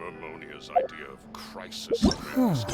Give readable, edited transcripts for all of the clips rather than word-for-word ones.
Mermonia's idea of crisis awareness.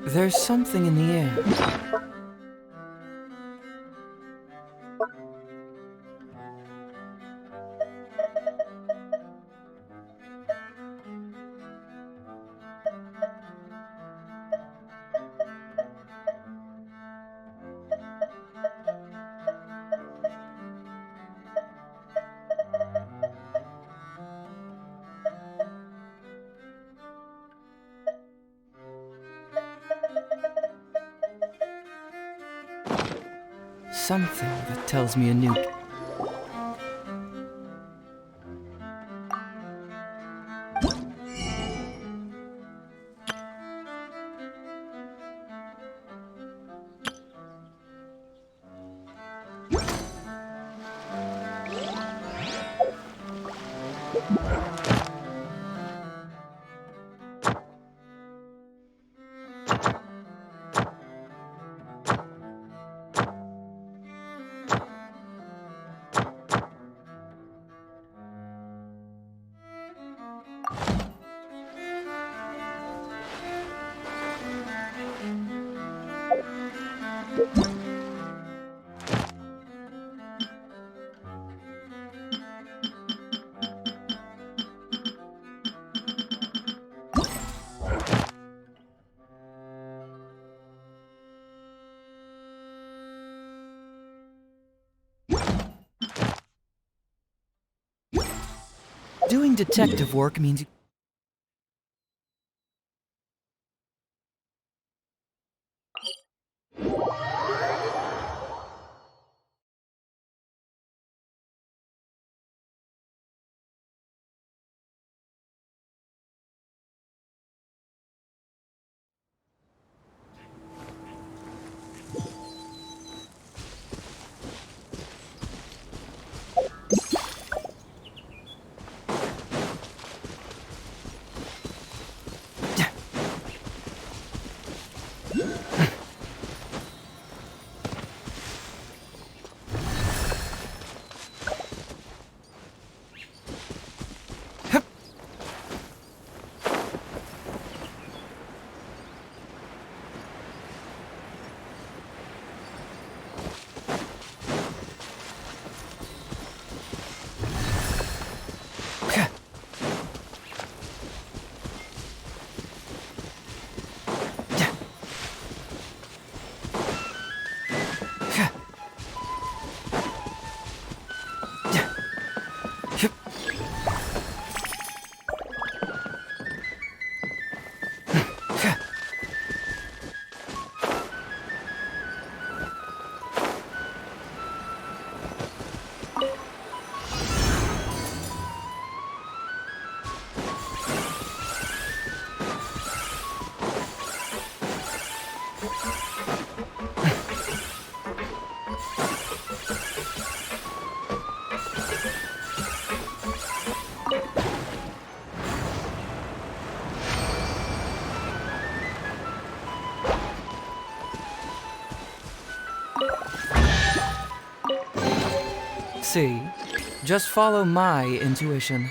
There's something in the air. Something that tells me a new... Doing detective work means you... See? Just follow my intuition.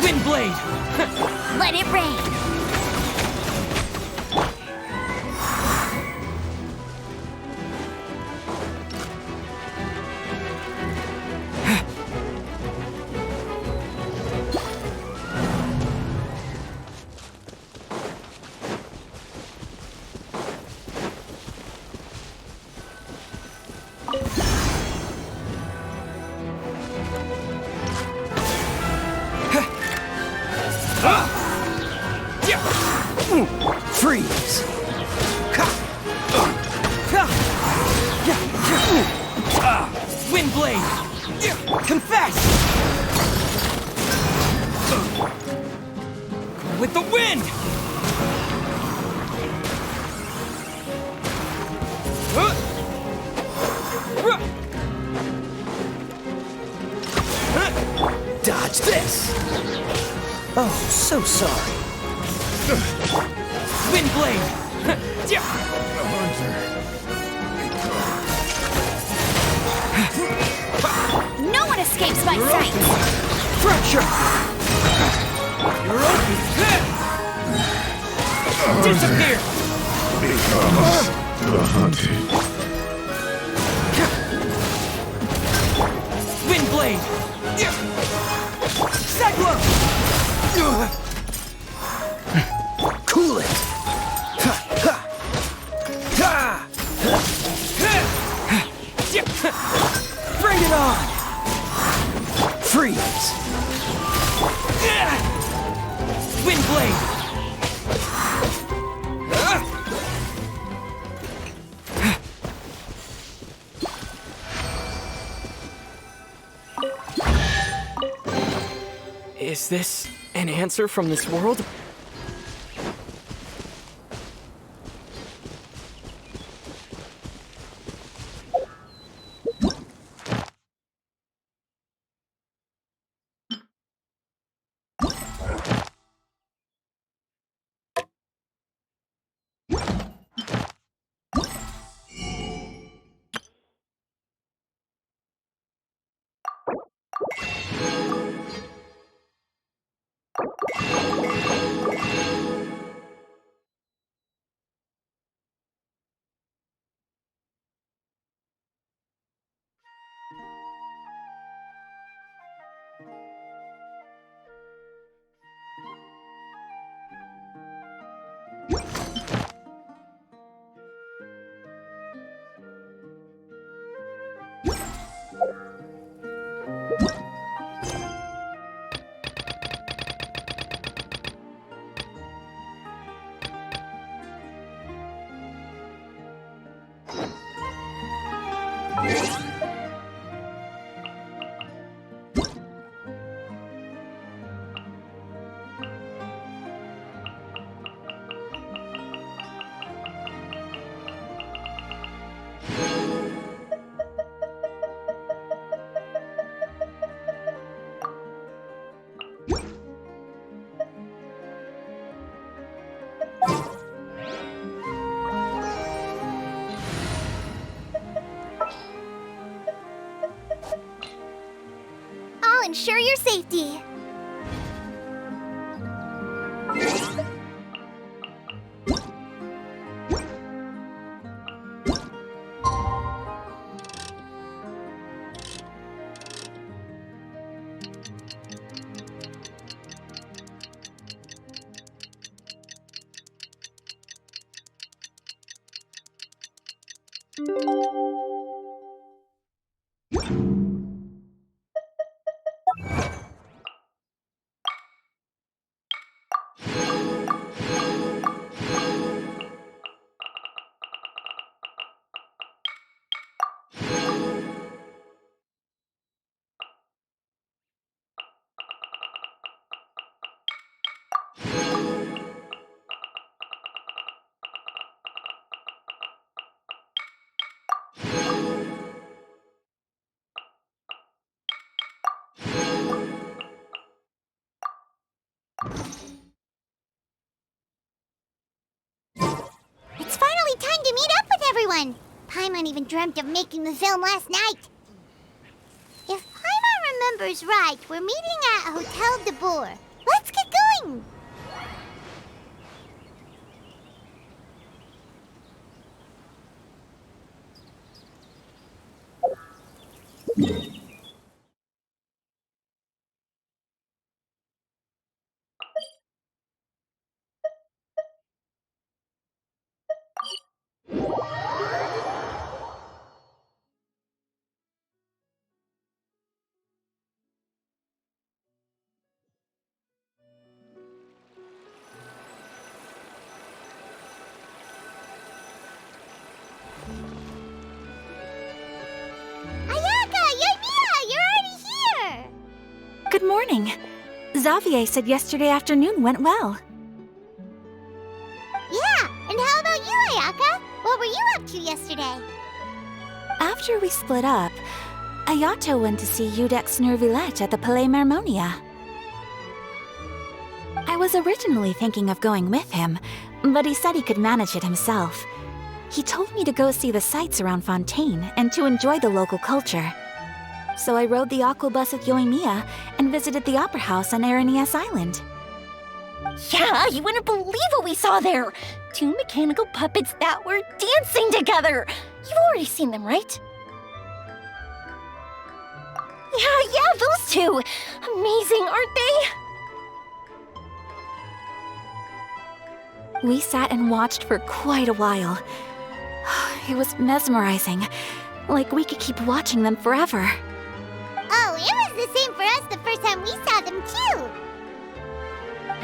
Wind blade! Let it rain! Freeze! Wind blade! Confess! With the wind! Dodge this! Oh, so sorry. Wind blade! No one escapes my sight! Fracture! You're open! Disappear! Becomes the hunted. Wind blade! Cyclone! Cool it! Bring it on! Freeze! Wind blade! Is this an answer from this world? ensure your safety. It's finally time to meet up with everyone. Paimon even dreamt of making the film last night. If Paimon remembers right, we're meeting at Hotel de Boer. Let's get going! Ayaka! You're already here! Good morning. Xavier said yesterday afternoon went well. Yeah, and how about you, Ayaka? What were you up to yesterday? After we split up, Ayato went to see Udex Nervillette at the Palais Marmonia. I was originally thinking of going with him, but he said he could manage it himself. He told me to go see the sights around Fontaine and to enjoy the local culture. So I rode the aquabus with Yoimiya and visited the opera house on Aranias Island. Yeah, you wouldn't believe what we saw there! 2 mechanical puppets that were dancing together! You've already seen them, right? Yeah, those two! Amazing, aren't they? We sat and watched for quite a while. It was mesmerizing, like we could keep watching them forever. Oh, it was the same for us the first time we saw them, too!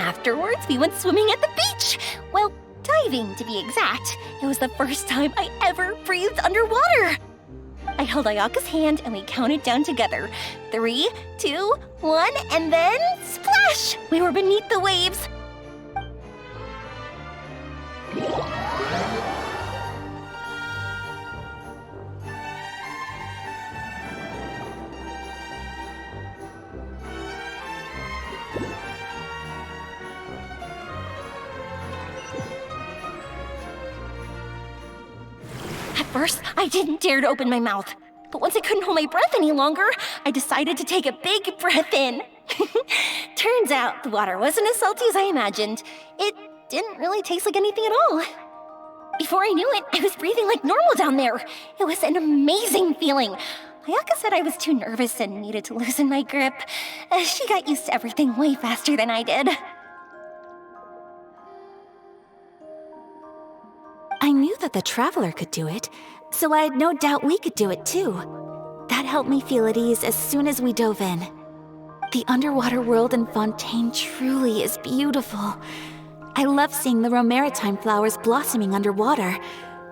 Afterwards, we went swimming at the beach! Well, diving, to be exact. It was the first time I ever breathed underwater! I held Ayaka's hand and we counted down together. 3, 2, 1, and then splash! We were beneath the waves. At first, I didn't dare to open my mouth. But once I couldn't hold my breath any longer, I decided to take a big breath in. Turns out the water wasn't as salty as I imagined. It didn't really taste like anything at all. Before I knew it, I was breathing like normal down there. It was an amazing feeling. Ayaka said I was too nervous and needed to loosen my grip. She got used to everything way faster than I did. I knew that the Traveler could do it, so I had no doubt we could do it too. That helped me feel at ease as soon as we dove in. The underwater world in Fontaine truly is beautiful. I love seeing the romaritime flowers blossoming underwater,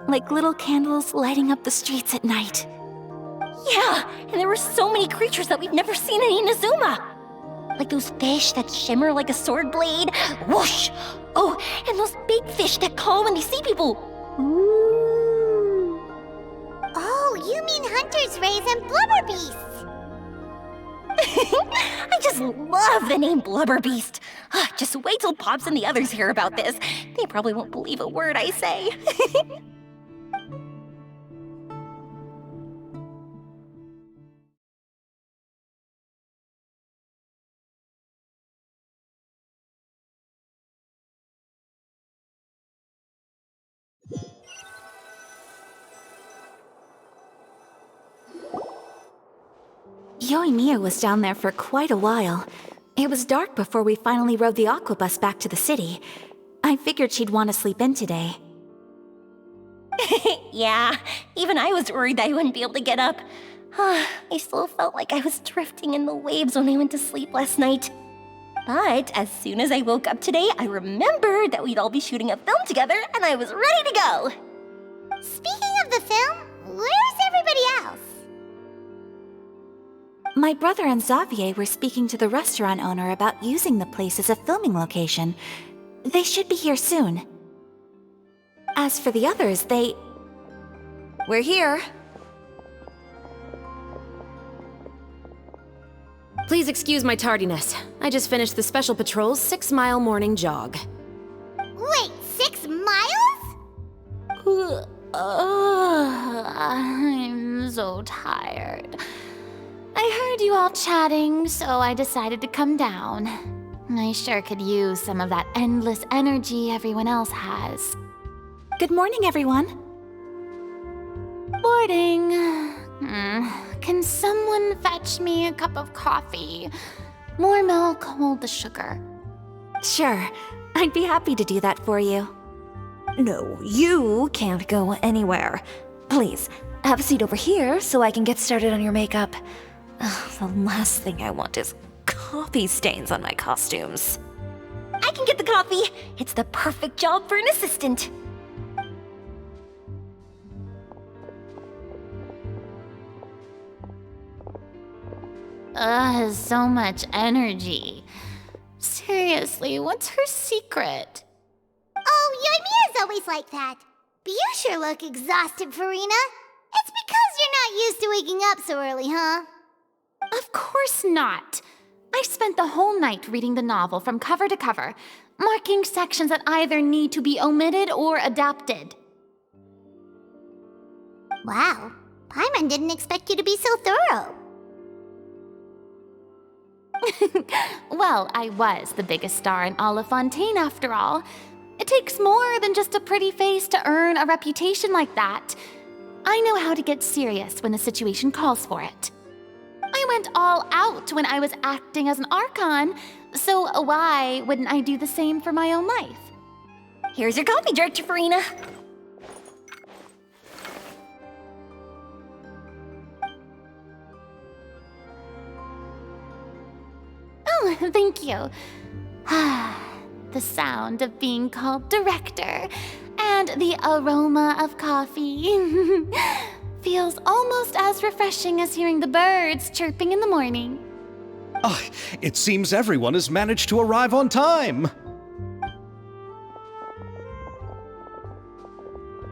like little candles lighting up the streets at night. Yeah, and there were so many creatures that we've never seen in Inazuma. Like those fish that shimmer like a sword blade. Whoosh! Oh, and those big fish that call when they see people. Ooh. Oh, you mean Hunter's Rays and Blubber Beasts! I just love the name Blubber Beast. Just wait till Pops and the others hear about this. They probably won't believe a word I say. Yoimiya was down there for quite a while. It was dark before we finally rode the aquabus back to the city. I figured she'd want to sleep in today. Yeah, even I was worried I wouldn't be able to get up. I still felt like I was drifting in the waves when I went to sleep last night. But as soon as I woke up today, I remembered that we'd all be shooting a film together, and I was ready to go. Speaking of the film, where's everybody else? My brother and Xavier were speaking to the restaurant owner about using the place as a filming location. They should be here soon. As for the others, We're here. Please excuse my tardiness. I just finished the Special Patrol's 6-mile morning jog. Wait, 6 miles? I'm so tired. I heard you all chatting, so I decided to come down. I sure could use some of that endless energy everyone else has. Good morning, everyone. Morning. Can someone fetch me a cup of coffee? More milk, hold the sugar. Sure, I'd be happy to do that for you. No, you can't go anywhere. Please, have a seat over here so I can get started on your makeup. The last thing I want is coffee stains on my costumes. I can get the coffee. It's the perfect job for an assistant. So much energy. Seriously, what's her secret? Oh, Yoimiya's always like that. But you sure look exhausted, Farina. It's because you're not used to waking up so early, huh? Of course not. I spent the whole night reading the novel from cover to cover, marking sections that either need to be omitted or adapted. Wow, Paimon didn't expect you to be so thorough. Well, I was the biggest star in all of Fontaine after all. It takes more than just a pretty face to earn a reputation like that. I know how to get serious when the situation calls for it. I went all out when I was acting as an Archon, so why wouldn't I do the same for my own life? Here's your coffee, Director Farina. Oh, thank you. The sound of being called director and the aroma of coffee feels almost as refreshing as hearing the birds chirping in the morning. Oh, it seems everyone has managed to arrive on time.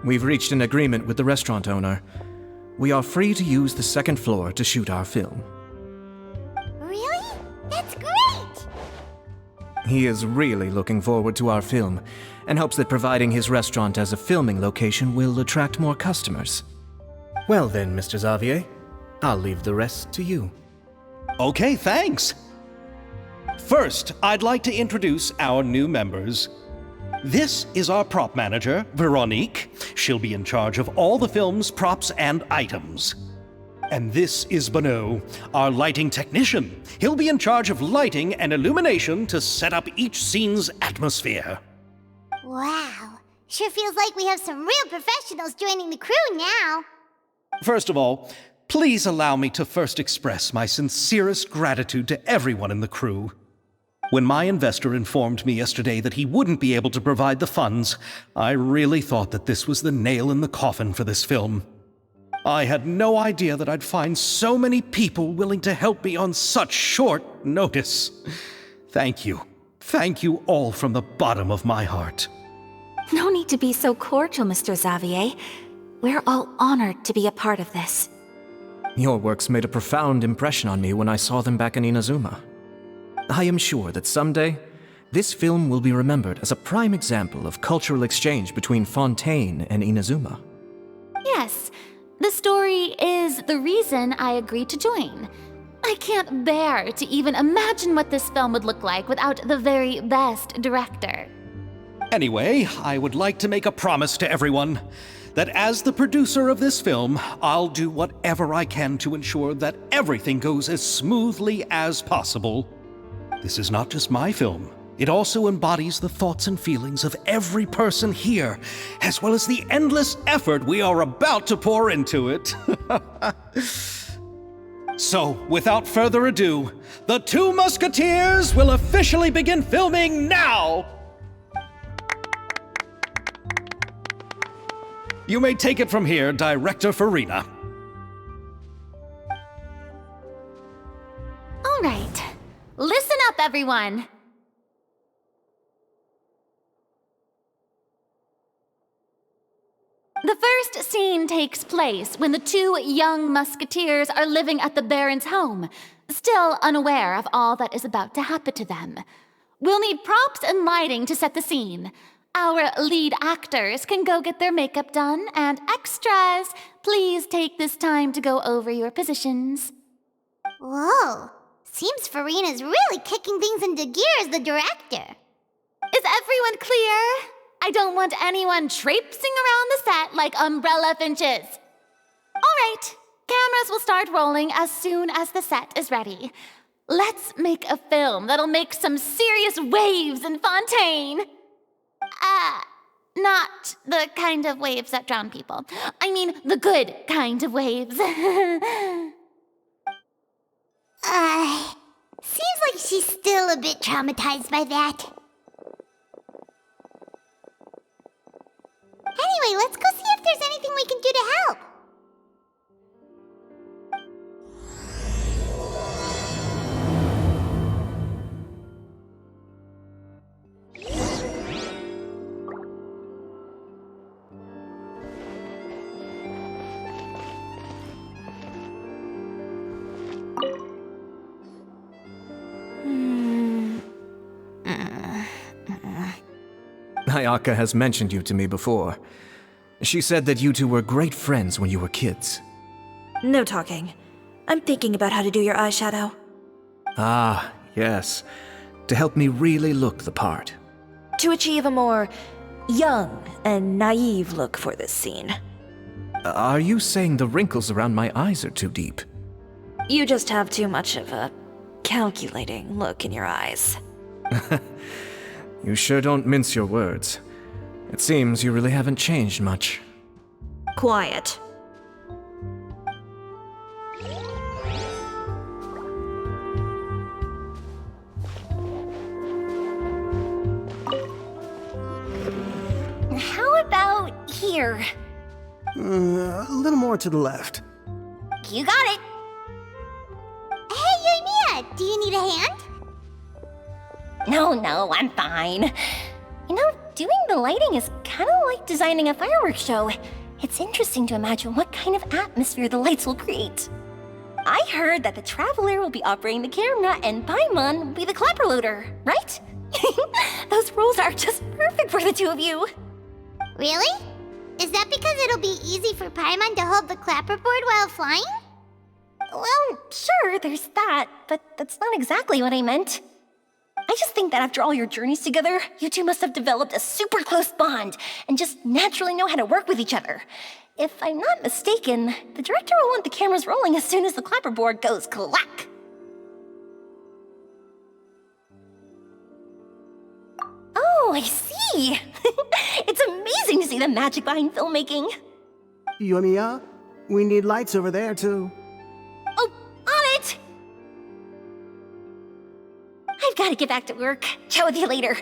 We've reached an agreement with the restaurant owner. We are free to use the second floor to shoot our film. Really? That's great! He is really looking forward to our film and hopes that providing his restaurant as a filming location will attract more customers. Well then, Mr. Xavier, I'll leave the rest to you. Okay, thanks. First, I'd like to introduce our new members. This is our prop manager, Veronique. She'll be in charge of all the film's props and items. And this is Bonneau, our lighting technician. He'll be in charge of lighting and illumination to set up each scene's atmosphere. Wow, sure feels like we have some real professionals joining the crew now. First of all, please allow me to first express my sincerest gratitude to everyone in the crew. When my investor informed me yesterday that he wouldn't be able to provide the funds, I really thought that this was the nail in the coffin for this film. I had no idea that I'd find so many people willing to help me on such short notice. Thank you. Thank you all from the bottom of my heart. No need to be so cordial, Mr. Xavier. We're all honored to be a part of this. Your works made a profound impression on me when I saw them back in Inazuma. I am sure that someday, this film will be remembered as a prime example of cultural exchange between Fontaine and Inazuma. Yes, the story is the reason I agreed to join. I can't bear to even imagine what this film would look like without the very best director. Anyway, I would like to make a promise to everyone. that as the producer of this film, I'll do whatever I can to ensure that everything goes as smoothly as possible. This is not just my film. It also embodies the thoughts and feelings of every person here, as well as the endless effort we are about to pour into it. So, without further ado, the Two Musketeers will officially begin filming now! You may take it from here, Director Farina. All right. Listen up, everyone. The first scene takes place when the two young musketeers are living at the Baron's home, still unaware of all that is about to happen to them. We'll need props and lighting to set the scene. Our lead actors can go get their makeup done, and extras, please take this time to go over your positions. Whoa. Seems Farina's really kicking things into gear as the director. Is everyone clear? I don't want anyone traipsing around the set like umbrella finches. All right, cameras will start rolling as soon as the set is ready. Let's make a film that'll make some serious waves in Fontaine. Not the kind of waves that drown people. I mean, the good kind of waves. Seems like she's still a bit traumatized by that. Anyway, let's go see if there's anything we can do to help. Ayaka has mentioned you to me before. She said that you two were great friends when you were kids. No talking. I'm thinking about how to do your eyeshadow. Ah, yes. To help me really look the part. To achieve a more young and naive look for this scene. Are you saying the wrinkles around my eyes are too deep? You just have too much of a calculating look in your eyes. You sure don't mince your words. It seems you really haven't changed much. Quiet. How about here? A little more to the left. You got it. Hey, Yoimiya, do you need a hand? No, I'm fine. You know, doing the lighting is kind of like designing a fireworks show. It's interesting to imagine what kind of atmosphere the lights will create. I heard that the Traveler will be operating the camera and Paimon will be the clapper loader, right? Those roles are just perfect for the two of you. Really? Is that because it'll be easy for Paimon to hold the clapperboard while flying? Well, sure, there's that, but that's not exactly what I meant. I just think that after all your journeys together, you two must have developed a super close bond and just naturally know how to work with each other. If I'm not mistaken, the director will want the cameras rolling as soon as the clapperboard goes clack. Oh, I see! It's amazing to see the magic behind filmmaking. Yoimiya, we need lights over there, too. Oh, on it! I've got to get back to work. Chat with you later.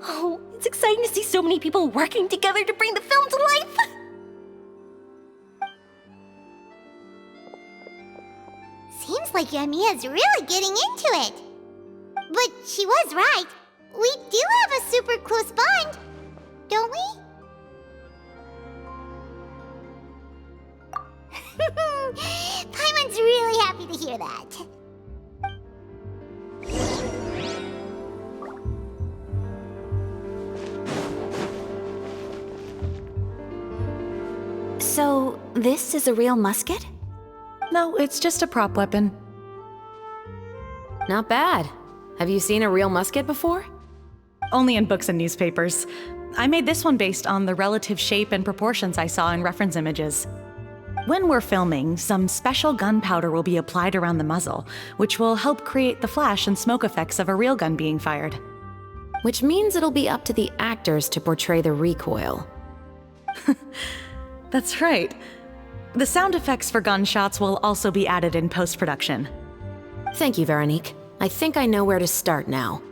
Oh, it's exciting to see so many people working together to bring the film to life. Seems like Yoimiya's really getting into it. But she was right. We do have a super close bond, don't we? Paimon's really happy to hear that. So, this is a real musket? No, it's just a prop weapon. Not bad. Have you seen a real musket before? Only in books and newspapers. I made this one based on the relative shape and proportions I saw in reference images. When we're filming, some special gunpowder will be applied around the muzzle, which will help create the flash and smoke effects of a real gun being fired. Which means it'll be up to the actors to portray the recoil. That's right. The sound effects for gunshots will also be added in post-production. Thank you, Veronique. I think I know where to start now.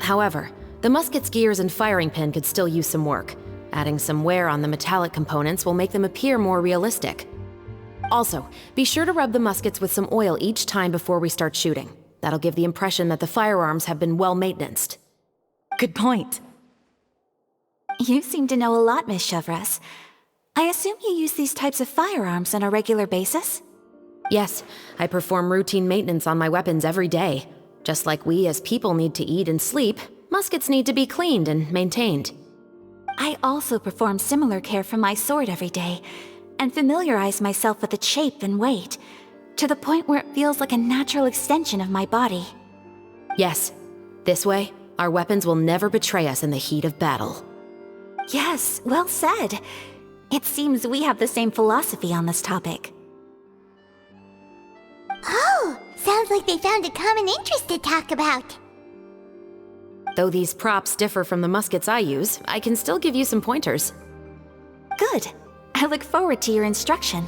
However, the musket's gears and firing pin could still use some work. Adding some wear on the metallic components will make them appear more realistic. Also, be sure to rub the muskets with some oil each time before we start shooting. That'll give the impression that the firearms have been well maintenanced. Good point. You seem to know a lot, Miss Chevres. I assume you use these types of firearms on a regular basis? Yes, I perform routine maintenance on my weapons every day. Just like we as people need to eat and sleep, muskets need to be cleaned and maintained. I also perform similar care for my sword every day, and familiarize myself with its shape and weight, to the point where it feels like a natural extension of my body. Yes, this way, our weapons will never betray us in the heat of battle. Yes, well said. It seems we have the same philosophy on this topic. Oh, sounds like they found a common interest to talk about. Though these props differ from the muskets I use, I can still give you some pointers. Good. I look forward to your instruction.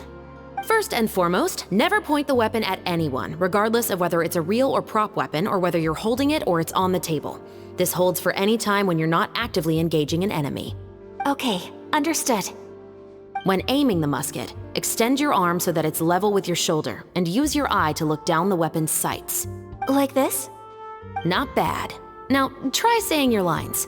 First and foremost, never point the weapon at anyone, regardless of whether it's a real or prop weapon or whether you're holding it or it's on the table. This holds for any time when you're not actively engaging an enemy. Okay, understood. When aiming the musket, extend your arm so that it's level with your shoulder and use your eye to look down the weapon's sights. Like this? Not bad. Now, try saying your lines.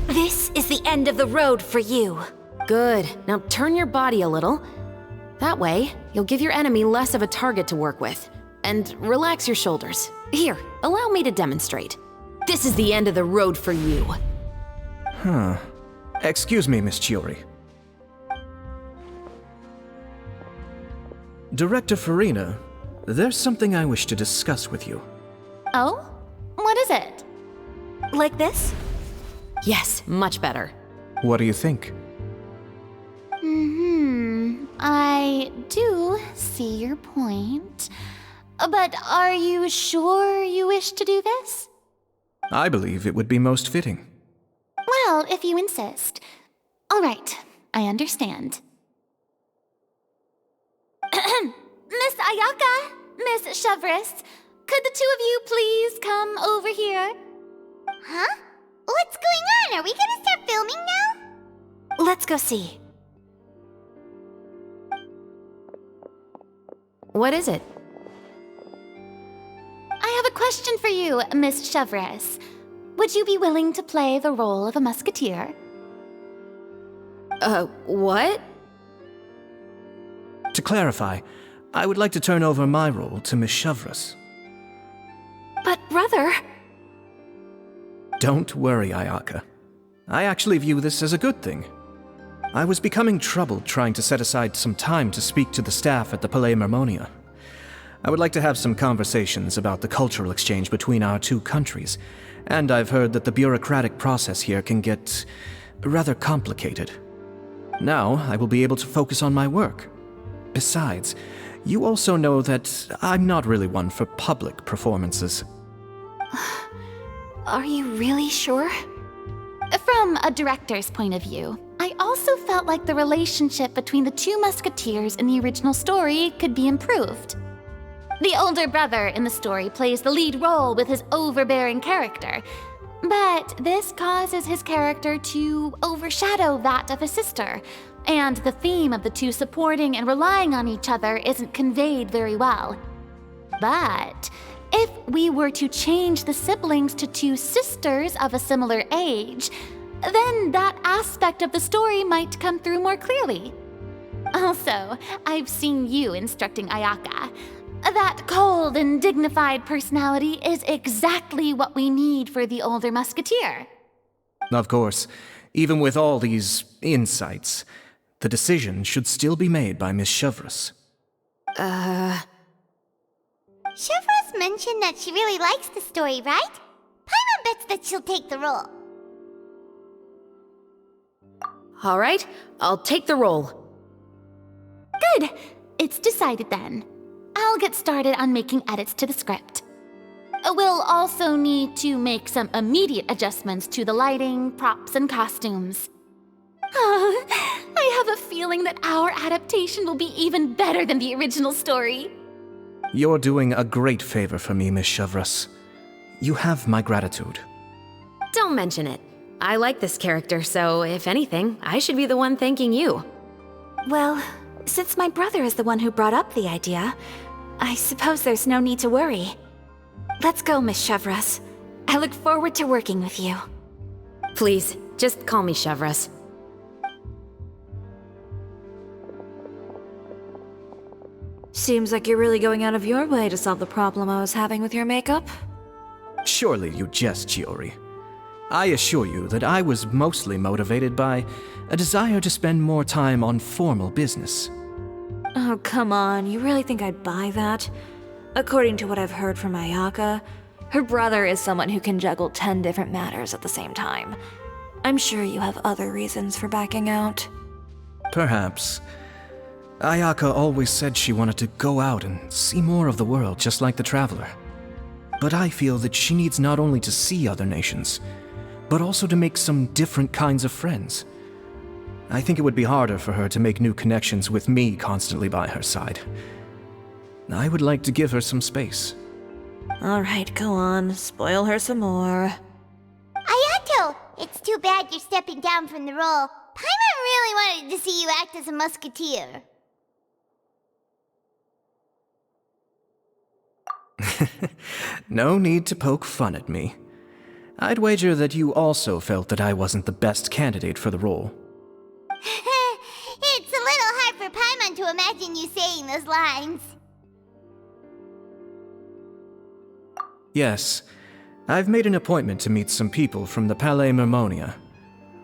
This is the end of the road for you. Good. Now turn your body a little. That way, you'll give your enemy less of a target to work with. And relax your shoulders. Here, allow me to demonstrate. This is the end of the road for you. Huh. Excuse me, Miss Chiori. Director Farina, there's something I wish to discuss with you. Oh? What is it? Like this? Yes, much better. What do you think? I do see your point. But are you sure you wish to do this? I believe it would be most fitting. Well, if you insist. All right, I understand. Miss Ayaka, Miss Chevres, could the two of you please come over here? Huh? What's going on? Are we gonna start filming now? Let's go see. What is it? I have a question for you, Miss Chevres. Would you be willing to play the role of a musketeer? What? To clarify, I would like to turn over my role to Miss Chevres. But brother... Don't worry, Ayaka. I actually view this as a good thing. I was becoming troubled trying to set aside some time to speak to the staff at the Palais Mermonia. I would like to have some conversations about the cultural exchange between our two countries, and I've heard that the bureaucratic process here can get rather complicated. Now, I will be able to focus on my work. Besides, you also know that I'm not really one for public performances. Are you really sure? From a director's point of view, I also felt like the relationship between the two musketeers in the original story could be improved. The older brother in the story plays the lead role with his overbearing character, but this causes his character to overshadow that of his sister, and the theme of the two supporting and relying on each other isn't conveyed very well. But if we were to change the siblings to two sisters of a similar age, then that aspect of the story might come through more clearly. Also, I've seen you instructing Ayaka. That cold and dignified personality is exactly what we need for the older musketeer. Of course, even with all these insights, the decision should still be made by Miss Chevres. Chevres mentioned that she really likes the story, right? Paimon bets that she'll take the role. All right, I'll take the role. Good. It's decided then. I'll get started on making edits to the script. We'll also need to make some immediate adjustments to the lighting, props, and costumes. I have a feeling that our adaptation will be even better than the original story. You're doing a great favor for me, Miss Chevreuse. You have my gratitude. Don't mention it. I like this character, so if anything, I should be the one thanking you. Well, since my brother is the one who brought up the idea, I suppose there's no need to worry. Let's go, Miss Chevreuse. I look forward to working with you. Please, just call me Chevreuse. Seems like you're really going out of your way to solve the problem I was having with your makeup. Surely you jest, Chiori. I assure you that I was mostly motivated by a desire to spend more time on formal business. Oh, come on. You really think I'd buy that? According to what I've heard from Ayaka, her brother is someone who can juggle 10 different matters at the same time. I'm sure you have other reasons for backing out. Perhaps. Ayaka always said she wanted to go out and see more of the world, just like the Traveler. But I feel that she needs not only to see other nations, but also to make some different kinds of friends. I think it would be harder for her to make new connections with me constantly by her side. I would like to give her some space. Alright, go on. Spoil her some more. Ayato! It's too bad you're stepping down from the role. Paimon really wanted to see you act as a musketeer. No need to poke fun at me. I'd wager that you also felt that I wasn't the best candidate for the role. It's a little hard for Paimon to imagine you saying those lines. Yes, I've made an appointment to meet some people from the Palais Mermonia.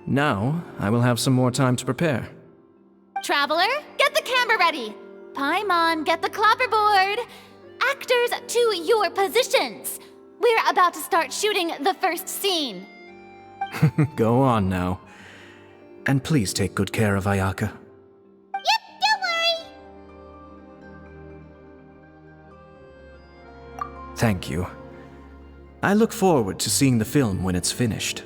Now, I will have some more time to prepare. Traveler, get the camera ready. Paimon, get the clapperboard. Actors, to your positions. We're about to start shooting the first scene. Go on now. And please take good care of Ayaka. Yep, don't worry. Thank you. I look forward to seeing the film when it's finished.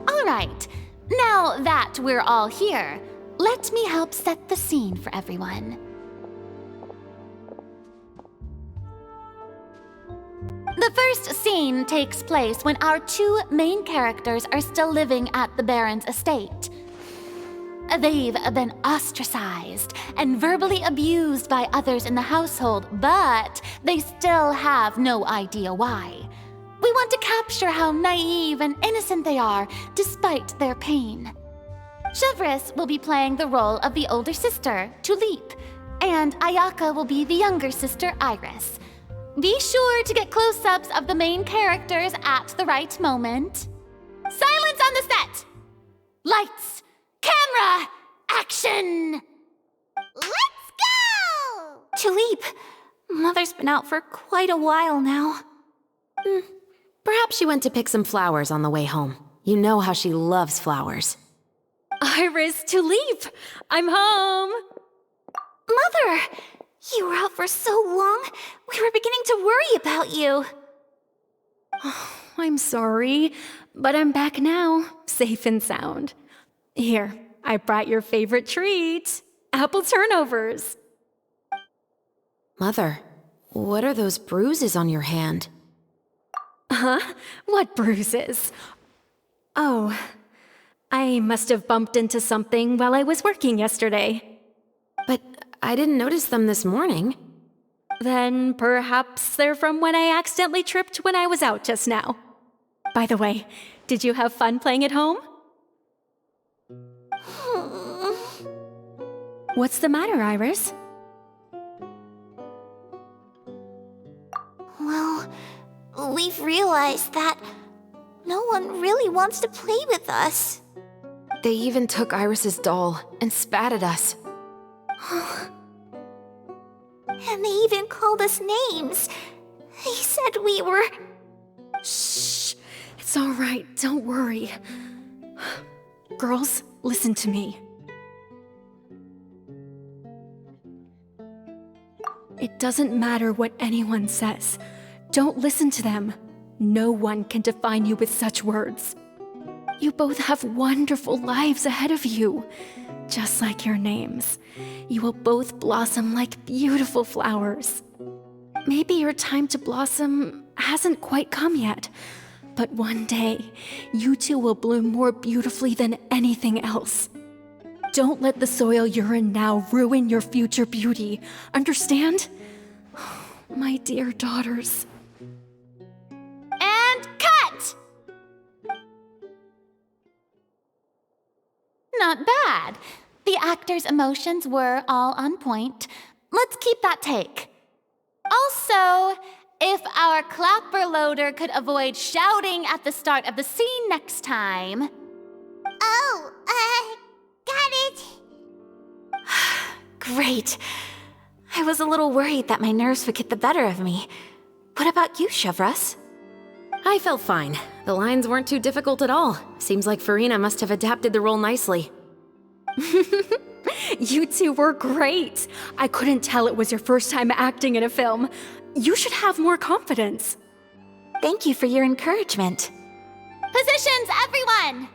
All right, now that we're all here, let me help set the scene for everyone. The first scene takes place when our two main characters are still living at the Baron's estate. They've been ostracized and verbally abused by others in the household, but they still have no idea why. We want to capture how naive and innocent they are despite their pain. Chevreuse will be playing the role of the older sister, Tulip, and Ayaka will be the younger sister, Iris. Be sure to get close-ups of the main characters at the right moment. Silence on the set! Lights! Camera! Action! Let's go! Tulip, Mother's been out for quite a while now. Perhaps she went to pick some flowers on the way home. You know how she loves flowers. Iris, Tulip, I'm home. Mother! You were out for so long, we were beginning to worry about you. I'm sorry, but I'm back now, safe and sound. Here, I brought your favorite treat, apple turnovers. Mother, what are those bruises on your hand? Huh? What bruises? Oh, I must have bumped into something while I was working yesterday. But I didn't notice them this morning. Then perhaps they're from when I accidentally tripped when I was out just now. By the way, did you have fun playing at home? What's the matter, Iris? Well, we've realized that no one really wants to play with us. They even took Iris's doll and spat at us. And they even called us names. They said we were... Shh! It's all right, don't worry. Girls, listen to me. It doesn't matter what anyone says. Don't listen to them. No one can define you with such words. You both have wonderful lives ahead of you. Just like your names. You will both blossom like beautiful flowers. Maybe your time to blossom hasn't quite come yet, but one day, you two will bloom more beautifully than anything else. Don't let the soil you're in now ruin your future beauty. Understand? My dear daughters. And cut! Not bad. The actors' emotions were all on point. Let's keep that take. Also, if our clapper loader could avoid shouting at the start of the scene next time. Oh, got it. Great. I was a little worried that my nerves would get the better of me. What about you, Chevros? I felt fine. The lines weren't too difficult at all. Seems like Farina must have adapted the role nicely. You two were great. I couldn't tell it was your first time acting in a film. You should have more confidence. Thank you for your encouragement. Positions, everyone!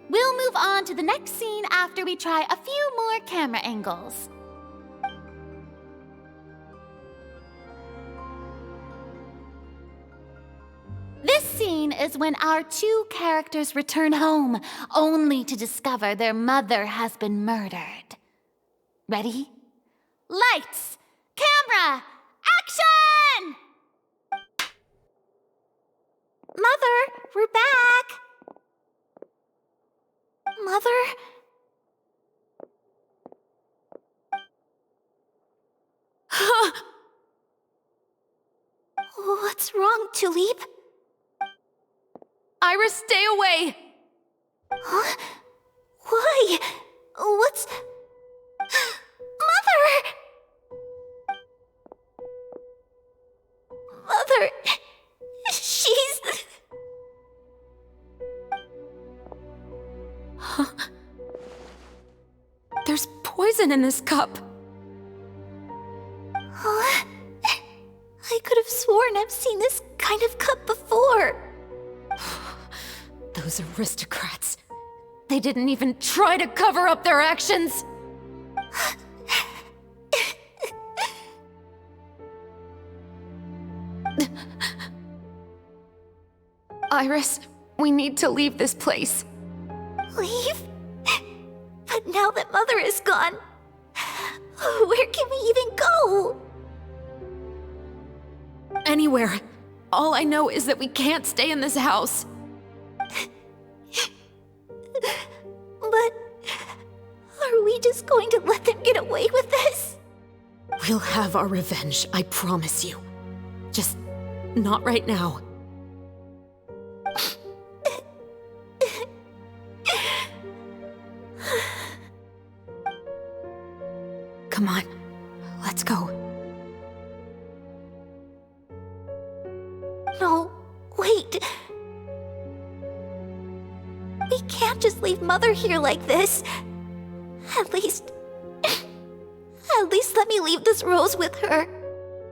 We'll move on to the next scene after we try a few more camera angles. This scene is when our two characters return home, only to discover their mother has been murdered. Ready? Lights! Camera! Action! Mother, we're back! Mother? What's wrong, Tulip? Iris, stay away! Huh? Why? What's... Mother! Mother... She's... Huh? There's poison in this cup. Huh? I could have sworn I've seen this kind of cup before. Those aristocrats. They didn't even try to cover up their actions. Iris, we need to leave this place. Leave? But now that Mother is gone, where can we even go? Anywhere. All I know is that we can't stay in this house. But are we just going to let them get away with this? We'll have our revenge, I promise you. Just not right now. Come on, let's go. No, wait. We can't just leave Mother here like this. At least let me leave this rose with her.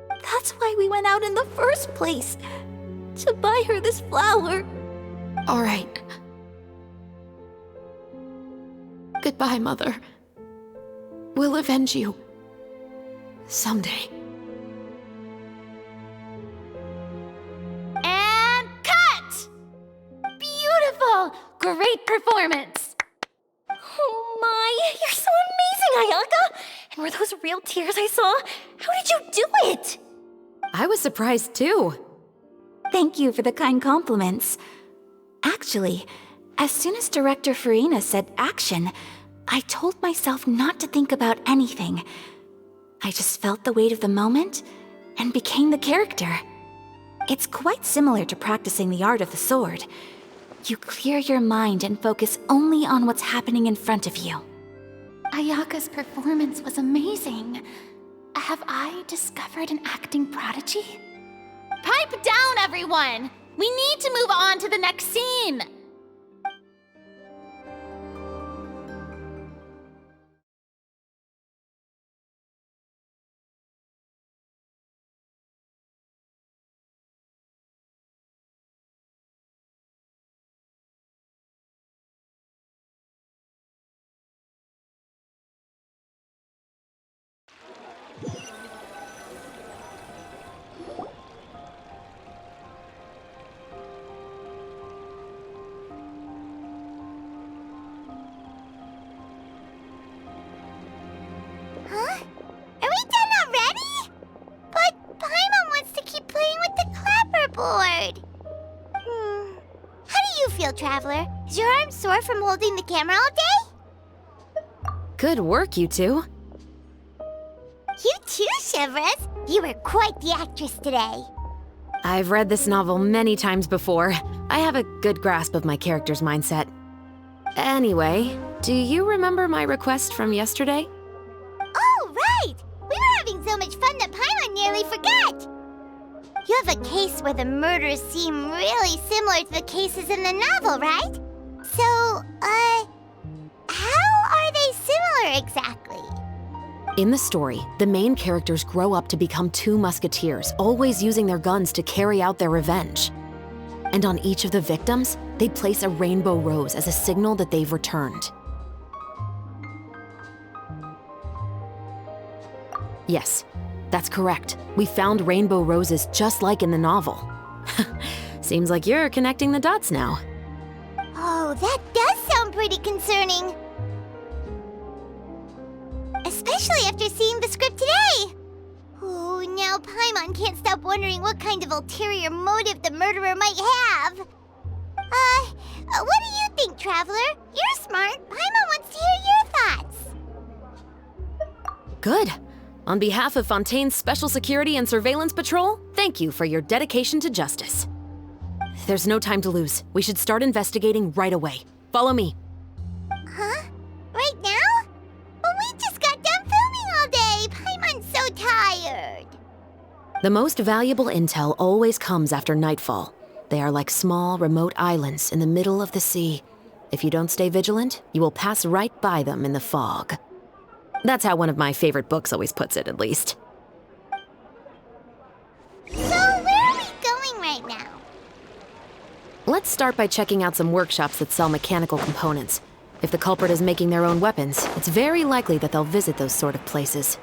That's why we went out in the first place. To buy her this flower. All right. Goodbye, Mother. We'll avenge you. Someday. And cut! Beautiful! Great performance! Oh my, you're so amazing, Ayaka! And were those real tears I saw? How did you do it? I was surprised too. Thank you for the kind compliments. Actually, as soon as Director Farina said action, I told myself not to think about anything. I just felt the weight of the moment and became the character. It's quite similar to practicing the art of the sword. You clear your mind and focus only on what's happening in front of you. Ayaka's performance was amazing. Have I discovered an acting prodigy? Pipe down, everyone! We need to move on to the next scene! Huh? Are we done already? But Paimon wants to keep playing with the clapperboard. How do you feel, Traveler? Is your arm sore from holding the camera all day? Good work, you two. You too, Shivers. You were quite the actress today. I've read this novel many times before. I have a good grasp of my character's mindset. Anyway, do you remember my request from yesterday? Oh, right! We were having so much fun that Paimon nearly forgot! You have a case where the murders seem really similar to the cases in the novel, right? So, how are they similar exactly? In the story, the main characters grow up to become two musketeers, always using their guns to carry out their revenge. And on each of the victims, they place a rainbow rose as a signal that they've returned. Yes, that's correct. We found rainbow roses just like in the novel. Seems like you're connecting the dots now. Oh, that does sound pretty concerning. Especially after seeing the script today. Oh, now Paimon can't stop wondering what kind of ulterior motive the murderer might have. What do you think, Traveler? You're smart. Paimon wants to hear your thoughts. Good. On behalf of Fontaine's Special Security and Surveillance Patrol, thank you for your dedication to justice. There's no time to lose. We should start investigating right away. Follow me. Huh? Right now? But we just got done filming all day. Paimon's so tired. The most valuable intel always comes after nightfall. They are like small, remote islands in the middle of the sea. If you don't stay vigilant, you will pass right by them in the fog. That's how one of my favorite books always puts it, at least. So, where are we going right now? Let's start by checking out some workshops that sell mechanical components. If the culprit is making their own weapons, it's very likely that they'll visit those sort of places.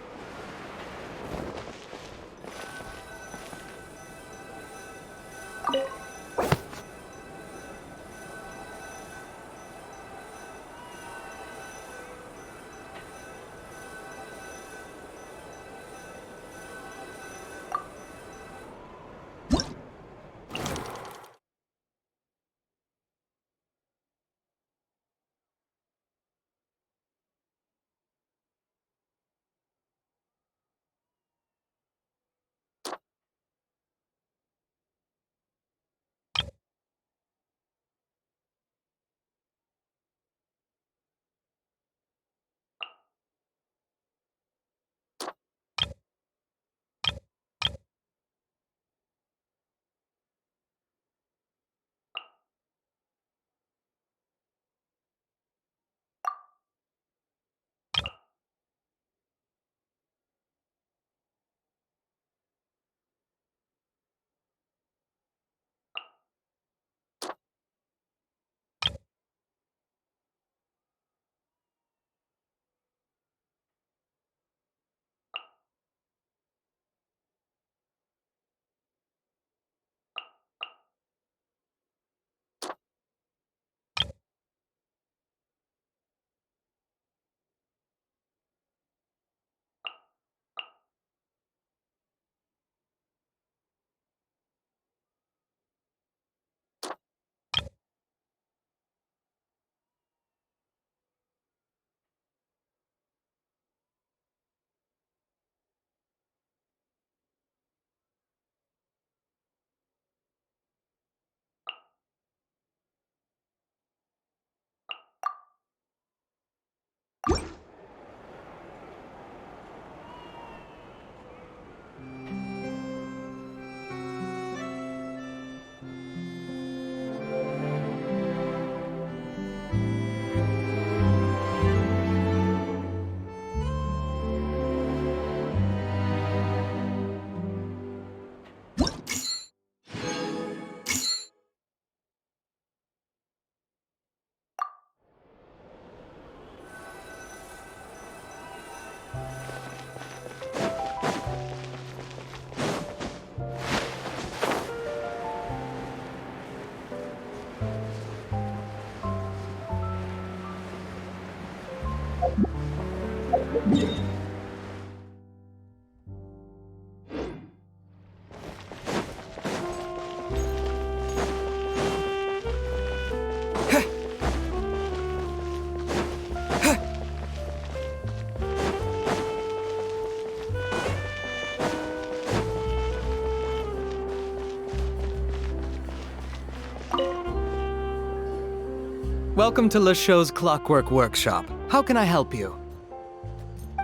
Welcome to Le Show's Clockwork Workshop. How can I help you?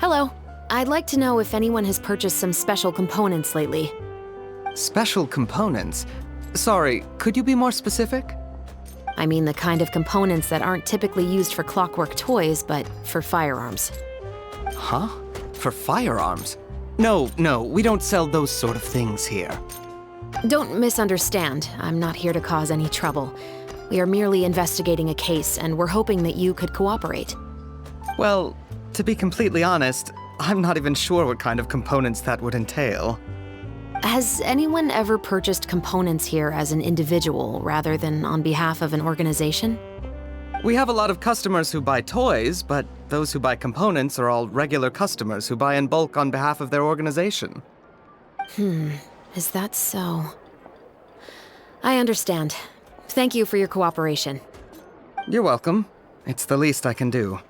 Hello. I'd like to know if anyone has purchased some special components lately. Special components? Sorry, could you be more specific? I mean the kind of components that aren't typically used for clockwork toys, but for firearms. Huh? For firearms? No, we don't sell those sort of things here. Don't misunderstand. I'm not here to cause any trouble. We are merely investigating a case, and we're hoping that you could cooperate. Well, to be completely honest, I'm not even sure what kind of components that would entail. Has anyone ever purchased components here as an individual rather than on behalf of an organization? We have a lot of customers who buy toys, but those who buy components are all regular customers who buy in bulk on behalf of their organization. Is that so? I understand. Thank you for your cooperation. You're welcome. It's the least I can do.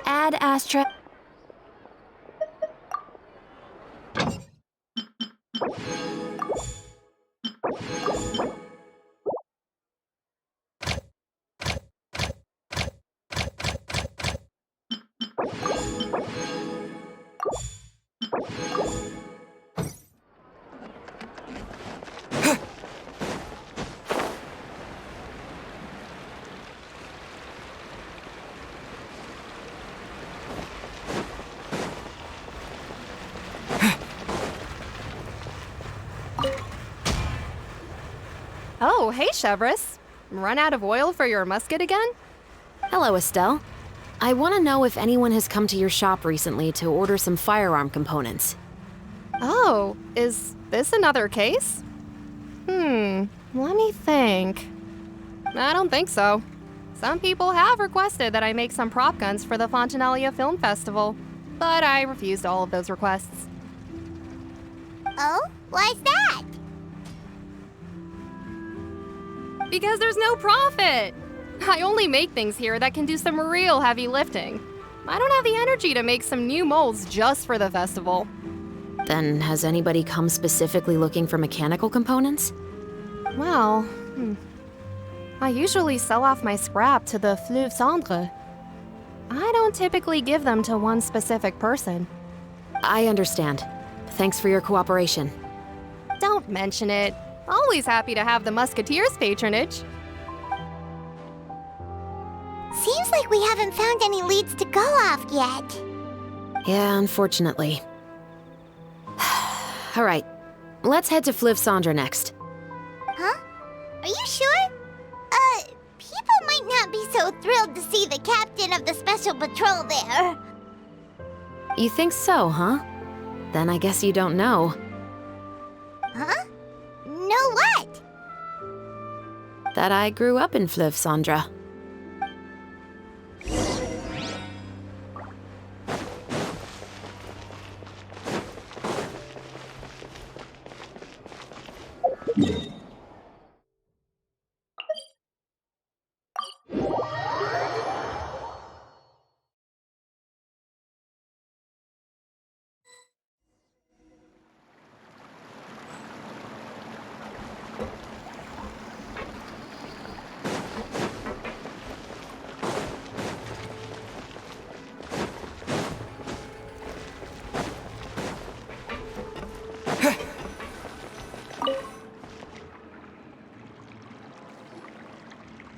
Ad Astra. Oh, hey, Chevris. Run out of oil for your musket again? Hello, Estelle. I want to know if anyone has come to your shop recently to order some firearm components. Oh, is this another case? Let me think. I don't think so. Some people have requested that I make some prop guns for the Fontanelia Film Festival, but I refused all of those requests. Oh? Why's that? Because there's no profit! I only make things here that can do some real heavy lifting. I don't have the energy to make some new molds just for the festival. Then has anybody come specifically looking for mechanical components? Well, I usually sell off my scrap to the Fleuve Cendre. I don't typically give them to one specific person. I understand. Thanks for your cooperation. Don't mention it. Always happy to have the Musketeers' patronage. Seems like we haven't found any leads to go off yet. Yeah, unfortunately. All right, let's head to Fleuve Cendre next. Huh? Are you sure? People might not be so thrilled to see the captain of the special patrol there. You think so, huh? Then I guess you don't know. Huh? Know what? That I grew up in Fleuve Cendre.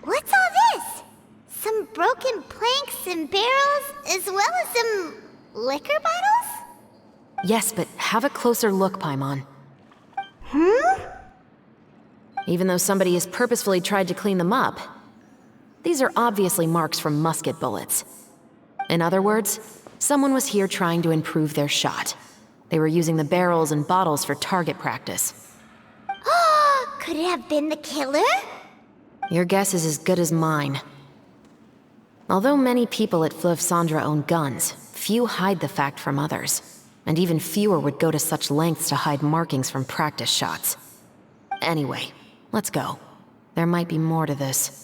What's all this? Some broken planks and barrels, as well as some liquor bottles? Yes, but have a closer look, Paimon. Hmm? Even though somebody has purposefully tried to clean them up, These are obviously marks from musket bullets. In other words, someone was here trying to improve their shot. They were using the barrels and bottles for target practice. Could it have been the killer? Your guess is as good as mine. Although many people at Fleuve Cendre own guns, few hide the fact from others. And even fewer would go to such lengths to hide markings from practice shots. Anyway, let's go. There might be more to this.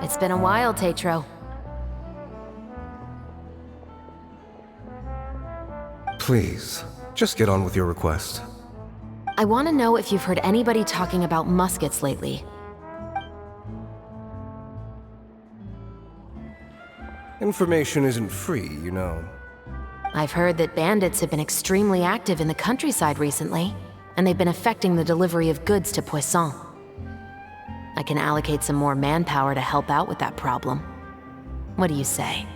It's been a while, Tetro. Please, just get on with your request. I want to know if you've heard anybody talking about muskets lately. Information isn't free, you know. I've heard that bandits have been extremely active in the countryside recently, and they've been affecting the delivery of goods to Poisson. I can allocate some more manpower to help out with that problem. What do you say?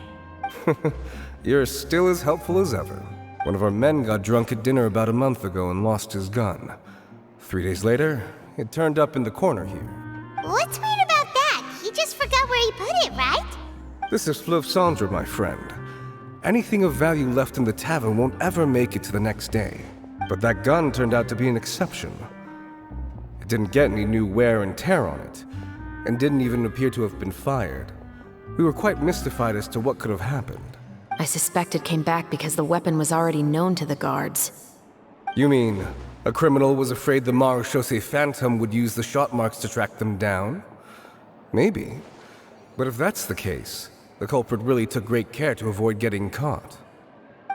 You're still as helpful as ever. One of our men got drunk at dinner about a month ago and lost his gun. 3 days later, it turned up in the corner here. What's weird about that? He just forgot where he put it, right? This is Fleuve Cendre, my friend. Anything of value left in the tavern won't ever make it to the next day. But that gun turned out to be an exception. It didn't get any new wear and tear on it, and didn't even appear to have been fired. We were quite mystified as to what could have happened. I suspect it came back because the weapon was already known to the guards. You mean, a criminal was afraid the Marechaussee Phantom would use the shot marks to track them down? Maybe. But if that's the case, the culprit really took great care to avoid getting caught.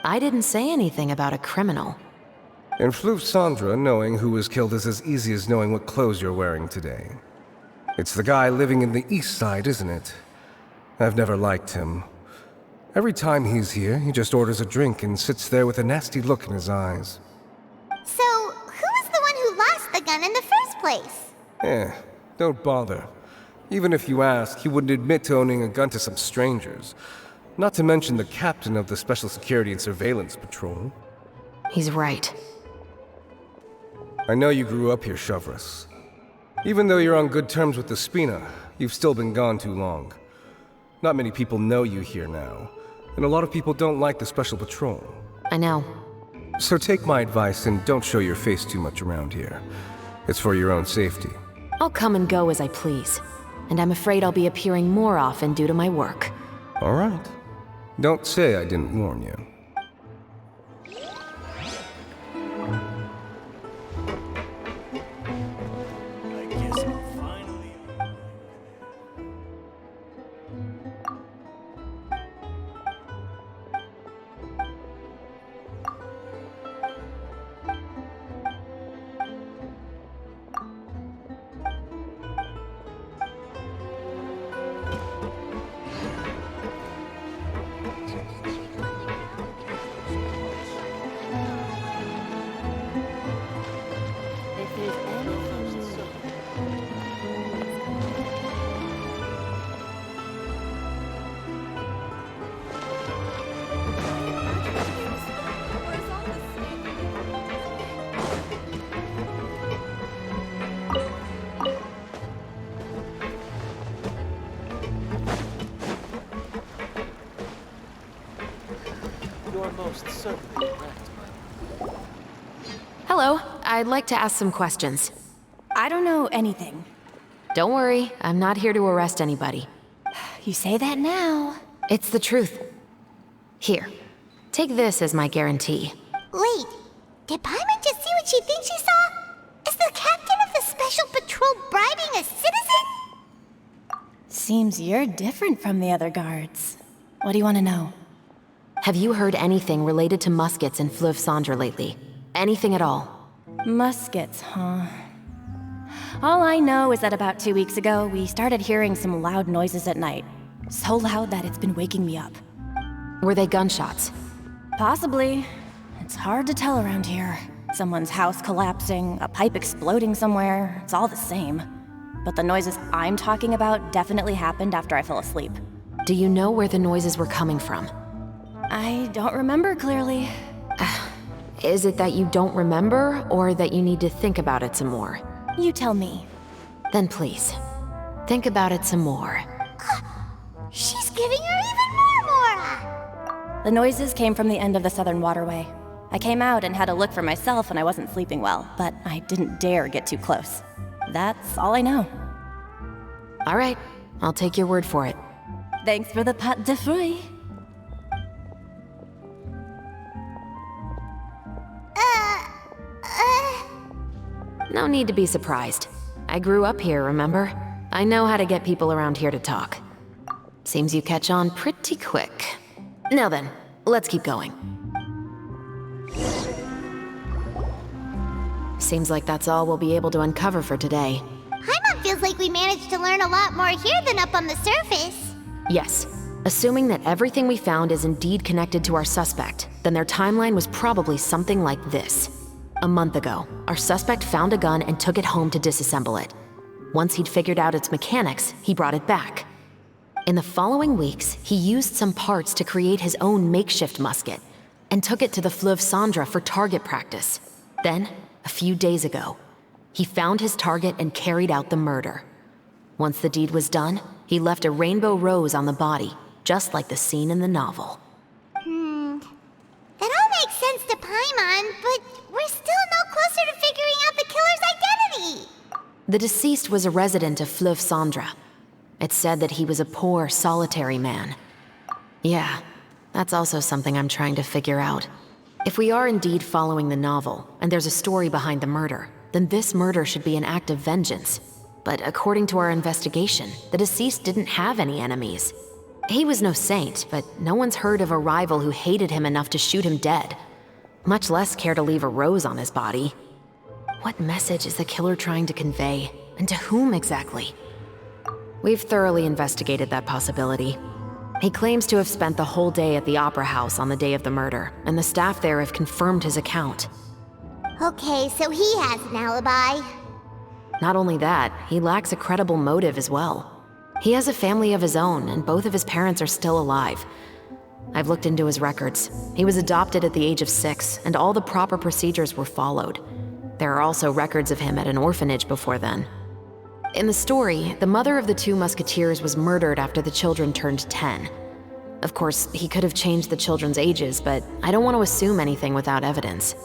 I didn't say anything about a criminal. In Fleuve Cendre, knowing who was killed is as easy as knowing what clothes you're wearing today. It's the guy living in the east side, isn't it? I've never liked him. Every time he's here, he just orders a drink and sits there with a nasty look in his eyes. So, who was the one who lost the gun in the first place? Don't bother. Even if you ask, he wouldn't admit to owning a gun to some strangers. Not to mention the captain of the Special Security and Surveillance Patrol. He's right. I know you grew up here, Chevreuse. Even though you're on good terms with the Spina, you've still been gone too long. Not many people know you here now, and a lot of people don't like the Special Patrol. I know. So take my advice and don't show your face too much around here. It's for your own safety. I'll come and go as I please, and I'm afraid I'll be appearing more often due to my work. All right. Don't say I didn't warn you. Hello, I'd like to ask some questions. I don't know anything. Don't worry, I'm not here to arrest anybody. You say that now. It's the truth. Here, take this as my guarantee. Wait, did Paimon just see what she thinks she saw? Is the captain of the Special Patrol bribing a citizen? Seems you're different from the other guards. What do you want to know? Have you heard anything related to muskets in Fleuve Cendre lately? Anything at all? Muskets, huh? All I know is that about 2 weeks ago, we started hearing some loud noises at night. So loud that it's been waking me up. Were they gunshots? Possibly. It's hard to tell around here. Someone's house collapsing, a pipe exploding somewhere, it's all the same. But the noises I'm talking about definitely happened after I fell asleep. Do you know where the noises were coming from? I don't remember clearly. Is it that you don't remember, or that you need to think about it some more? You tell me. Then please, think about it some more. She's giving her even more Mora! The noises came from the end of the Southern Waterway. I came out and had a look for myself and I wasn't sleeping well, but I didn't dare get too close. That's all I know. All right, I'll take your word for it. Thanks for the pâte de fruits. No need to be surprised. I grew up here, remember? I know how to get people around here to talk. Seems you catch on pretty quick. Now then, let's keep going. Seems like that's all we'll be able to uncover for today. Paimon feels like we managed to learn a lot more here than up on the surface. Yes. Assuming that everything we found is indeed connected to our suspect, then their timeline was probably something like this. A month ago, our suspect found a gun and took it home to disassemble it. Once he'd figured out its mechanics, he brought it back. In the following weeks, he used some parts to create his own makeshift musket and took it to the Fleuve Cendra for target practice. Then, a few days ago, he found his target and carried out the murder. Once the deed was done, he left a rainbow rose on the body, just like the scene in the novel. That all makes sense to Paimon, but we're still no closer to figuring out the killer's identity. The deceased was a resident of Fleuve Cendra. It's said that he was a poor, solitary man. Yeah, that's also something I'm trying to figure out. If we are indeed following the novel, and there's a story behind the murder, then this murder should be an act of vengeance. But according to our investigation, the deceased didn't have any enemies. He was no saint, but no one's heard of a rival who hated him enough to shoot him dead, much less care to leave a rose on his body. What message is the killer trying to convey, and to whom exactly? We've thoroughly investigated that possibility. He claims to have spent the whole day at the Opera House on the day of the murder, and the staff there have confirmed his account. Okay, so he has an alibi. Not only that, he lacks a credible motive as well. He has a family of his own, and both of his parents are still alive. I've looked into his records. He was adopted at the age of 6, and all the proper procedures were followed. There are also records of him at an orphanage before then. In the story, the mother of the 2 musketeers was murdered after the children turned 10. Of course, he could have changed the children's ages, but I don't want to assume anything without evidence.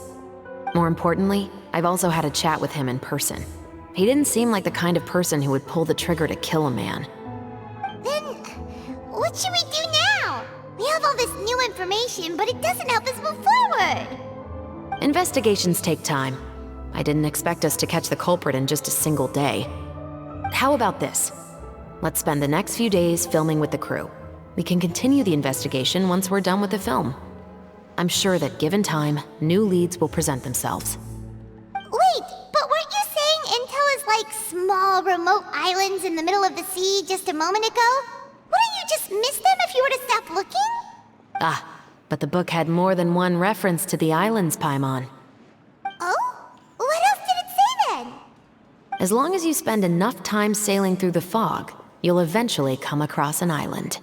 More importantly, I've also had a chat with him in person. He didn't seem like the kind of person who would pull the trigger to kill a man. Then, what should we do now? We have all this new information, but it doesn't help us move forward. Investigations take time. I didn't expect us to catch the culprit in just a single day. How about this? Let's spend the next few days filming with the crew. We can continue the investigation once we're done with the film. I'm sure that given time, new leads will present themselves. Wait, but weren't you saying Intel is like small, remote islands in the middle of the sea just a moment ago? Wouldn't you just miss them if you were to stop looking? Ah, but the book had more than one reference to the islands, Paimon. Oh? What else did it say then? As long as you spend enough time sailing through the fog, you'll eventually come across an island.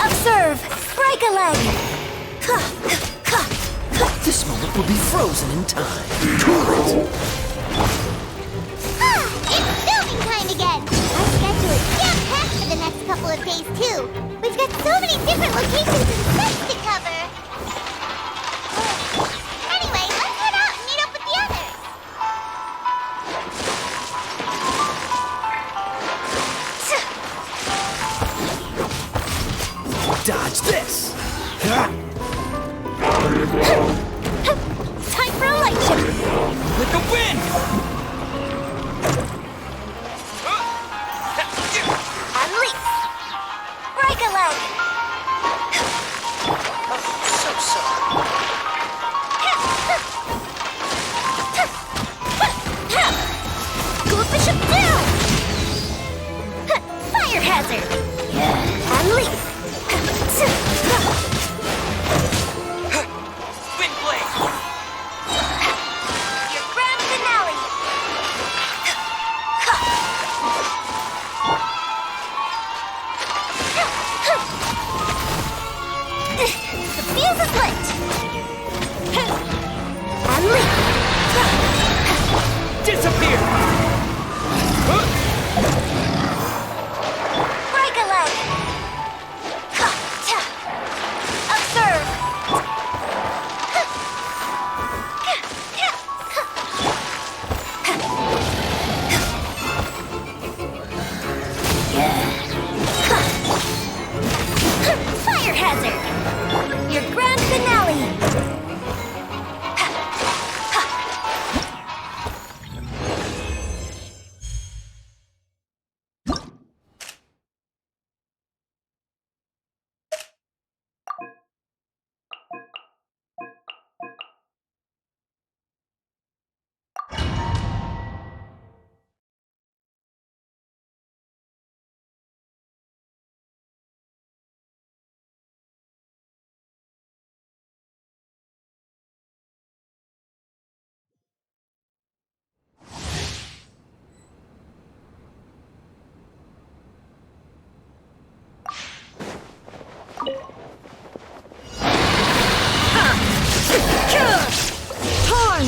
Observe! Break a leg! This moment will be frozen in time. Cool it! It's filming time again! Our schedule is jam-packed for the next couple of days, too. We've got so many different locations and sets to cover. Anyway, let's head out and meet up with the others. Dodge this! Time for a light shift! With the wind! And leap! Break a leg!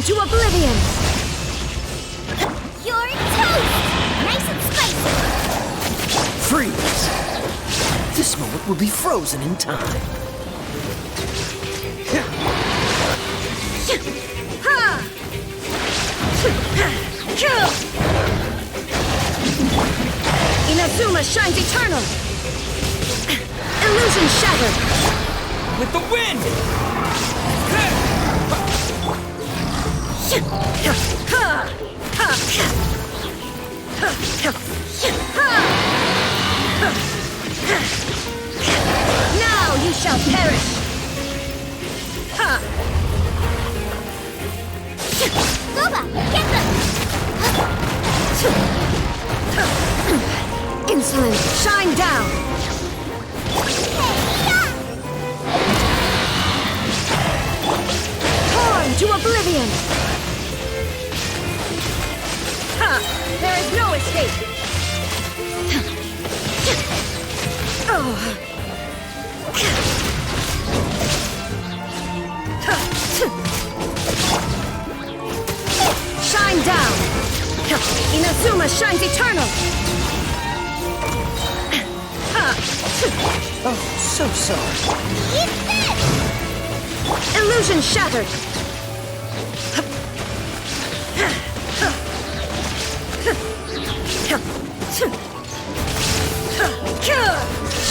Torn to oblivion! You're toast! Nice and spicy! Freeze! This moment will be frozen in time. Inazuma shines eternal! Illusion shattered! With the wind! Now you shall perish! Luba, get them! Insolent, shine down! Torn to oblivion! There is no escape! Shine down! Inazuma shines eternal! Oh, so sorry. Eat this! Illusion shattered!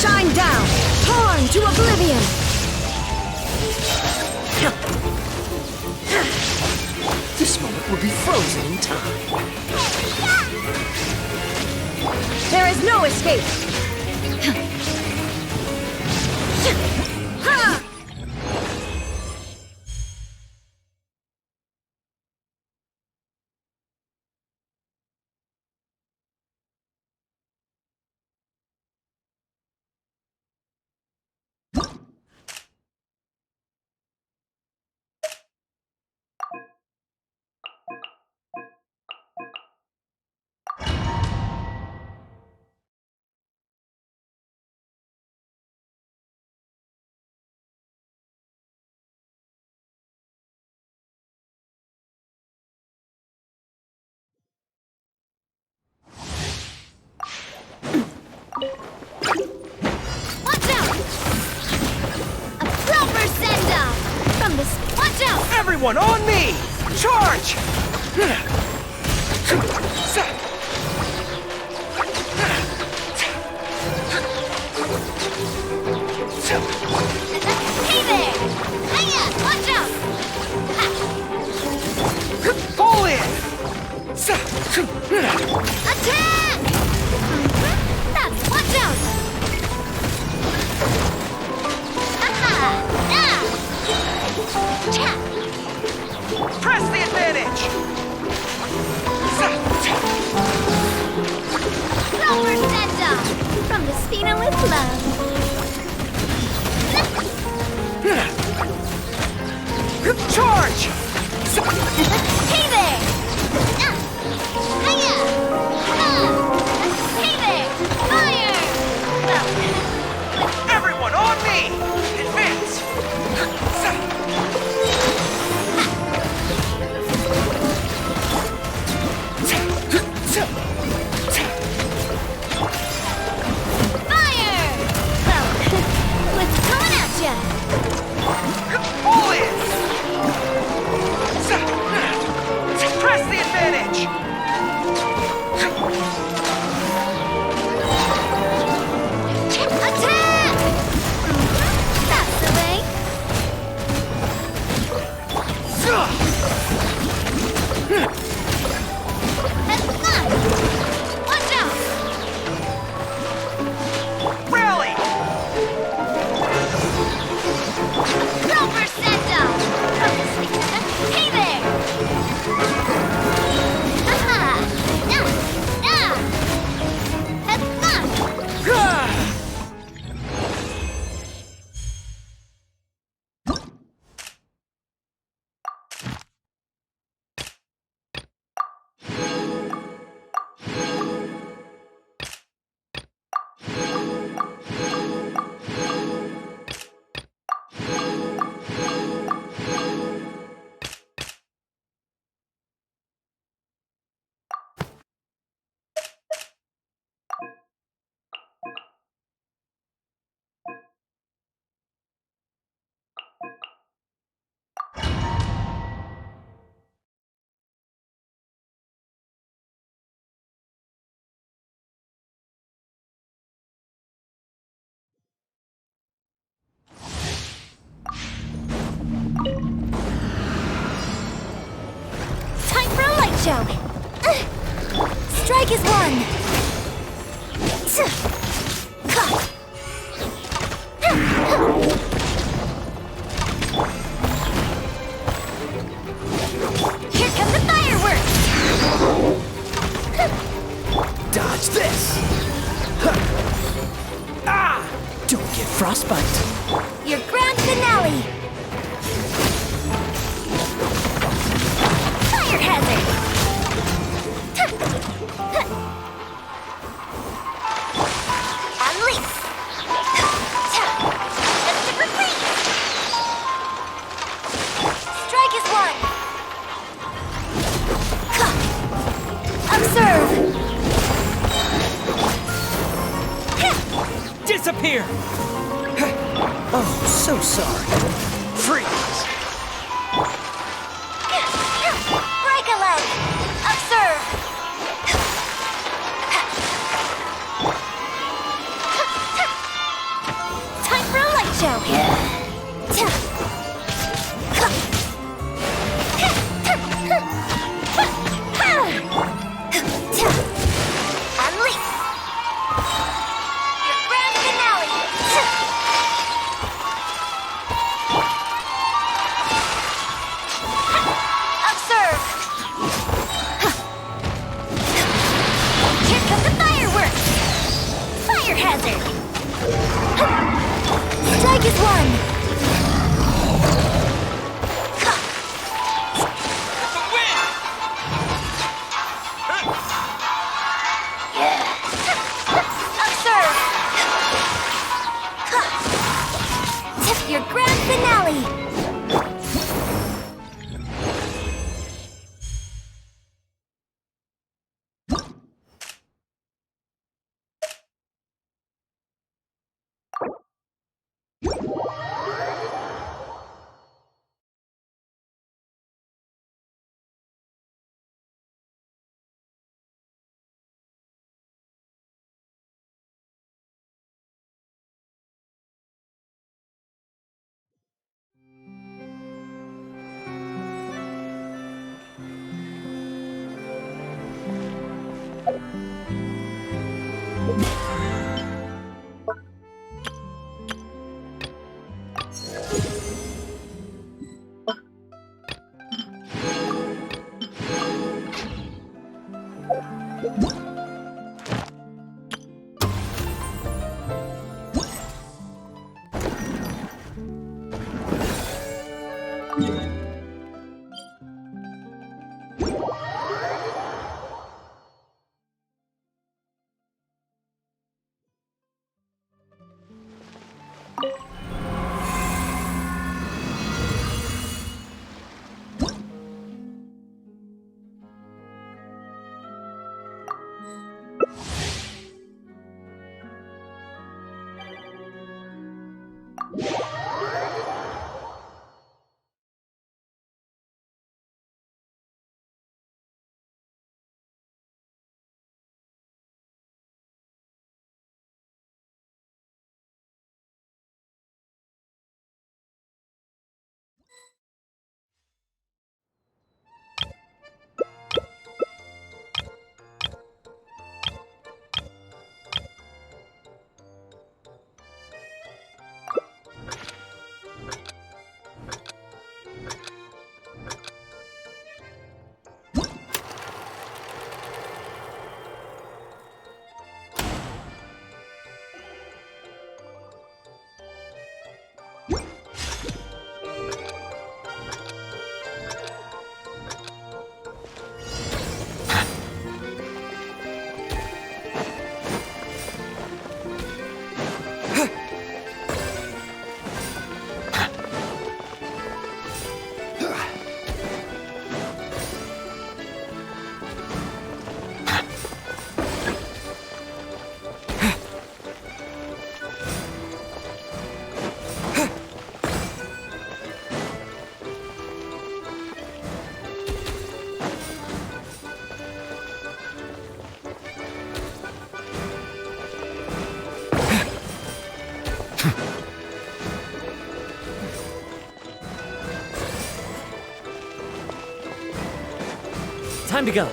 Shine down! Torn to oblivion! This moment will be frozen in time. There is no escape! Watch out! A proper send-off! From this... Watch out! Everyone on me! Charge! Hey there! Hiya! Watch out! Fall in! Attack! That's... Watch out! Aha! Now! Cha! Press the advantage! Proper send-off! From the Spina with love. Charge! Hey there! Hiya! Hey there! Fire! Everyone on me! Advance! Fire! Well, what's coming at ya? All in! Press the advantage! Attack! That's the way. Head left! Watch out! Rally! Proper send-off! Hey there! Aha! Now! Now! Head left! show. Strike is one. Here come the fireworks. Dodge this! Ah! Don't get frostbite. Your grand finale. Fire hazard. Unleash. Just to repeat. Strike is one. Observe. Disappear! Oh, so sorry. Freeze! Break a leg. Observe. Time for a light show. Unleash. Your grand finale. Observe. Here come the fireworks. Fire hazard. Strike is one. Observe. Your grand finale. Time to go.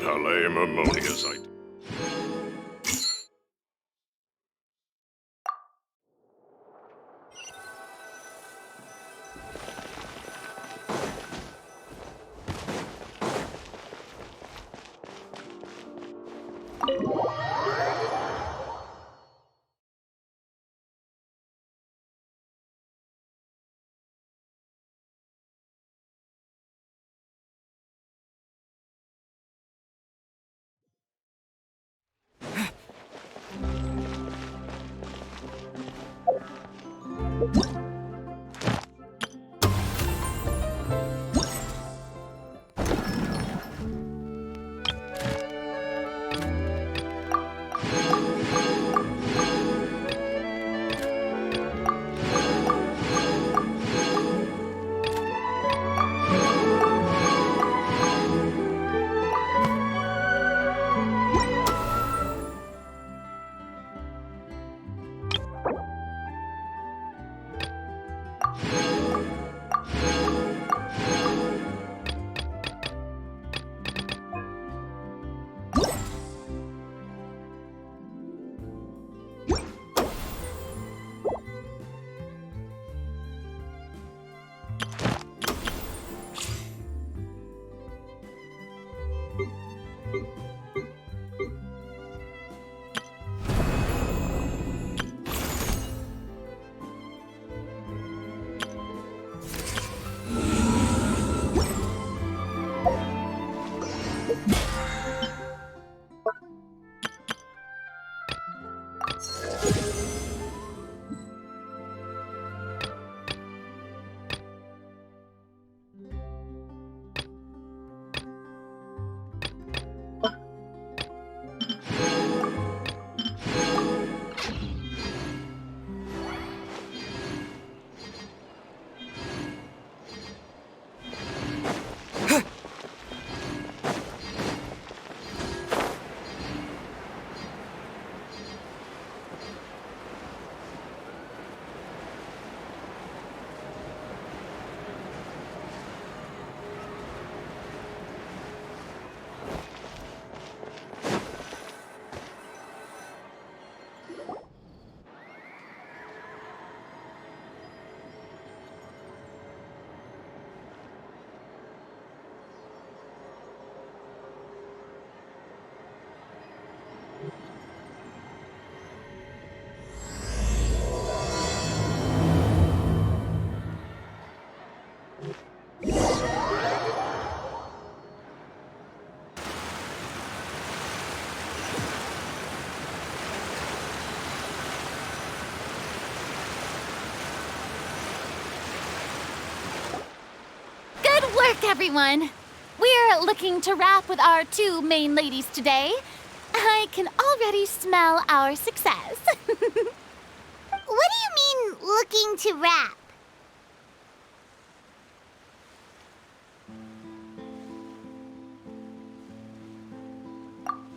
How lame ammonia's I Look, everyone! We're looking to wrap with our two main ladies today. I can already smell our success. What do you mean, looking to wrap?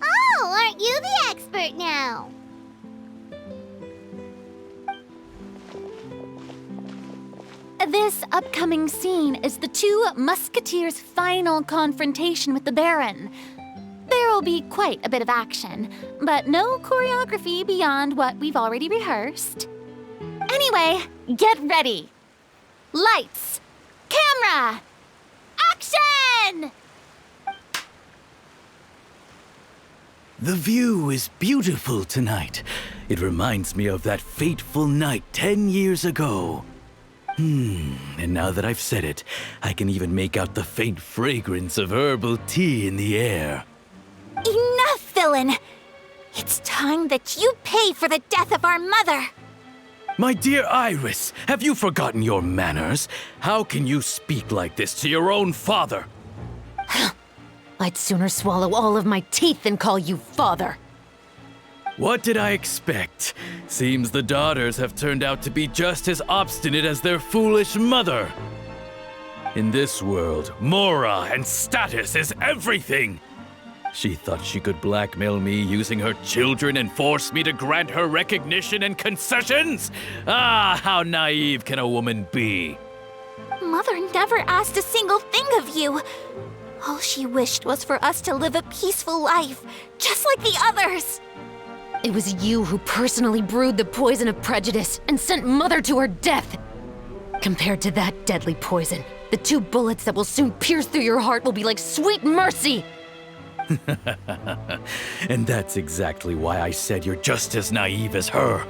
Oh, aren't you the expert now? This upcoming scene is the two Musketeers' final confrontation with the Baron. There will be quite a bit of action, but no choreography beyond what we've already rehearsed. Anyway, get ready. Lights, camera, action! The view is beautiful tonight. It reminds me of that fateful night 10 years ago. And now that I've said it, I can even make out the faint fragrance of herbal tea in the air. Enough, villain! It's time that you pay for the death of our mother! My dear Iris, have you forgotten your manners? How can you speak like this to your own father? I'd sooner swallow all of my teeth than call you father. What did I expect? Seems the daughters have turned out to be just as obstinate as their foolish mother. In this world, mora and status is everything. She thought she could blackmail me using her children and force me to grant her recognition and concessions? Ah, how naive can a woman be? Mother never asked a single thing of you. All she wished was for us to live a peaceful life, just like the others. It was you who personally brewed the poison of prejudice and sent Mother to her death. Compared to that deadly poison, the 2 bullets that will soon pierce through your heart will be like sweet mercy. And that's exactly why I said you're just as naive as her.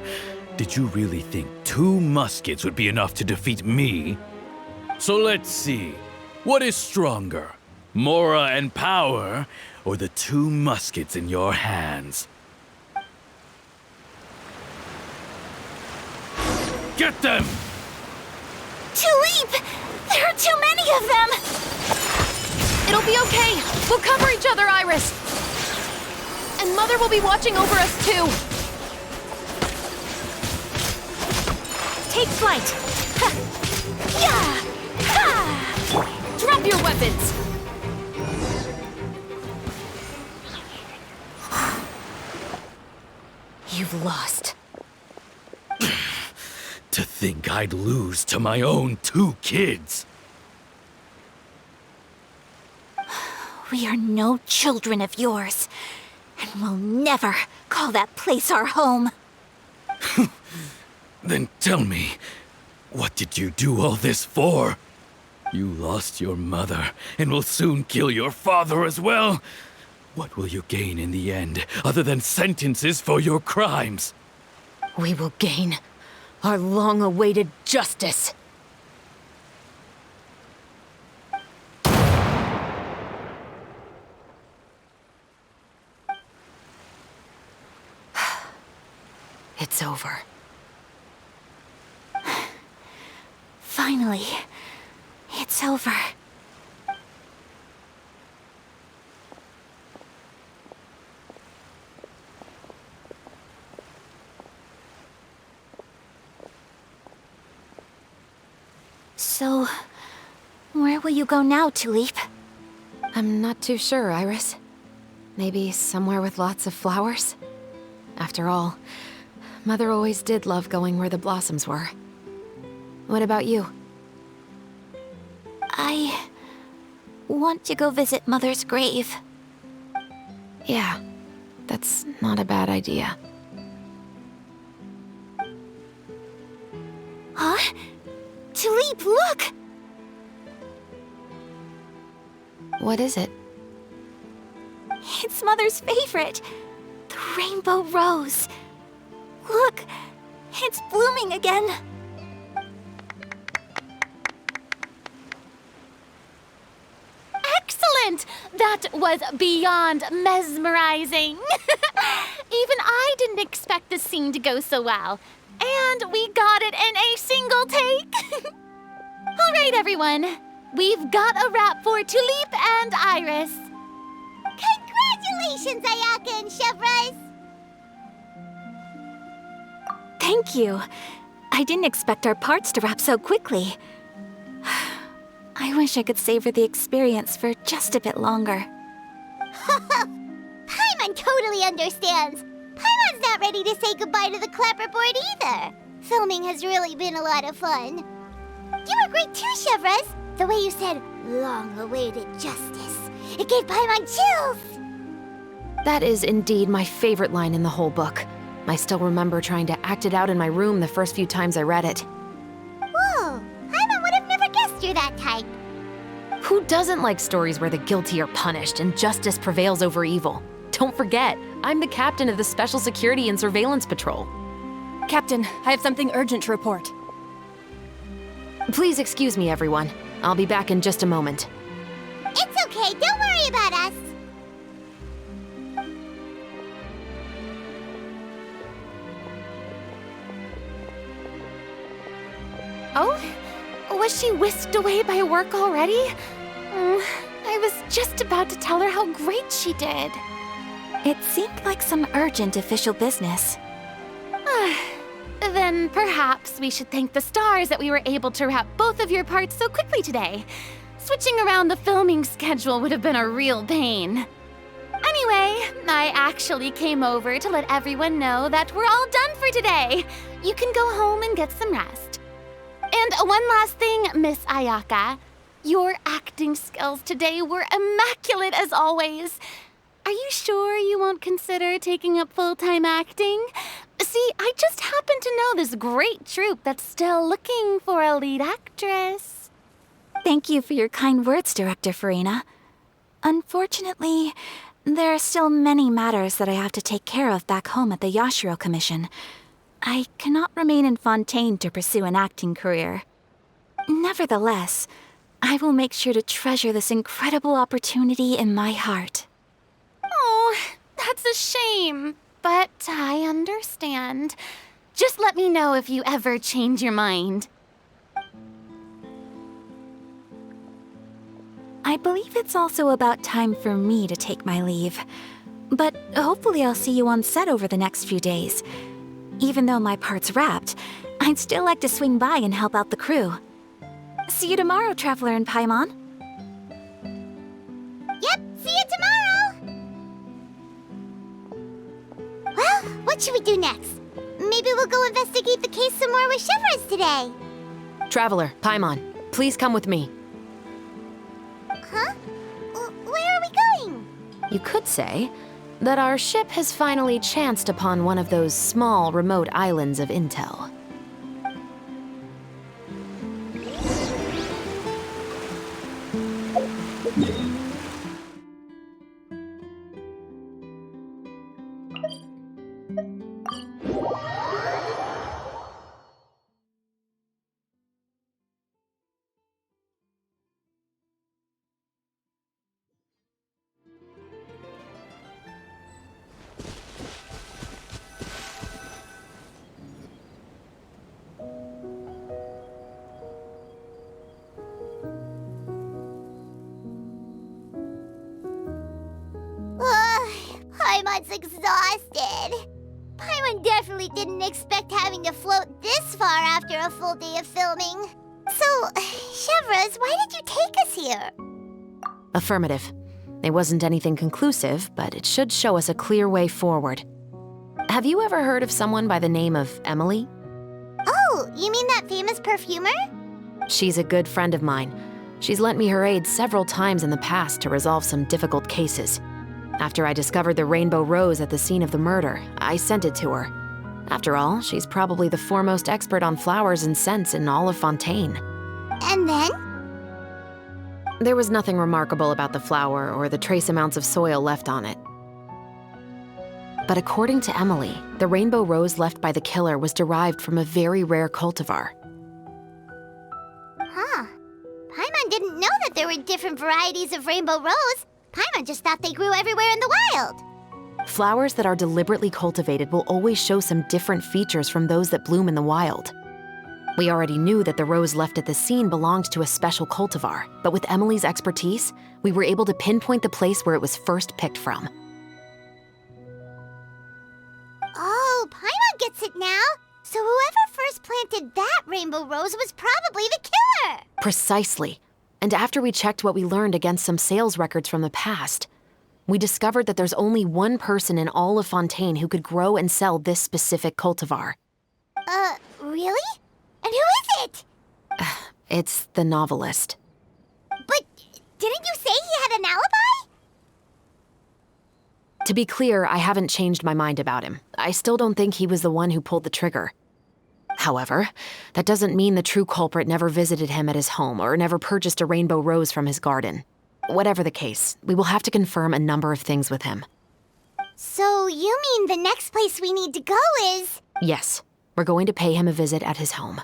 Did you really think 2 muskets would be enough to defeat me? So let's see. What is stronger? Mora and power, or the 2 muskets in your hands? Get them! Tulip! There are too many of them! It'll be okay. We'll cover each other, Iris. And Mother will be watching over us, too. Take flight! Ha! Yeah! Ha! Drop your weapons! You've lost. To think I'd lose to my own 2 kids. We are no children of yours, and we'll never call that place our home. Then tell me, what did you do all this for? You lost your mother, and will soon kill your father as well. What will you gain in the end, other than sentences for your crimes? We will gain our long-awaited justice. It's over. Finally, it's over. So, where will you go now, Tulip? I'm not too sure, Iris. Maybe somewhere with lots of flowers? After all, Mother always did love going where the blossoms were. What about you? I want to go visit Mother's grave. Yeah, that's not a bad idea. Huh? Tulip, look! What is it? It's Mother's favorite, the rainbow rose. Look, it's blooming again. Excellent! That was beyond mesmerizing. Even I didn't expect the scene to go so well. And we got it in a single take. All right, everyone. we've got a wrap for Tulip and Iris. Congratulations, Ayaka and Chevres! Thank you. I didn't expect our parts to wrap so quickly. I wish I could savor the experience for just a bit longer. Paimon totally understands. Paimon's not ready to say goodbye to the clapperboard either. Filming has really been a lot of fun. You were great too, Chevres. The way you said, long-awaited justice. It gave Paimon chills. That is indeed my favorite line in the whole book. I still remember trying to act it out in my room the first few times I read it. Whoa, Paimon would have never guessed you're that type. Who doesn't like stories where the guilty are punished and justice prevails over evil? Don't forget, I'm the captain of the Special Security and Surveillance Patrol. Captain, I have something urgent to report. Please excuse me, everyone. I'll be back in just a moment. It's okay, don't worry about us. Oh? Was she whisked away by work already? I was just about to tell her how great she did. It seemed like some urgent official business. Then perhaps we should thank the stars that we were able to wrap both of your parts so quickly today. Switching around the filming schedule would have been a real pain. Anyway, I actually came over to let everyone know that we're all done for today. You can go home and get some rest. And one last thing, Miss Ayaka. Your acting skills today were immaculate as always. Are you sure you won't consider taking up full-time acting? See, I just happen to know this great troupe that's still looking for a lead actress. Thank you for your kind words, Director Farina. Unfortunately, there are still many matters that I have to take care of back home at the Yashiro Commission. I cannot remain in Fontaine to pursue an acting career. Nevertheless, I will make sure to treasure this incredible opportunity in my heart. Oh, that's a shame, but I understand. Just let me know if you ever change your mind. I believe it's also about time for me to take my leave. But hopefully I'll see you on set over the next few days. Even though my part's wrapped, I'd still like to swing by and help out the crew. See you tomorrow, Traveler and Paimon. Yep, see you tomorrow! Well, what should we do next? Maybe we'll go investigate the case some more with Chevres today. Traveler, Paimon, please come with me. Huh? Where are we going? You could say that our ship has finally chanced upon one of those small, remote islands of intel. Paimon's exhausted. Paimon definitely didn't expect having to float this far after a full day of filming. So, Chevres, why did you take us here? Affirmative. It wasn't anything conclusive, but it should show us a clear way forward. Have you ever heard of someone by the name of Emily? Oh, you mean that famous perfumer? She's a good friend of mine. She's lent me her aid several times in the past to resolve some difficult cases. After I discovered the rainbow rose at the scene of the murder, I sent it to her. After all, she's probably the foremost expert on flowers and scents in all of Fontaine. And then? There was nothing remarkable about the flower or the trace amounts of soil left on it. But according to Emily, the rainbow rose left by the killer was derived from a very rare cultivar. Huh. Paimon didn't know that there were different varieties of rainbow rose. Paimon just thought they grew everywhere in the wild. Flowers that are deliberately cultivated will always show some different features from those that bloom in the wild. We already knew that the rose left at the scene belonged to a special cultivar, but with Emily's expertise, we were able to pinpoint the place where it was first picked from. Oh, Paimon gets it now. So whoever first planted that rainbow rose was probably the killer. Precisely. And after we checked what we learned against some sales records from the past, we discovered that there's only one person in all of Fontaine who could grow and sell this specific cultivar. Really? And who is it? It's the novelist. But didn't you say he had an alibi? To be clear, I haven't changed my mind about him. I still don't think he was the one who pulled the trigger. However, that doesn't mean the true culprit never visited him at his home or never purchased a rainbow rose from his garden. Whatever the case, we will have to confirm a number of things with him. So you mean the next place we need to go is... Yes, we're going to pay him a visit at his home.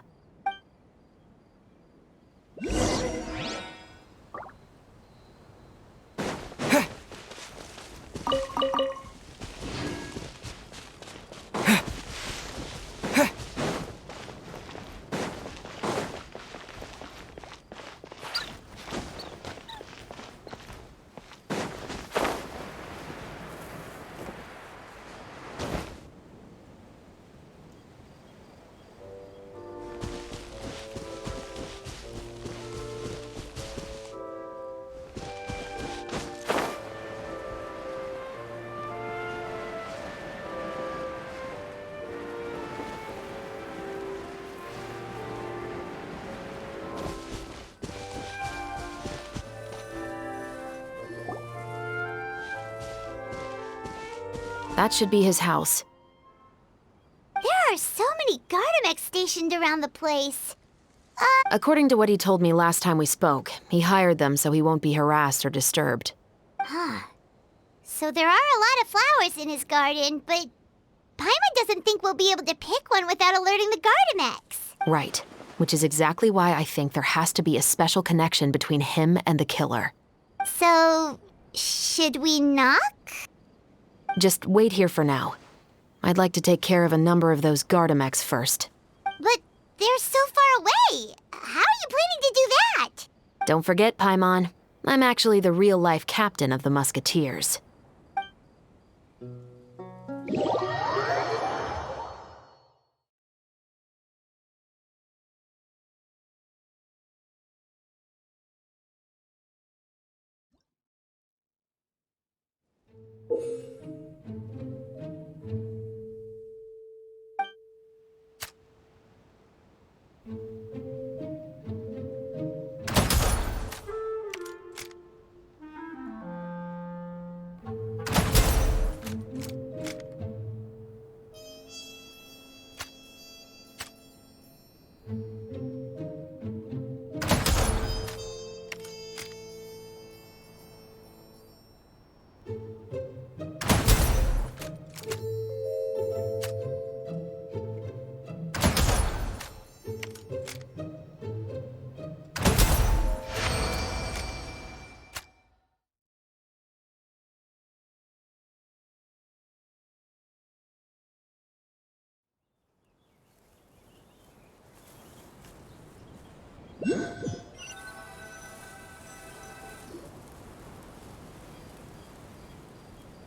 That should be his house. There are so many Gardamex stationed around the place. According to what he told me last time we spoke, he hired them so he won't be harassed or disturbed. Huh. So there are a lot of flowers in his garden, but Paimon doesn't think we'll be able to pick one without alerting the Gardamex. Right, which is exactly why I think there has to be a special connection between him and the killer. So, should we knock? Just wait here for now. I'd like to take care of a number of those Gardamex first. But they're so far away. How are you planning to do that? Don't forget, Paimon, I'm actually the real-life captain of the Musketeers.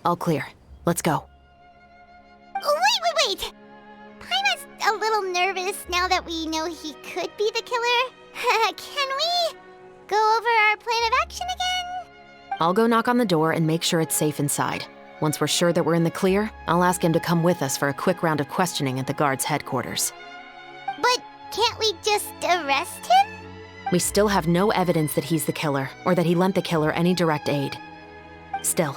All clear. Let's go. Wait! Paimon's a little nervous now that we know he could be the killer. Can we go over our plan of action again? I'll go knock on the door and make sure it's safe inside. Once we're sure that we're in the clear, I'll ask him to come with us for a quick round of questioning at the guard's headquarters. But can't we just arrest him? We still have no evidence that he's the killer, or that he lent the killer any direct aid. Still,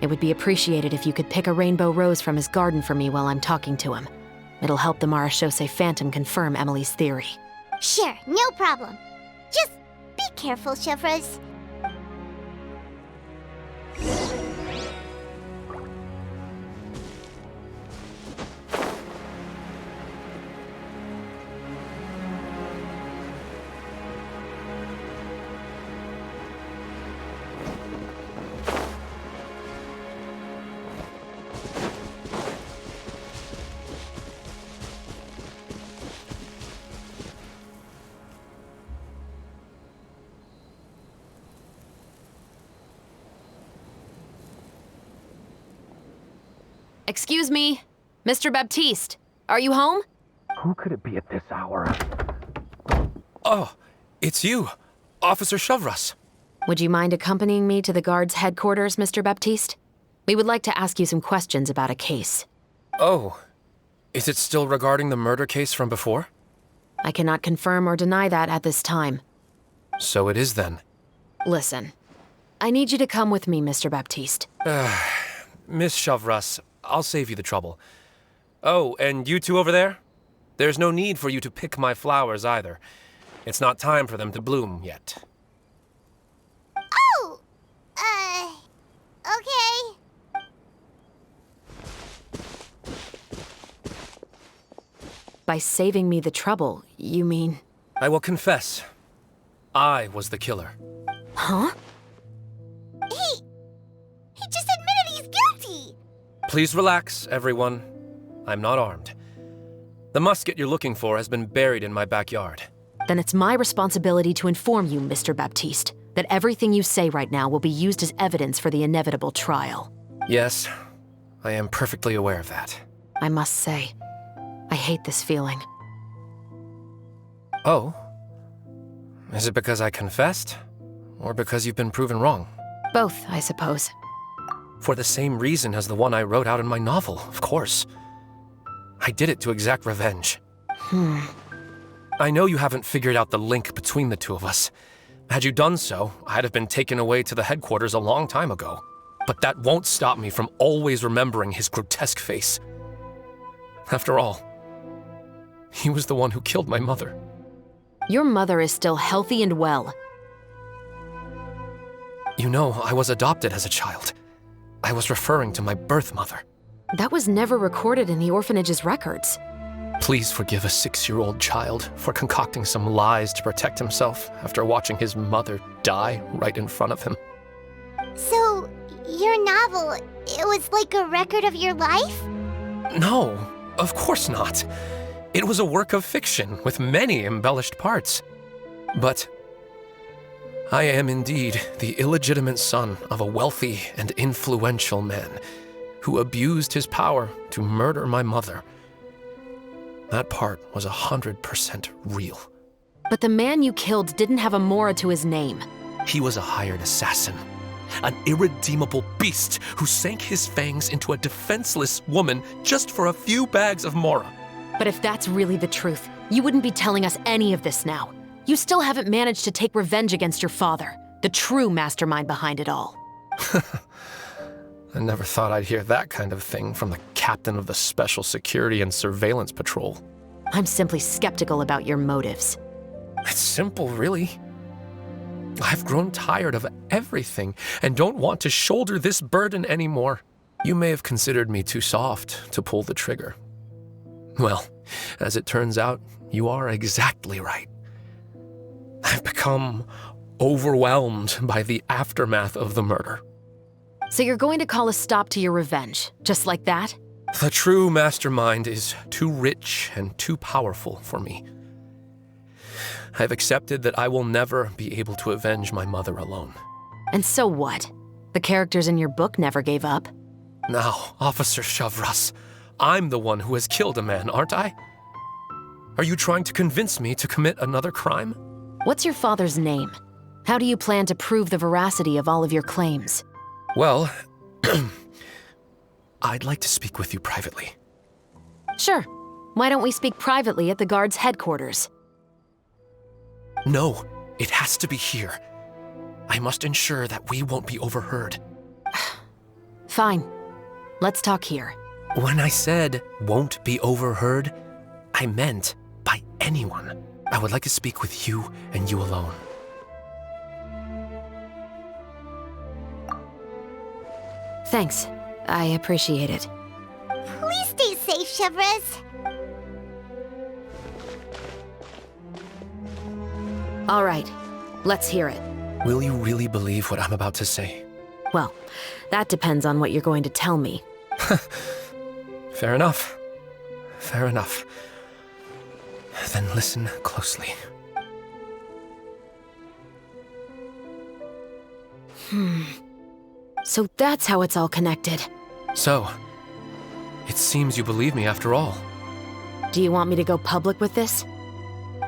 it would be appreciated if you could pick a rainbow rose from his garden for me while I'm talking to him. It'll help the Marechaussee Phantom confirm Emily's theory. Sure, no problem. Just be careful, Chevreuse. Excuse me, Mr. Baptiste, are you home? Who could it be at this hour? Oh, it's you, Officer Shavras. Would you mind accompanying me to the guard's headquarters, Mr. Baptiste? We would like to ask you some questions about a case. Oh, is it still regarding the murder case from before? I cannot confirm or deny that at this time. So it is then. Listen, I need you to come with me, Mr. Baptiste. Miss Shavras, I'll save you the trouble. Oh, and you two over there? There's no need for you to pick my flowers either. It's not time for them to bloom yet. Oh! Okay. By saving me the trouble, you mean... I will confess. I was the killer. Huh? He just admitted he's guilty! Please relax, everyone. I'm not armed. The musket you're looking for has been buried in my backyard. Then it's my responsibility to inform you, Mr. Baptiste, that everything you say right now will be used as evidence for the inevitable trial. Yes, I am perfectly aware of that. I must say, I hate this feeling. Oh? Is it because I confessed? Or because you've been proven wrong? Both, I suppose. For the same reason as the one I wrote out in my novel, of course. I did it to exact revenge. I know you haven't figured out the link between the two of us. Had you done so, I'd have been taken away to the headquarters a long time ago. But that won't stop me from always remembering his grotesque face. After all, he was the one who killed my mother. Your mother is still healthy and well. You know, I was adopted as a child. I was referring to my birth mother. That was never recorded in the orphanage's records. Please forgive a 6-year-old child for concocting some lies to protect himself after watching his mother die right in front of him. So, your novel, it was like a record of your life? No, of course not. It was a work of fiction with many embellished parts. But I am indeed the illegitimate son of a wealthy and influential man who abused his power to murder my mother. That part was 100% real. But the man you killed didn't have a Mora to his name. He was a hired assassin, an irredeemable beast who sank his fangs into a defenseless woman just for a few bags of Mora. But if that's really the truth, you wouldn't be telling us any of this now. You still haven't managed to take revenge against your father, the true mastermind behind it all. I never thought I'd hear that kind of thing from the captain of the Special Security and Surveillance Patrol. I'm simply skeptical about your motives. It's simple, really. I've grown tired of everything and don't want to shoulder this burden anymore. You may have considered me too soft to pull the trigger. Well, as it turns out, you are exactly right. I've become overwhelmed by the aftermath of the murder. So you're going to call a stop to your revenge, just like that? The true mastermind is too rich and too powerful for me. I've accepted that I will never be able to avenge my mother alone. And so what? The characters in your book never gave up? Now, Officer Shavras, I'm the one who has killed a man, aren't I? Are you trying to convince me to commit another crime? What's your father's name? How do you plan to prove the veracity of all of your claims? Well, I'd like to speak with you privately. Sure. Why don't we speak privately at the guard's headquarters? No, it has to be here. I must ensure that we won't be overheard. Fine. Let's talk here. When I said won't be overheard, I meant by anyone. I would like to speak with you and you alone. Thanks. I appreciate it. Please stay safe, Shavras. All right. Let's hear it. Will you really believe what I'm about to say? Well, that depends on what you're going to tell me. Fair enough. Fair enough. Then listen closely. So that's how it's all connected. So, It seems you believe me after all. Do you want me to go public with this?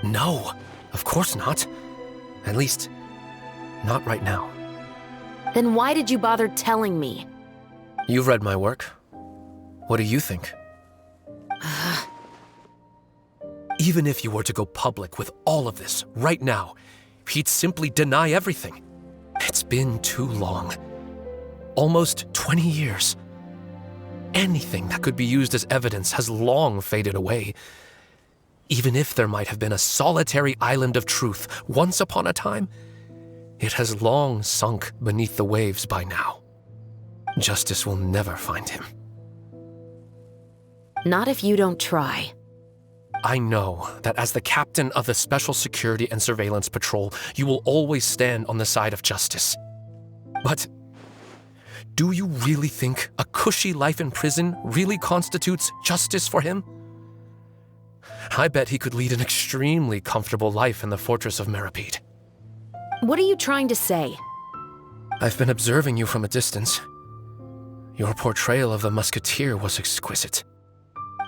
No, of course not. At least, not right now. Then why did you bother telling me? You've read my work. What do you think? Even if you were to go public with all of this right now, he'd simply deny everything. It's been too long. Almost 20 years. Anything that could be used as evidence has long faded away. Even if there might have been a solitary island of truth once upon a time, it has long sunk beneath the waves by now. Justice will never find him. Not if you don't try. I know that as the captain of the Special Security and Surveillance Patrol, you will always stand on the side of justice. But do you really think a cushy life in prison really constitutes justice for him? I bet he could lead an extremely comfortable life in the fortress of Meripede. What are you trying to say? I've been observing you from a distance. Your portrayal of the musketeer was exquisite.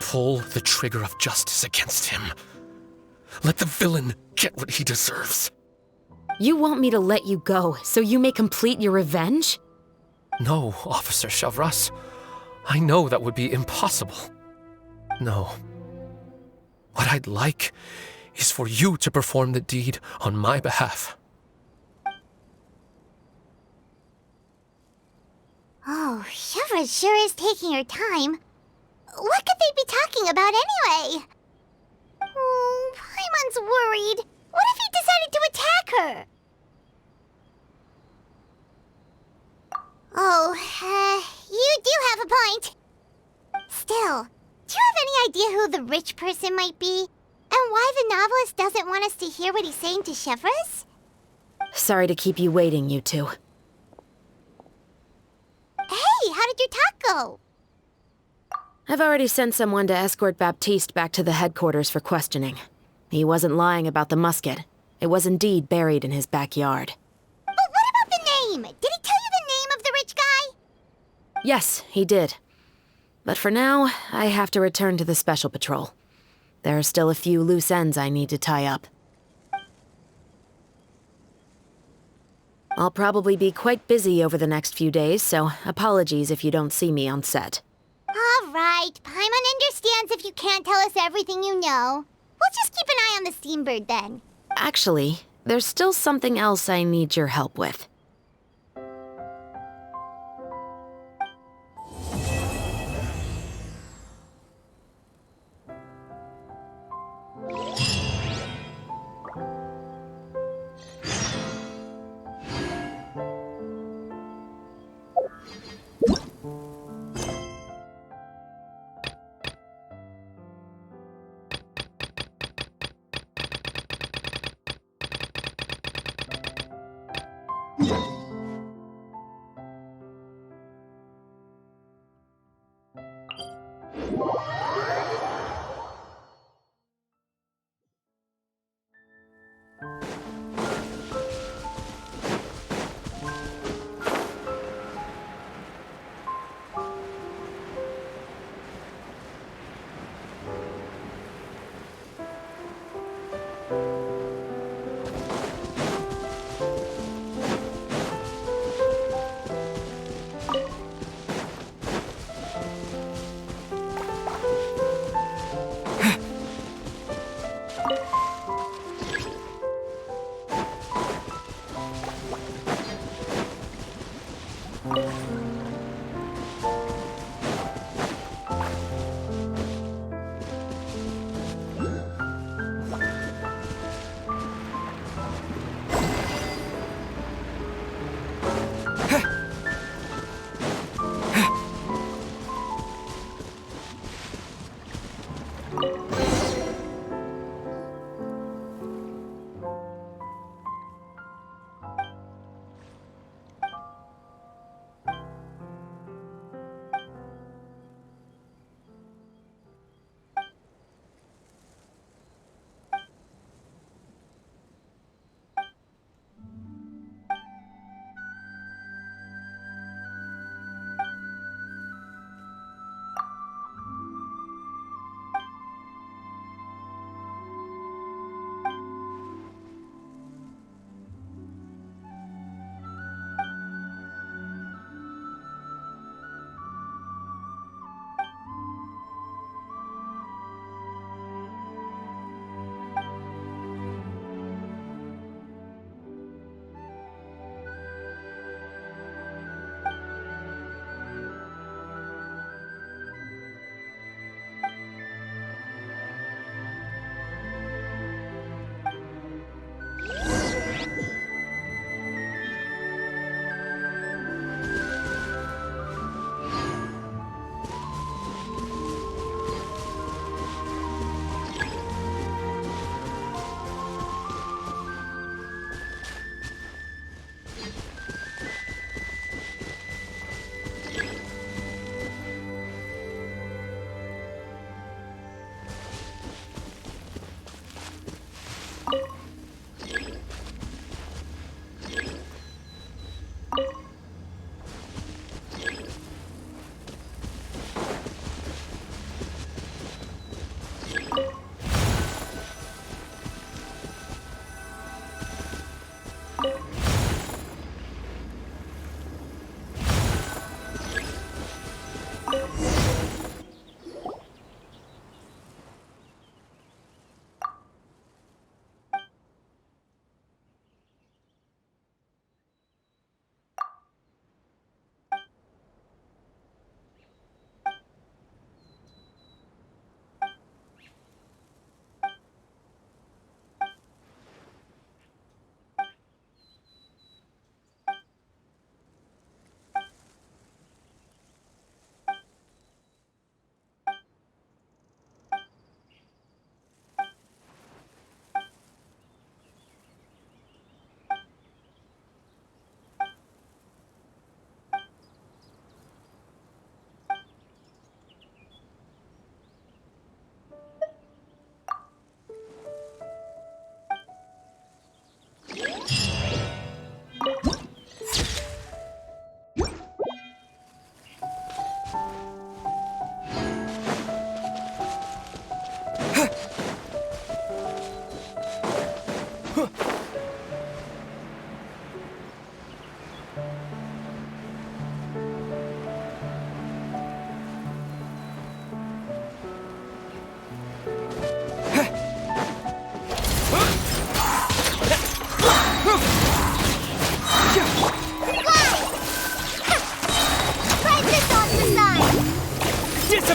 Pull the trigger of justice against him. Let the villain get what he deserves. You want me to let you go so you may complete your revenge? No, Officer Chavras. I know that would be impossible. No. What I'd like is for you to perform the deed on my behalf. Oh, Chavras sure is taking her time. What could they be talking about anyway? Oh, Paimon's worried. What if he decided to attack her? Oh, you do have a point. Still, do you have any idea who the rich person might be? And why the novelist doesn't want us to hear what he's saying to Chavras? Sorry to keep you waiting, you two. Hey, how did your talk go? I've already sent someone to escort Baptiste back to the headquarters for questioning. He wasn't lying about the musket. It was indeed buried in his backyard. But what about the name? Did he tell you the name of the rich guy? Yes, he did. But for now, I have to return to the Special Patrol. There are still a few loose ends I need to tie up. I'll probably be quite busy over the next few days, so apologies if you don't see me on set. All right, Paimon understands if you can't tell us everything you know. We'll just keep an eye on the Steambird then. Actually, there's still something else I need your help with.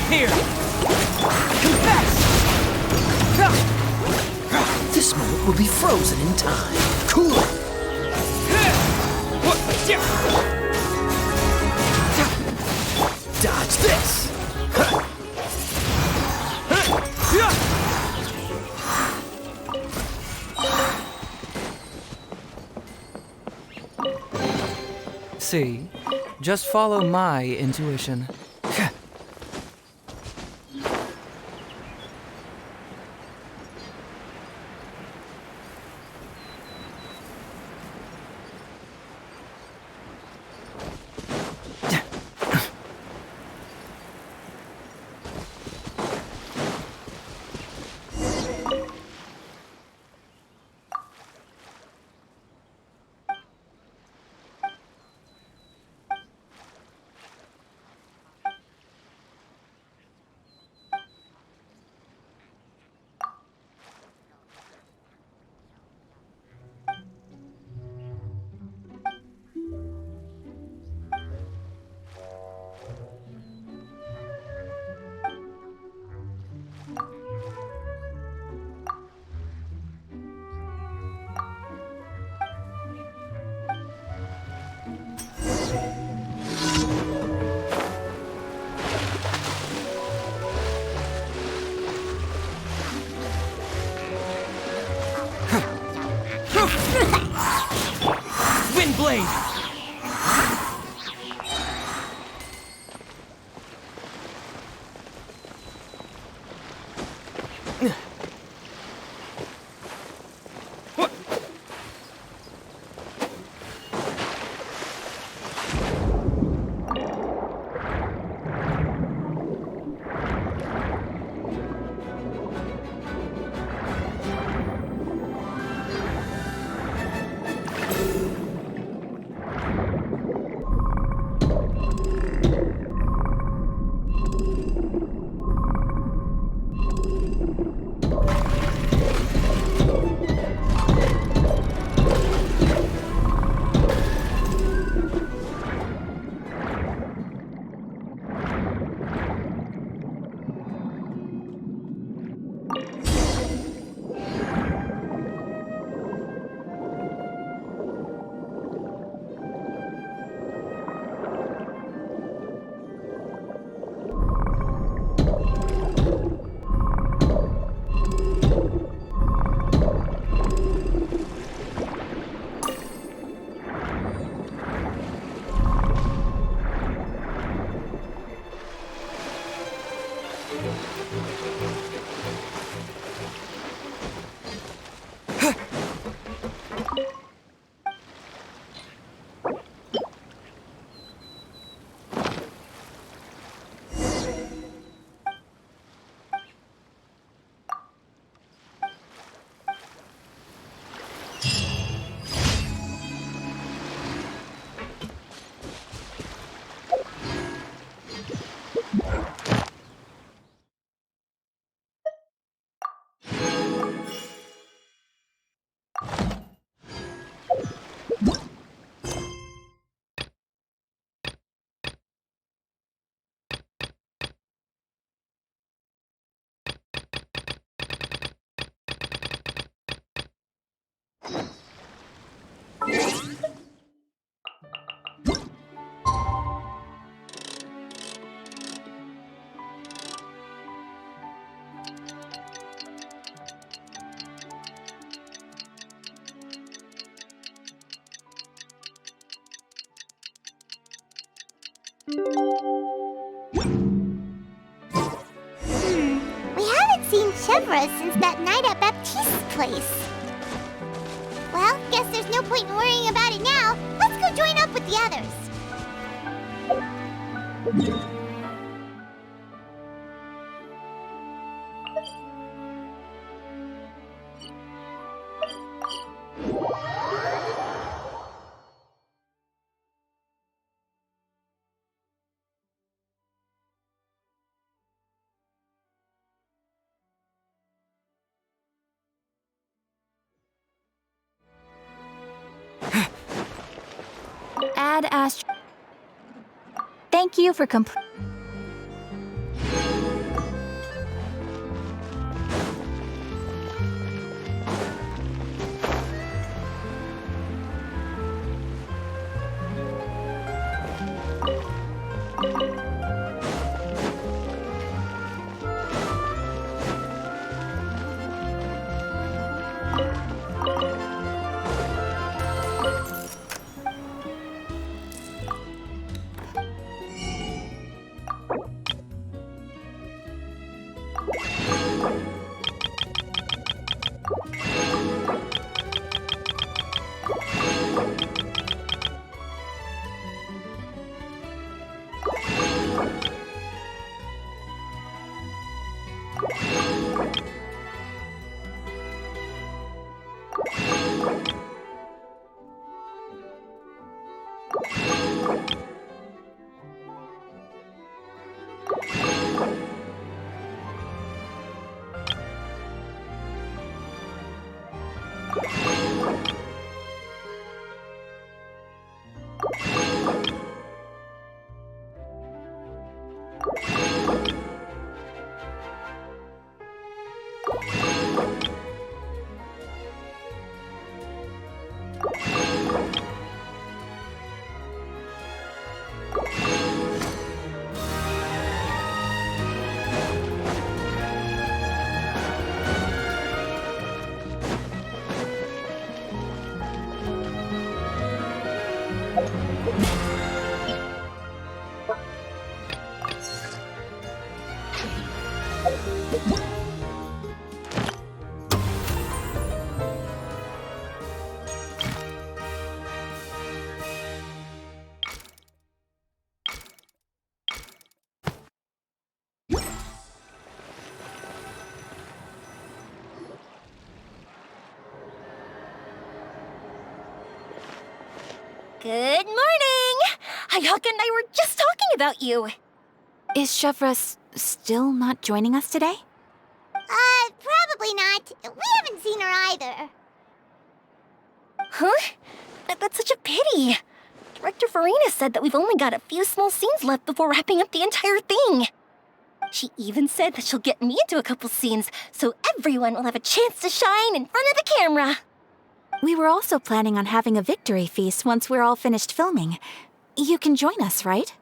Here! Confess! This moment will be frozen in time. Cool it! Dodge this! See? Just follow my intuition. Windblade! We haven't seen Chevra since that night at Baptiste's place. Well, guess there's no point in worrying about it now. Let's go join up with the others. Ad Ast. Thank you for Good morning! Hayaka and I were just talking about you. Is Chevra still not joining us today? Probably not. We haven't seen her either. Huh? That's such a pity. Director Farina said that we've only got a few small scenes left before wrapping up the entire thing. She even said that she'll get me into a couple scenes, so everyone will have a chance to shine in front of the camera. We were also planning on having a victory feast once we're all finished filming. You can join us, right?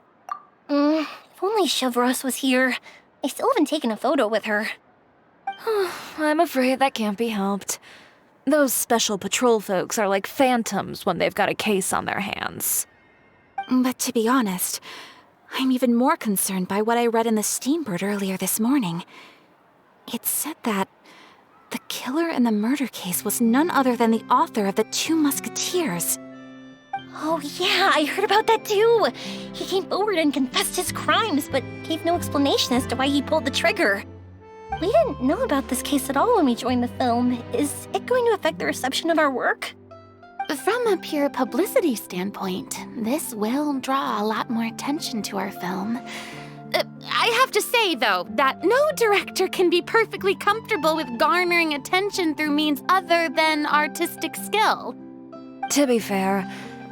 If only Chevros was here. I still haven't taken a photo with her. I'm afraid that can't be helped. Those special patrol folks are like phantoms when they've got a case on their hands. But to be honest, I'm even more concerned by what I read in the Steambird earlier this morning. It said that the killer in the murder case was none other than the author of the 2 Musketeers. Oh yeah, I heard about that too. He came forward and confessed his crimes, but gave no explanation as to why he pulled the trigger. We didn't know about this case at all when we joined the film. Is it going to affect the reception of our work? From a pure publicity standpoint, this will draw a lot more attention to our film. I have to say, though, that no director can be perfectly comfortable with garnering attention through means other than artistic skill. To be fair,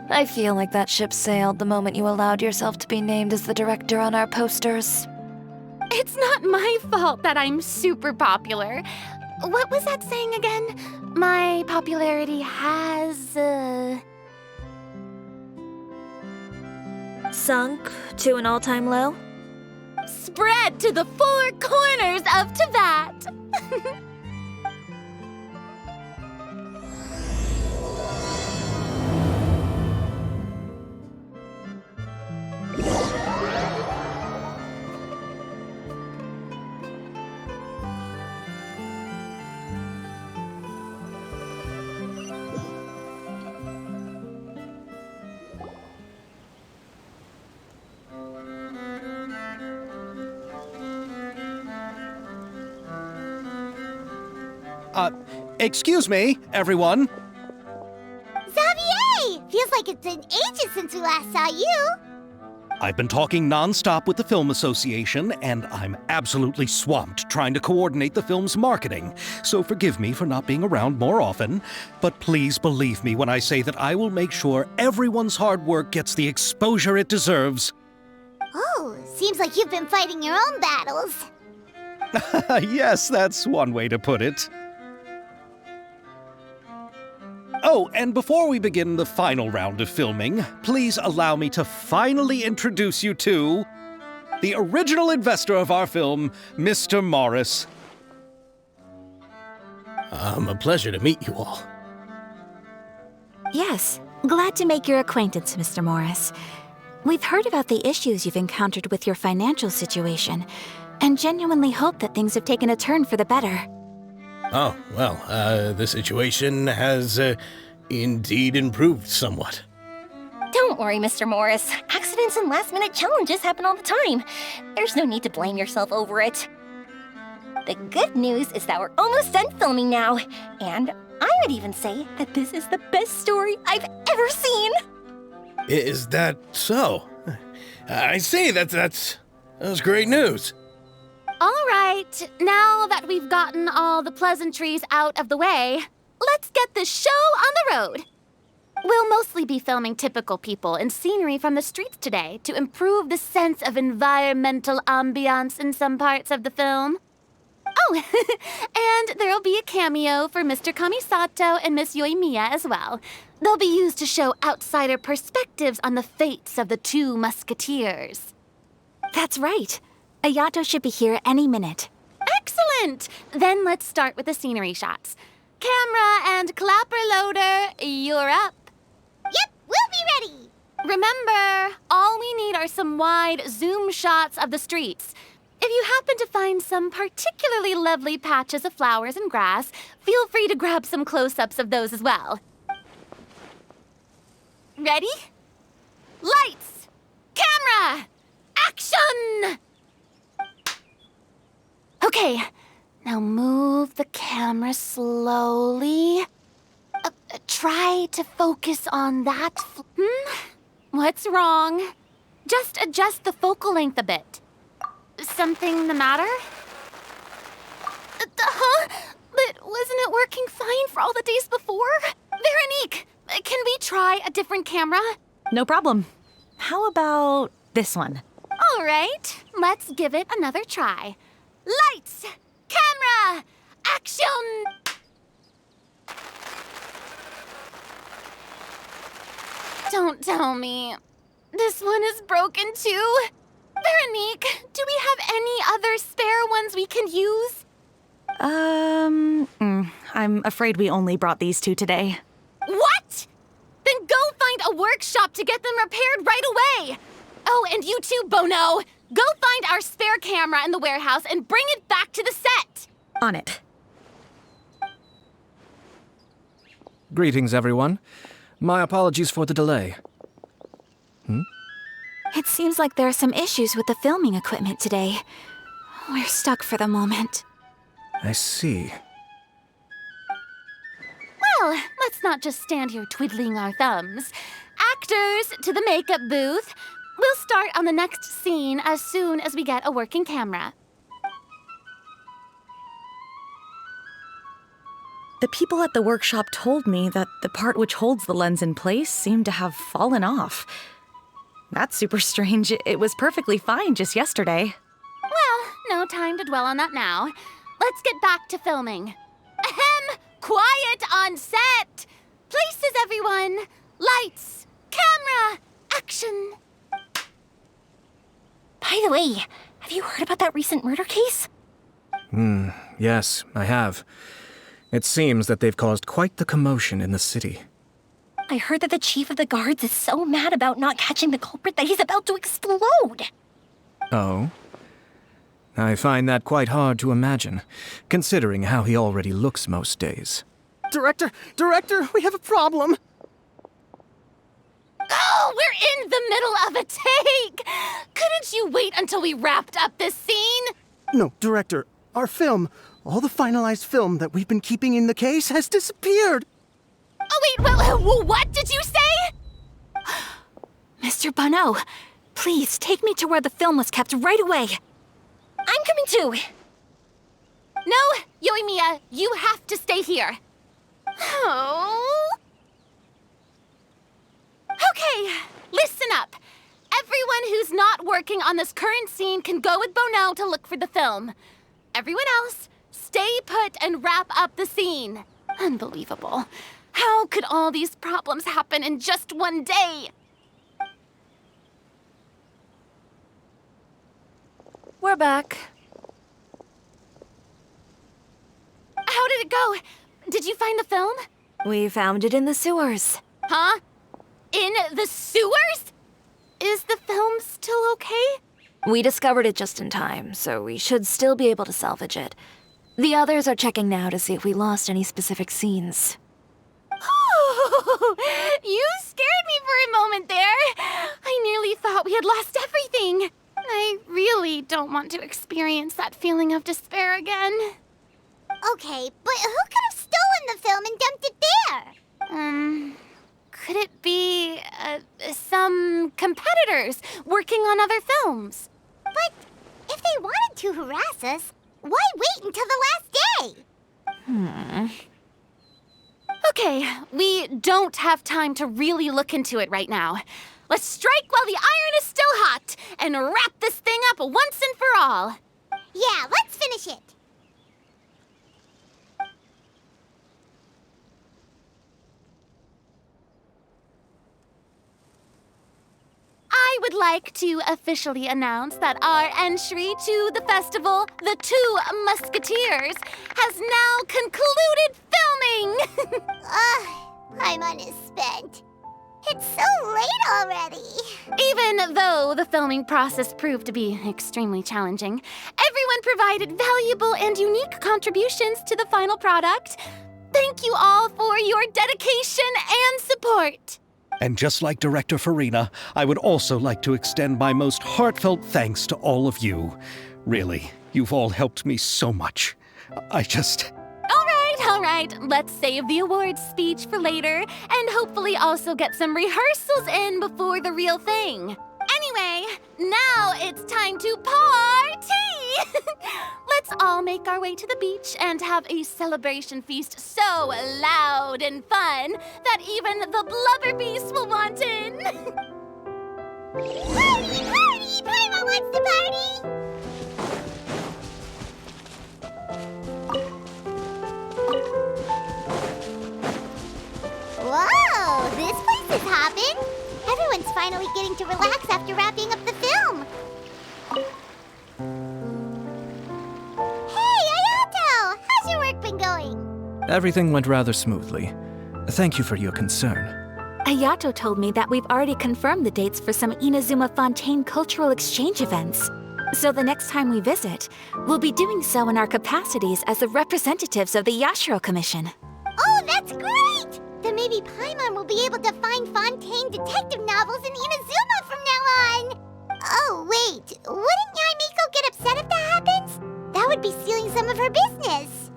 I feel like that ship sailed the moment you allowed yourself to be named as the director on our posters. It's not my fault that I'm super popular. What was that saying again? My popularity has, Sunk to an all-time low? spread to the 4 corners of Tibet. Excuse me, everyone. Xavier! Feels like it's been ages since we last saw you. I've been talking non-stop with the Film Association, and I'm absolutely swamped trying to coordinate the film's marketing. So forgive me for not being around more often, but please believe me when I say that I will make sure everyone's hard work gets the exposure it deserves. Oh, seems like you've been fighting your own battles. Yes, that's one way to put it. Oh, and before we begin the final round of filming, please allow me to finally introduce you to the original investor of our film, Mr. Morris. A pleasure to meet you all. Yes, glad to make your acquaintance, Mr. Morris. We've heard about the issues you've encountered with your financial situation, and genuinely hope that things have taken a turn for the better. Oh, well, the situation has indeed improved somewhat. Don't worry, Mr. Morris. Accidents and last-minute challenges happen all the time. There's no need to blame yourself over it. The good news is that we're almost done filming now, and I would even say that this is the best story I've ever seen. Is that so? I see, that's great news. All right, now that we've gotten all the pleasantries out of the way, let's get the show on the road. We'll mostly be filming typical people and scenery from the streets today to improve the sense of environmental ambiance in some parts of the film. Oh, and there'll be a cameo for Mr. Kamisato and Miss Yoimiya as well. They'll be used to show outsider perspectives on the fates of the two musketeers. That's right. Ayato should be here any minute. Excellent! Then let's start with the scenery shots. Camera and clapper loader, you're up. Yep, we'll be ready. Remember, all we need are some wide zoom shots of the streets. If you happen to find some particularly lovely patches of flowers and grass, feel free to grab some close-ups of those as well. Ready? Lights! Camera! Action! Okay, now move the camera slowly. Try to focus on that. What's wrong? Just adjust the focal length a bit. Something the matter? Huh? But wasn't it working fine for all the days before? Veronique, can we try a different camera? No problem. How about this one? All right, let's give it another try. Lights! Camera! Action! Don't tell me. This one is broken too? Veronique, do we have any other spare ones we can use? I'm afraid we only brought these two today. What? Then go find a workshop to get them repaired right away. Oh, and you too, Bono. Go find our spare camera in the warehouse and bring it back to the set. On it. Greetings, everyone. My apologies for the delay. It seems like there are some issues with the filming equipment today. We're stuck for the moment. I see. Well, let's not just stand here twiddling our thumbs. Actors, to the makeup booth. We'll start on the next scene as soon as we get a working camera. The people at the workshop told me that the part which holds the lens in place seemed to have fallen off. That's super strange. It was perfectly fine just yesterday. Well, no time to dwell on that now. Let's get back to filming. Ahem! Quiet on set! Places, everyone! Lights! Camera! Action! By the way, have you heard about that recent murder case? Yes, I have. It seems that they've caused quite the commotion in the city. I heard that the chief of the guards is so mad about not catching the culprit that he's about to explode. Oh? I find that quite hard to imagine, considering how he already looks most days. Director, we have a problem. Oh, we're in the middle of a take! Couldn't you wait until we wrapped up this scene? No, Director, our film, all the finalized film that we've been keeping in the case has disappeared. Oh, wait, what did you say? Mr. Bono, please take me to where the film was kept right away. I'm coming too. No, Yoimiya, you have to stay here. Oh. Okay, listen up. Everyone who's not working on this current scene can go with Bono to look for the film. Everyone else, stay put and wrap up the scene. Unbelievable. How could all these problems happen in just one day? We're back. How did it go? Did you find the film? We found it in the sewers. Huh? In the sewers? Is the film still okay? We discovered it just in time, so we should still be able to salvage it. The others are checking now to see if we lost any specific scenes. Oh, you scared me for a moment there. I nearly thought we had lost everything. I really don't want to experience that feeling of despair again. Okay, but who could have stolen the film and dumped it there? Could it be, some competitors working on other films? But if they wanted to harass us, why wait until the last day? Okay, we don't have time to really look into it right now. Let's strike while the iron is still hot and wrap this thing up once and for all. Yeah, let's finish it. I would like to officially announce that our entry to the festival, The Two Musketeers, has now concluded filming! Paimon is spent. It's so late already. Even though the filming process proved to be extremely challenging, everyone provided valuable and unique contributions to the final product. Thank you all for your dedication and support. And just like Director Farina, I would also like to extend my most heartfelt thanks to all of you. Really, you've all helped me so much. All right, let's save the awards speech for later and hopefully also get some rehearsals in before the real thing. Anyway, now it's time to party! Let's all make our way to the beach and have a celebration feast so loud and fun that even the blubber beast will want in. Party, party! Paimon wants to party! Whoa, this place is hopping. Everyone's finally getting to relax after wrapping up the film. Hey, Ayato! How's your work been going? Everything went rather smoothly. Thank you for your concern. Ayato told me that we've already confirmed the dates for some Inazuma Fontaine cultural exchange events. So the next time we visit, we'll be doing so in our capacities as the representatives of the Yashiro Commission. Oh, that's great! Then maybe Paimon will be able to find Fontaine detective novels in Inazuma from now on! Oh, wait. Wouldn't Yaimiko get upset if that happens? That would be stealing some of her business.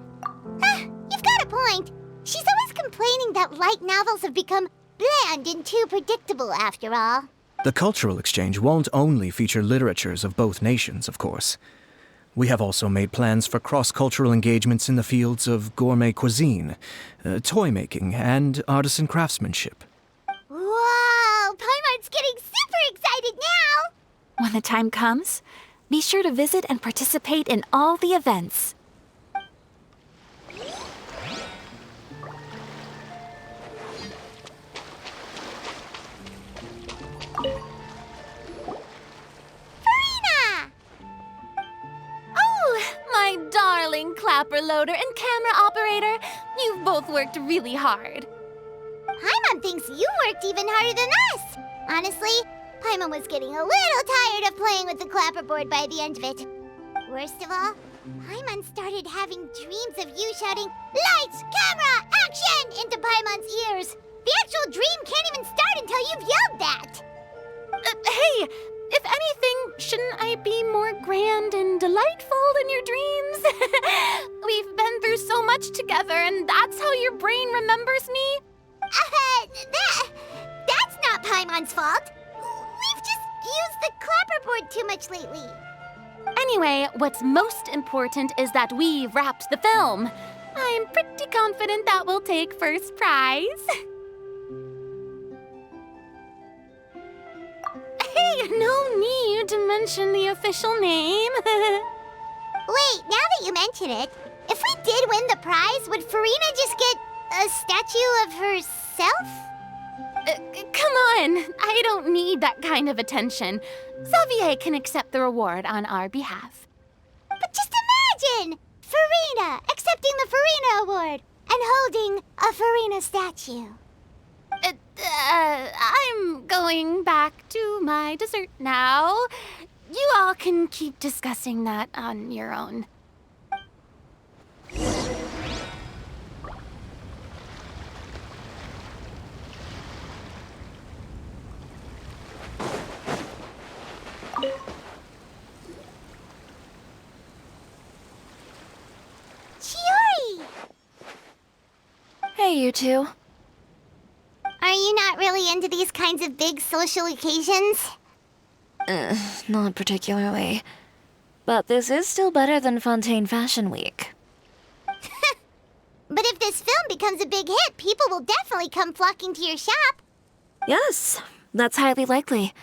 You've got a point. She's always complaining that light novels have become bland and too predictable after all. The cultural exchange won't only feature literatures of both nations, of course. We have also made plans for cross-cultural engagements in the fields of gourmet cuisine, toy making, and artisan craftsmanship. Whoa! Paimon's getting super excited now! When the time comes, be sure to visit and participate in all the events. My darling clapper loader and camera operator, you've both worked really hard. Paimon thinks you worked even harder than us. Honestly, Paimon was getting a little tired of playing with the clapperboard by the end of it. Worst of all, Paimon started having dreams of you shouting, "Lights, camera, action!" into Paimon's ears. The actual dream can't even start until you've yelled that. Hey! If anything, shouldn't I be more grand and delightful than your dreams? We've been through so much together, and that's how your brain remembers me? That's not Paimon's fault. We've just used the clapperboard too much lately. Anyway, what's most important is that we wrapped the film. I'm pretty confident that we'll take first prize. Hey, no need to mention the official name. Wait, now that you mention it, if we did win the prize, would Farina just get a statue of herself? Come on, I don't need that kind of attention. Xavier can accept the reward on our behalf. But just imagine! Farina accepting the Farina Award and holding a Farina statue. I'm going back to my dessert now. You all can keep discussing that on your own. Chiori! Hey, you two. Are you not really into these kinds of big social occasions? Not particularly. But this is still better than Fontaine Fashion Week. But if this film becomes a big hit, people will definitely come flocking to your shop. Yes, that's highly likely.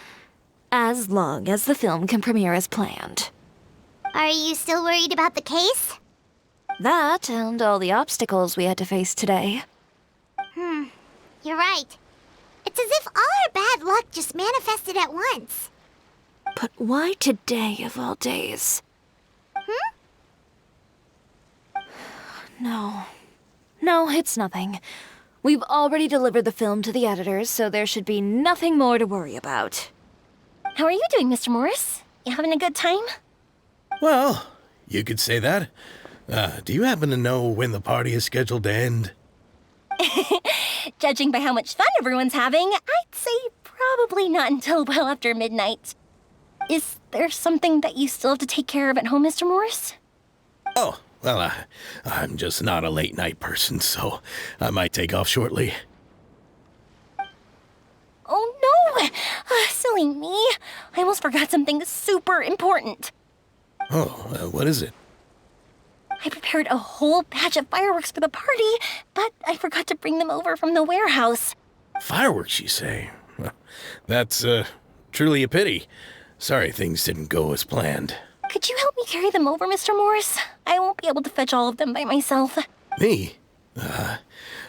As long as the film can premiere as planned. Are you still worried about the case? That and all the obstacles we had to face today. You're right. It's as if all our bad luck just manifested at once. But why today of all days? No, it's nothing. We've already delivered the film to the editors, so there should be nothing more to worry about. How are you doing, Mr. Morris? You having a good time? Well, you could say that. Do you happen to know when the party is scheduled to end? Judging by how much fun everyone's having, I'd say probably not until well after midnight. Is there something that you still have to take care of at home, Mr. Morris? Oh, well, I'm just not a late night person, so I might take off shortly. Oh no! Silly me. I almost forgot something super important. Oh, what is it? I prepared a whole batch of fireworks for the party, but I forgot to bring them over from the warehouse. Fireworks, you say? Well, that's truly a pity. Sorry things didn't go as planned. Could you help me carry them over, Mr. Morris? I won't be able to fetch all of them by myself. Me?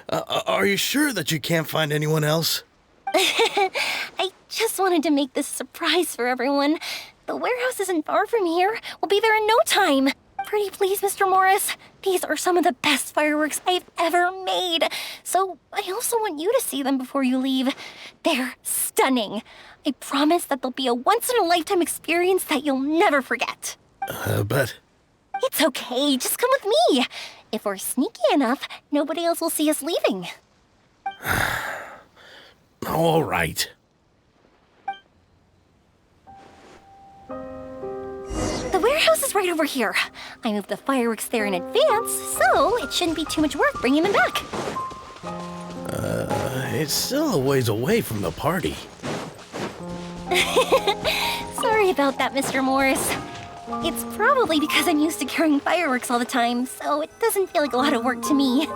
Are you sure that you can't find anyone else? I just wanted to make this a surprise for everyone. The warehouse isn't far from here. We'll be there in no time. Pretty please, Mr. Morris. These are some of the best fireworks I've ever made. So I also want you to see them before you leave. They're stunning. I promise that they'll be a once-in-a-lifetime experience that you'll never forget. But... It's okay. Just come with me. If we're sneaky enough, nobody else will see us leaving. All right. The warehouse is right over here. I moved the fireworks there in advance, so it shouldn't be too much work bringing them back. It's still a ways away from the party. Sorry about that, Mr. Morris. It's probably because I'm used to carrying fireworks all the time, so it doesn't feel like a lot of work to me.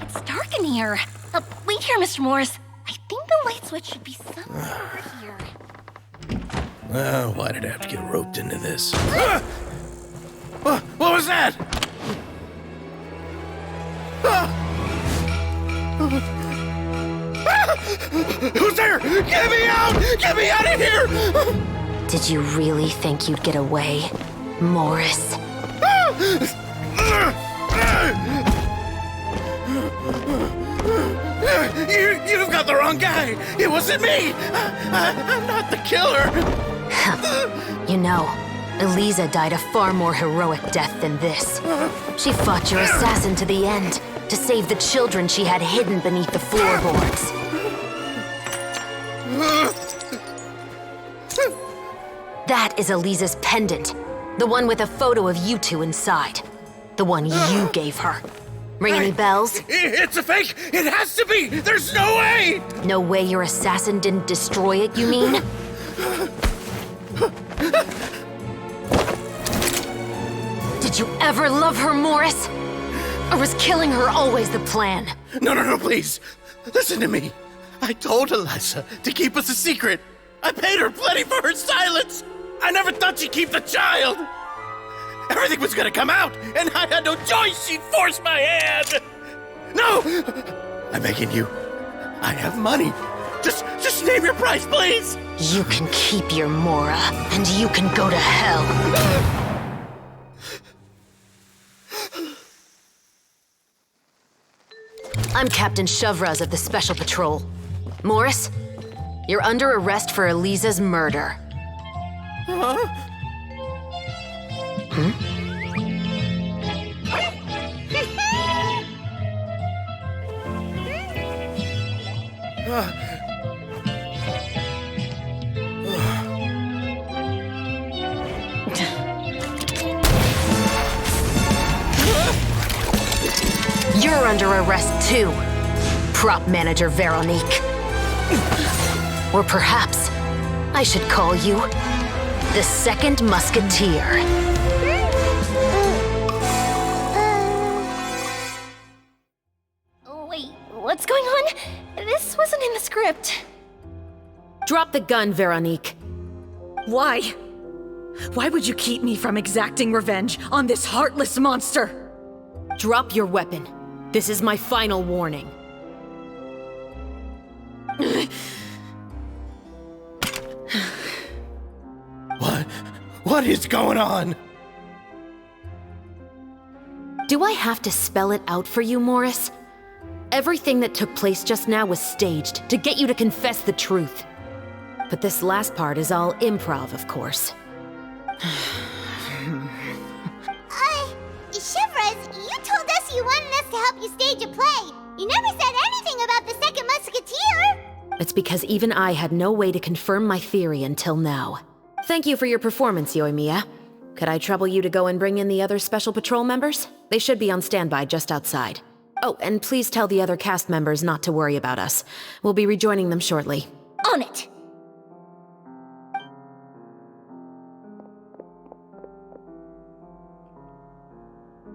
It's dark in here. Wait here, Mr. Morris. I think the light switch should be somewhere over here. Why did I have to get roped into this? What was that? Who's there? Get me out! Get me out of here! Did you really think you'd get away, Morris? You've got the wrong guy. It wasn't me. I'm not the killer. You know, Eliza died a far more heroic death than this. She fought your assassin to the end, to save the children she had hidden beneath the floorboards. That is Eliza's pendant, the one with a photo of you two inside. The one you gave her. Ring any bells? It's a fake! It has to be! There's no way! No way your assassin didn't destroy it, you mean? Did you ever love her, Morris? Or was killing her always the plan? No, please. Listen to me. I told Eliza to keep us a secret. I paid her plenty for her silence. I never thought she'd keep the child. Everything was gonna come out, and I had no choice. She'd force my hand. No! I'm begging you. I have money. Just name your price, please. You can keep your Mora, and you can go to hell. I'm Captain Shovraz of the Special Patrol. Morris, you're under arrest for Eliza's murder. You're under arrest too, prop manager Veronique. Or perhaps I should call you the Second Musketeer. Wait, what's going on? This wasn't in the script. Drop the gun, Veronique. Why? Why would you keep me from exacting revenge on this heartless monster? Drop your weapon. This is my final warning. What is going on? Do I have to spell it out for you, Morris? Everything that took place just now was staged to get you to confess the truth. But this last part is all improv, of course. Shivers, you told us you wanted us to help you stage a play. You never said anything about the Second Musketeer. It's because even I had no way to confirm my theory until now. Thank you for your performance, Yoimiya. Could I trouble you to go and bring in the other Special Patrol members? They should be on standby just outside. Oh, and please tell the other cast members not to worry about us. We'll be rejoining them shortly. On it!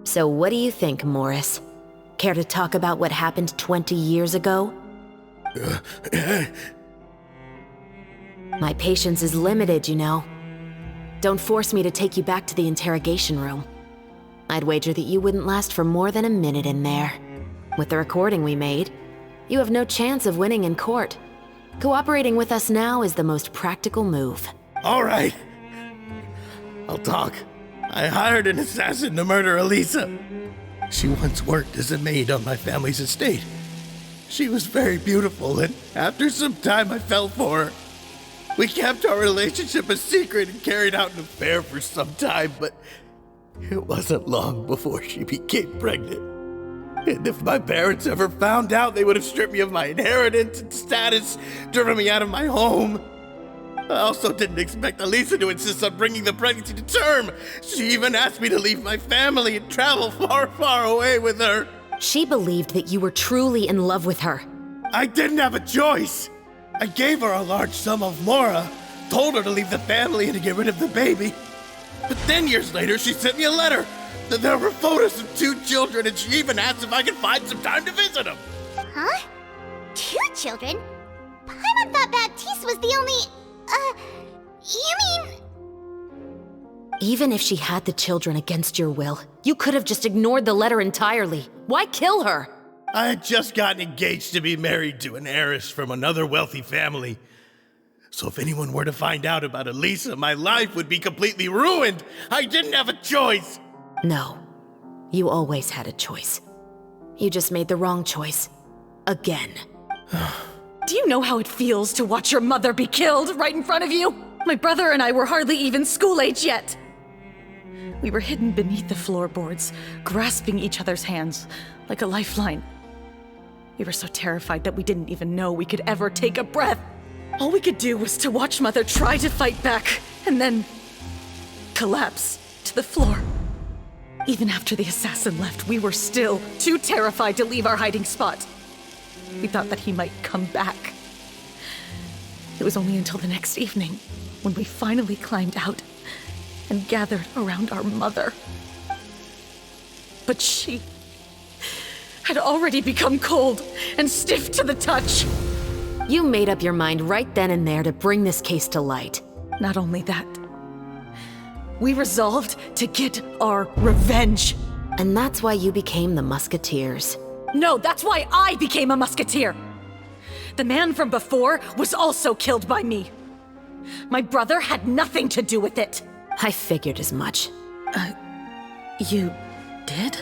So what do you think, Morris? Care to talk about what happened 20 years ago? My patience is limited, you know. Don't force me to take you back to the interrogation room. I'd wager that you wouldn't last for more than a minute in there. With the recording we made, you have no chance of winning in court. Cooperating with us now is the most practical move. All right. I'll talk. I hired an assassin to murder Elisa. She once worked as a maid on my family's estate. She was very beautiful, and after some time I fell for her. We kept our relationship a secret and carried out an affair for some time, but it wasn't long before she became pregnant. And if my parents ever found out, they would have stripped me of my inheritance and status, driven me out of my home. I also didn't expect Elisa to insist on bringing the pregnancy to term. She even asked me to leave my family and travel far, far away with her. She believed that you were truly in love with her. I didn't have a choice. I gave her a large sum of mora, told her to leave the family and to get rid of the baby. But then years later, she sent me a letter. There were photos of 2 children, and she even asked if I could find some time to visit them. Huh? 2 children? Paimon thought Baptiste was the only... you mean... Even if she had the children against your will, you could have just ignored the letter entirely. Why kill her? I had just gotten engaged to be married to an heiress from another wealthy family. So if anyone were to find out about Elisa, my life would be completely ruined. I didn't have a choice. No, you always had a choice. You just made the wrong choice. Again. Do you know how it feels to watch your mother be killed right in front of you? My brother and I were hardly even school age yet. We were hidden beneath the floorboards, grasping each other's hands like a lifeline. We were so terrified that we didn't even know we could ever take a breath. All we could do was to watch Mother try to fight back, and then collapse to the floor. Even after the assassin left, we were still too terrified to leave our hiding spot. We thought that he might come back. It was only until the next evening when we finally climbed out and gathered around our mother. But she had already become cold and stiff to the touch. You made up your mind right then and there to bring this case to light. Not only that, we resolved to get our revenge. And that's why you became the Musketeers. No, that's why I became a Musketeer. The man from before was also killed by me. My brother had nothing to do with it. I figured as much. You did?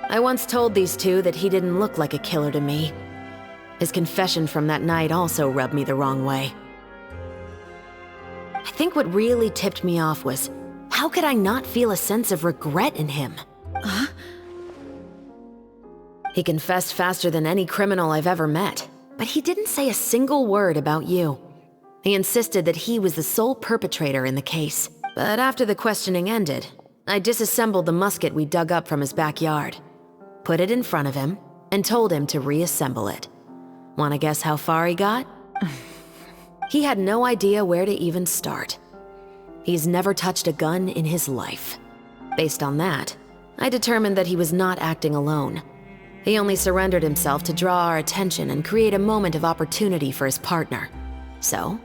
I once told these two that he didn't look like a killer to me. His confession from that night also rubbed me the wrong way. I think what really tipped me off was, how could I not feel a sense of regret in him? Huh? He confessed faster than any criminal I've ever met, but he didn't say a single word about you. He insisted that he was the sole perpetrator in the case. But after the questioning ended, I disassembled the musket we dug up from his backyard, put it in front of him, and told him to reassemble it. Wanna guess how far he got? He had no idea where to even start. He's never touched a gun in his life. Based on that, I determined that he was not acting alone. He only surrendered himself to draw our attention and create a moment of opportunity for his partner. So,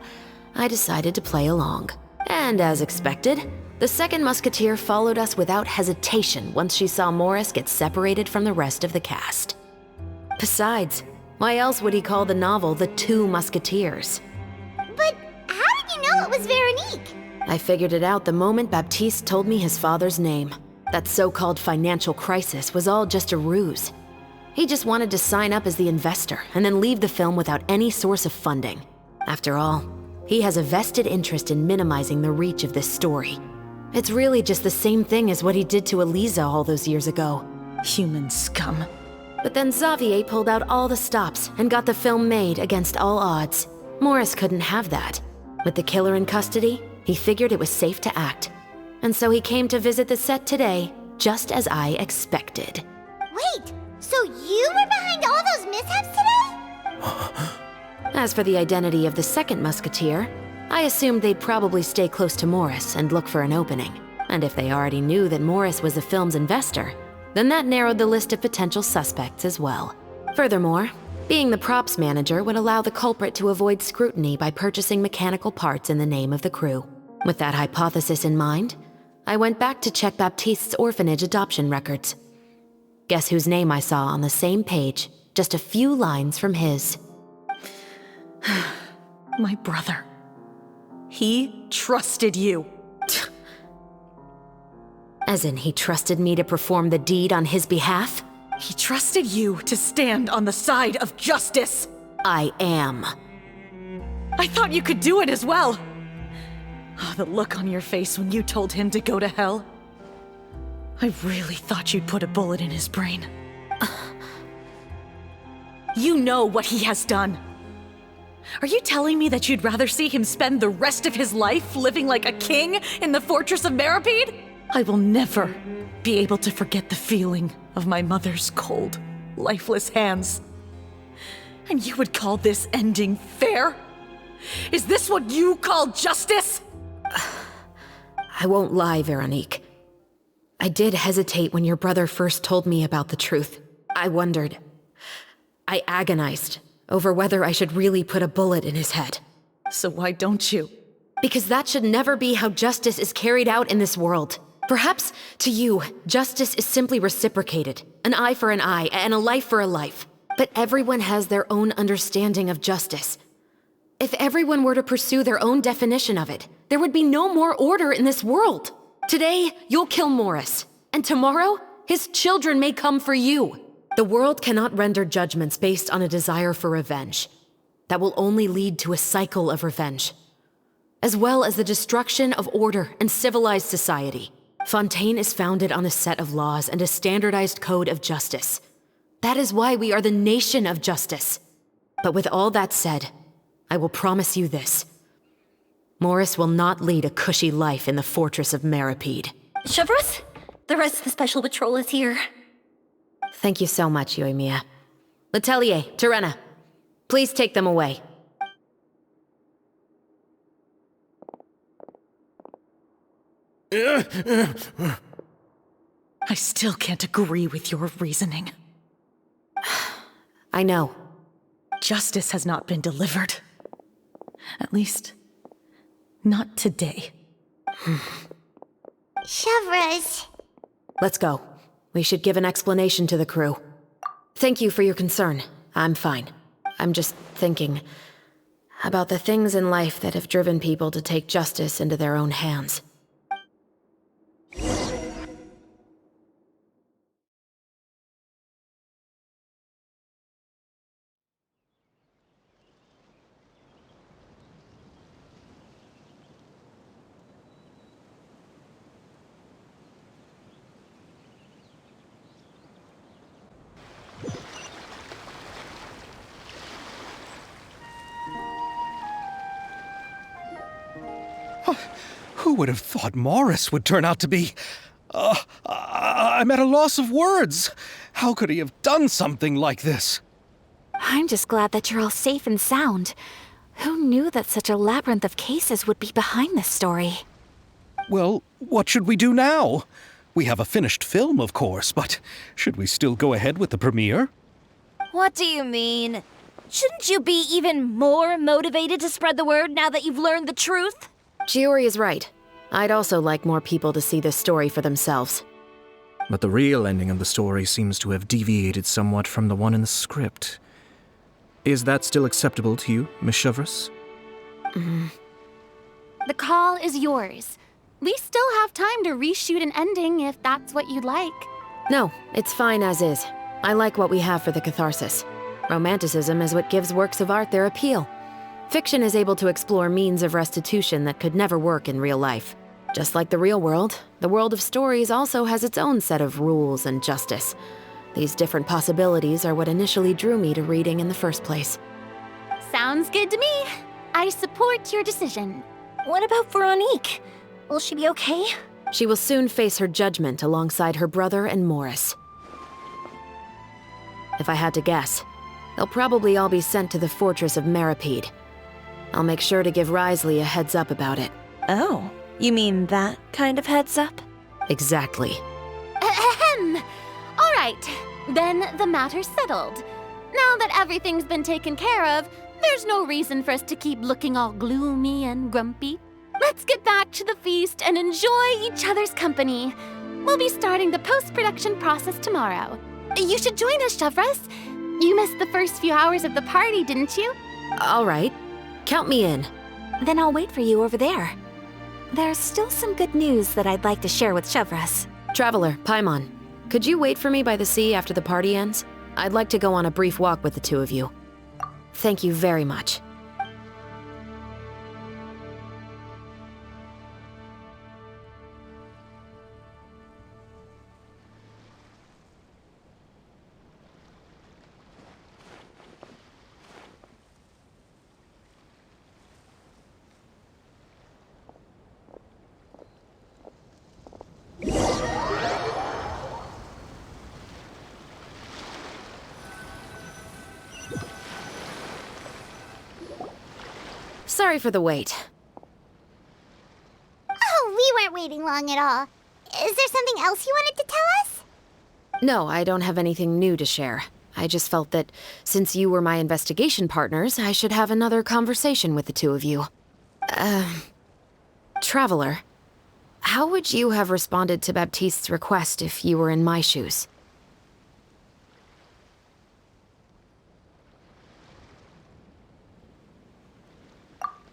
I decided to play along. And as expected, the second musketeer followed us without hesitation once she saw Morris get separated from the rest of the cast. Besides, why else would he call the novel The Two Musketeers? But how did you know it was Veronique? I figured it out the moment Baptiste told me his father's name. That so-called financial crisis was all just a ruse. He just wanted to sign up as the investor and then leave the film without any source of funding. After all, he has a vested interest in minimizing the reach of this story. It's really just the same thing as what he did to Eliza all those years ago. Human scum. But then Xavier pulled out all the stops and got the film made against all odds. Morris couldn't have that. With the killer in custody, he figured it was safe to act. And so he came to visit the set today, just as I expected. Wait, so you were behind all those mishaps today? As for the identity of the second musketeer, I assumed they'd probably stay close to Morris and look for an opening. And if they already knew that Morris was the film's investor, then that narrowed the list of potential suspects as well. Furthermore, being the props manager would allow the culprit to avoid scrutiny by purchasing mechanical parts in the name of the crew. With that hypothesis in mind, I went back to check Baptiste's orphanage adoption records. Guess whose name I saw on the same page, just a few lines from his. My brother. He trusted you. As in, he trusted me to perform the deed on his behalf? He trusted you to stand on the side of justice. I am. I thought you could do it as well. Oh, the look on your face when you told him to go to hell. I really thought you'd put a bullet in his brain. You know what he has done. Are you telling me that you'd rather see him spend the rest of his life living like a king in the fortress of Meripede? I will never be able to forget the feeling of my mother's cold, lifeless hands. And you would call this ending fair? Is this what you call justice? I won't lie, Veronique. I did hesitate when your brother first told me about the truth. I wondered. I agonized over whether I should really put a bullet in his head. So why don't you? Because that should never be how justice is carried out in this world. Perhaps, to you, justice is simply reciprocated. An eye for an eye, and a life for a life. But everyone has their own understanding of justice. If everyone were to pursue their own definition of it, there would be no more order in this world. Today, you'll kill Morris. And tomorrow, his children may come for you. The world cannot render judgments based on a desire for revenge. That will only lead to a cycle of revenge, as well as the destruction of order and civilized society. Fontaine is founded on a set of laws and a standardized code of justice. That is why we are the nation of justice. But with all that said, I will promise you this. Morris will not lead a cushy life in the fortress of Meripede. Chevros, the rest of the special patrol is here. Thank you so much, Yoimiya. Letelier, Terena, please take them away. I still can't agree with your reasoning. I know. Justice has not been delivered. At least, not today. Chevros. Let's go. We should give an explanation to the crew. Thank you for your concern. I'm fine. I'm just thinking about the things in life that have driven people to take justice into their own hands. Who would have thought Morris would turn out to be I'm at a loss of words. How could he have done something like this? I'm just glad that you're all safe and sound. Who knew that such a labyrinth of cases would be behind this story? Well, what should we do now? We have a finished film, of course, but should we still go ahead with the premiere? What do you mean? Shouldn't you be even more motivated to spread the word now that you've learned the truth? Chiori is right. I'd also like more people to see this story for themselves. But the real ending of the story seems to have deviated somewhat from the one in the script. Is that still acceptable to you, Miss Chevreuse? The call is yours. We still have time to reshoot an ending if that's what you'd like. No, it's fine as is. I like what we have for the catharsis. Romanticism is what gives works of art their appeal. Fiction is able to explore means of restitution that could never work in real life. Just like the real world, the world of stories also has its own set of rules and justice. These different possibilities are what initially drew me to reading in the first place. Sounds good to me. I support your decision. What about Veronique? Will she be okay? She will soon face her judgment alongside her brother and Morris. If I had to guess, they'll probably all be sent to the fortress of Meripede. I'll make sure to give Risley a heads up about it. Oh, you mean that kind of heads up? Exactly. Ahem. All right, then the matter's settled. Now that everything's been taken care of, there's no reason for us to keep looking all gloomy and grumpy. Let's get back to the feast and enjoy each other's company. We'll be starting the post-production process tomorrow. You should join us, Chevreuse. You missed the first few hours of the party, didn't you? All right. Count me in. Then I'll wait for you over there. There's still some good news that I'd like to share with Chevreuse. Traveler, Paimon, could you wait for me by the sea after the party ends? I'd like to go on a brief walk with the two of you. Thank you very much. Sorry for the wait. Oh, we weren't waiting long at all. Is there something else you wanted to tell us? No, I don't have anything new to share. I just felt that since you were my investigation partners, I should have another conversation with the two of you. Traveler, how would you have responded to Baptiste's request if you were in my shoes?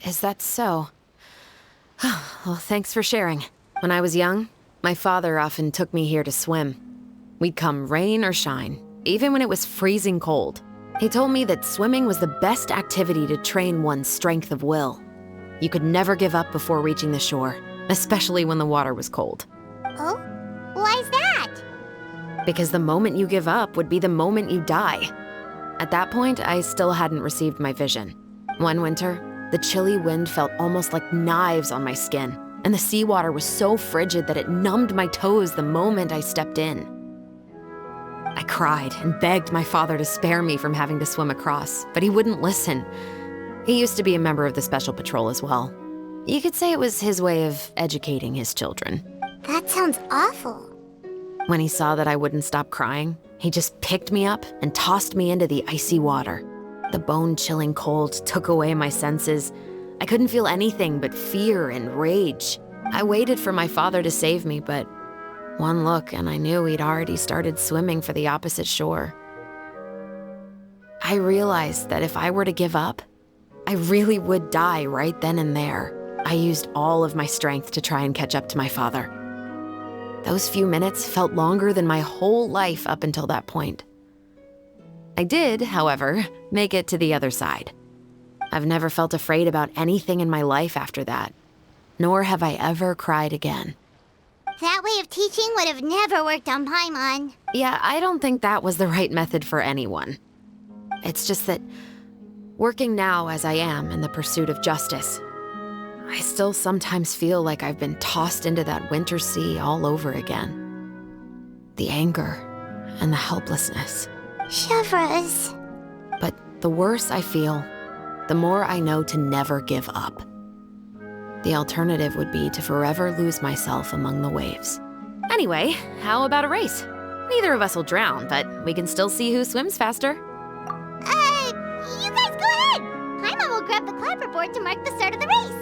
Is that so? Well, thanks for sharing. When I was young, my father often took me here to swim. We'd come rain or shine, even when it was freezing cold. He told me that swimming was the best activity to train one's strength of will. You could never give up before reaching the shore, especially when the water was cold. Oh? Why's that? Because the moment you give up would be the moment you die. At that point, I still hadn't received my vision. One winter, the chilly wind felt almost like knives on my skin, and the seawater was so frigid that it numbed my toes the moment I stepped in. I cried and begged my father to spare me from having to swim across, but he wouldn't listen. He used to be a member of the Special Patrol as well. You could say it was his way of educating his children. That sounds awful. When he saw that I wouldn't stop crying, he just picked me up and tossed me into the icy water. The bone-chilling cold took away my senses. I couldn't feel anything but fear and rage. I waited for my father to save me, but one look and I knew he'd already started swimming for the opposite shore. I realized that if I were to give up, I really would die right then and there. I used all of my strength to try and catch up to my father. Those few minutes felt longer than my whole life up until that point. I did, however, make it to the other side. I've never felt afraid about anything in my life after that, nor have I ever cried again. That way of teaching would have never worked on Paimon. Yeah, I don't think that was the right method for anyone. It's just that, working now as I am in the pursuit of justice, I still sometimes feel like I've been tossed into that winter sea all over again. The anger and the helplessness. Chevreuse. But the worse I feel, the more I know to never give up. The alternative would be to forever lose myself among the waves. Anyway, how about a race? Neither of us will drown, but we can still see who swims faster. You guys go ahead! Paimon will grab the clapperboard to mark the start of the race.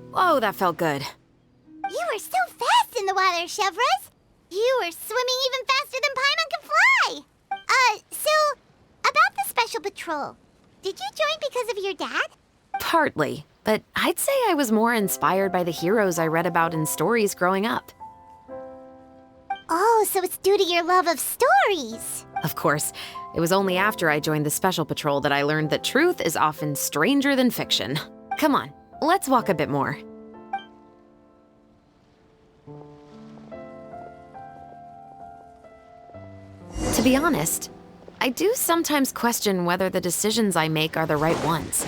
Whoa, that felt good. You were so fast in the water, Chevreuse. You were swimming even faster than Paimon can fly. So, about the special patrol. Did you join because of your dad? Partly, but I'd say I was more inspired by the heroes I read about in stories growing up. Oh, so it's due to your love of stories. Of course, it was only after I joined the Special Patrol that I learned that truth is often stranger than fiction. Come on, let's walk a bit more. To be honest, I do sometimes question whether the decisions I make are the right ones.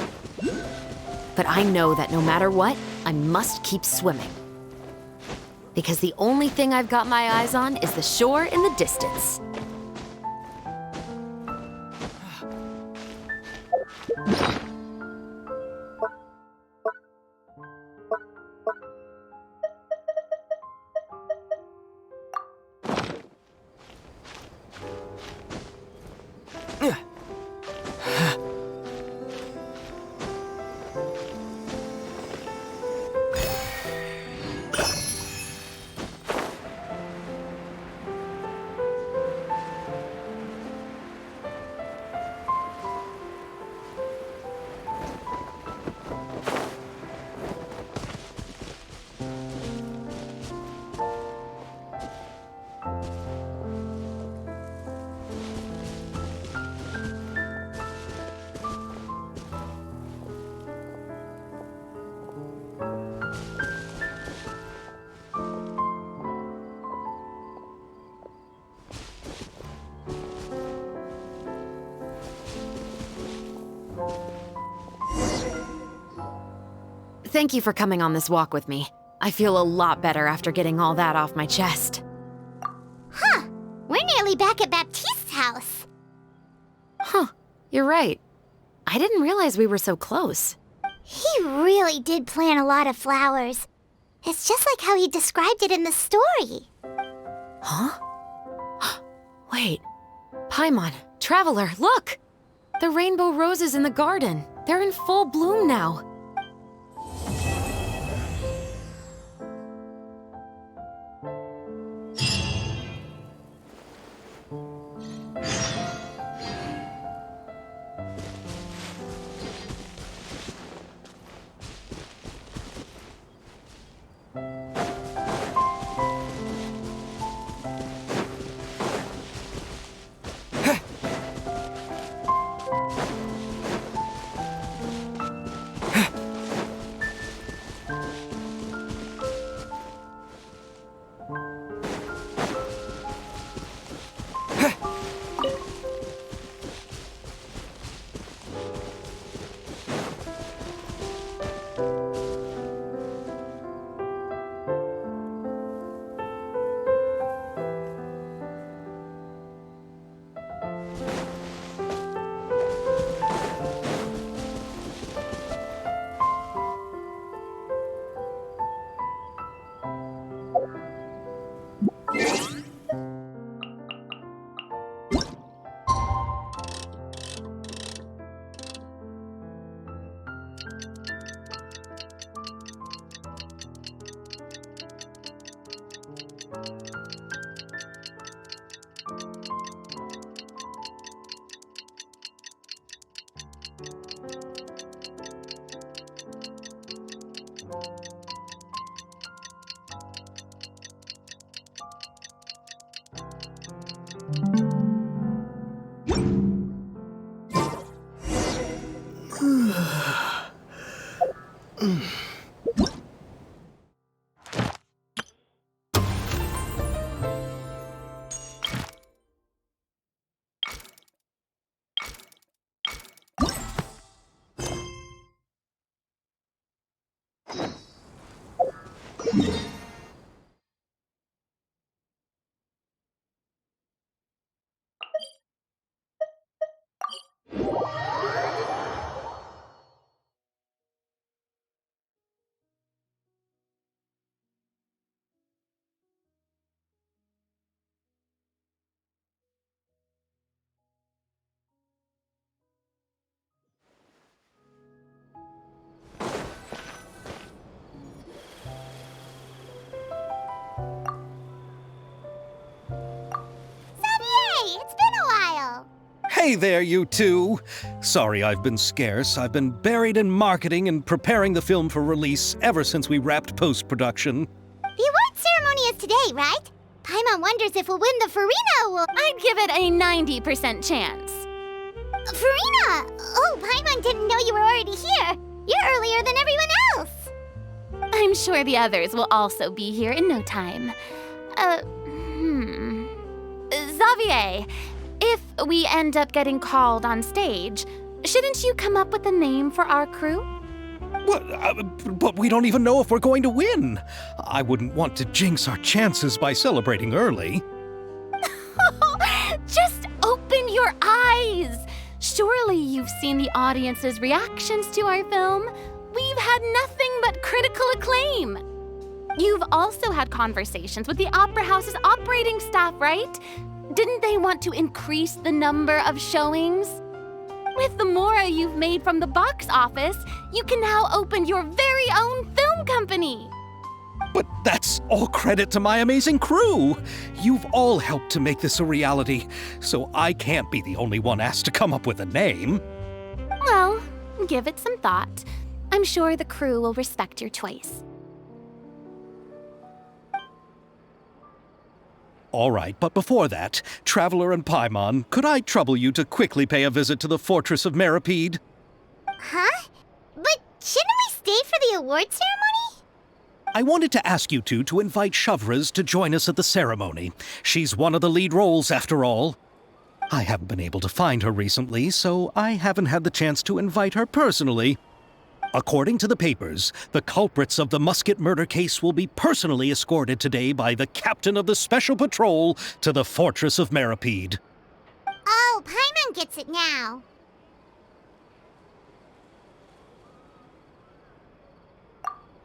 But I know that no matter what, I must keep swimming. Because the only thing I've got my eyes on is the shore in the distance. Thank you for coming on this walk with me. I feel a lot better after getting all that off my chest. Huh. We're nearly back at Baptiste's house. Huh. You're right. I didn't realize we were so close. He really did plant a lot of flowers. It's just like how he described it in the story. Huh? Wait. Paimon, Traveler, look! The rainbow roses in the garden. They're in full bloom now. It's been a while. Hey there, you two! Sorry I've been scarce. I've been buried in marketing and preparing the film for release ever since we wrapped post-production. The award ceremony is today, right? Paimon wonders if we'll win the Farina Award. I'd give it a 90% chance. Farina! Oh, Paimon didn't know you were already here. You're earlier than everyone else. I'm sure the others will also be here in no time. Xavier, if we end up getting called on stage, shouldn't you come up with a name for our crew? What? But we don't even know if we're going to win. I wouldn't want to jinx our chances by celebrating early. Just open your eyes! Surely you've seen the audience's reactions to our film. We've had nothing but critical acclaim. You've also had conversations with the Opera House's operating staff, right? Didn't they want to increase the number of showings? With the mora you've made from the box office, you can now open your very own film company. But that's all credit to my amazing crew. You've all helped to make this a reality, so I can't be the only one asked to come up with a name. Well, give it some thought. I'm sure the crew will respect your choice. All right, but before that, Traveler and Paimon, could I trouble you to quickly pay a visit to the Fortress of Meripede? Huh? But shouldn't we stay for the award ceremony? I wanted to ask you two to invite Shavraz to join us at the ceremony. She's one of the lead roles, after all. I haven't been able to find her recently, so I haven't had the chance to invite her personally. According to the papers, the culprits of the Muskett murder case will be personally escorted today by the captain of the Special Patrol to the Fortress of Meripede. Oh, Paimon gets it now.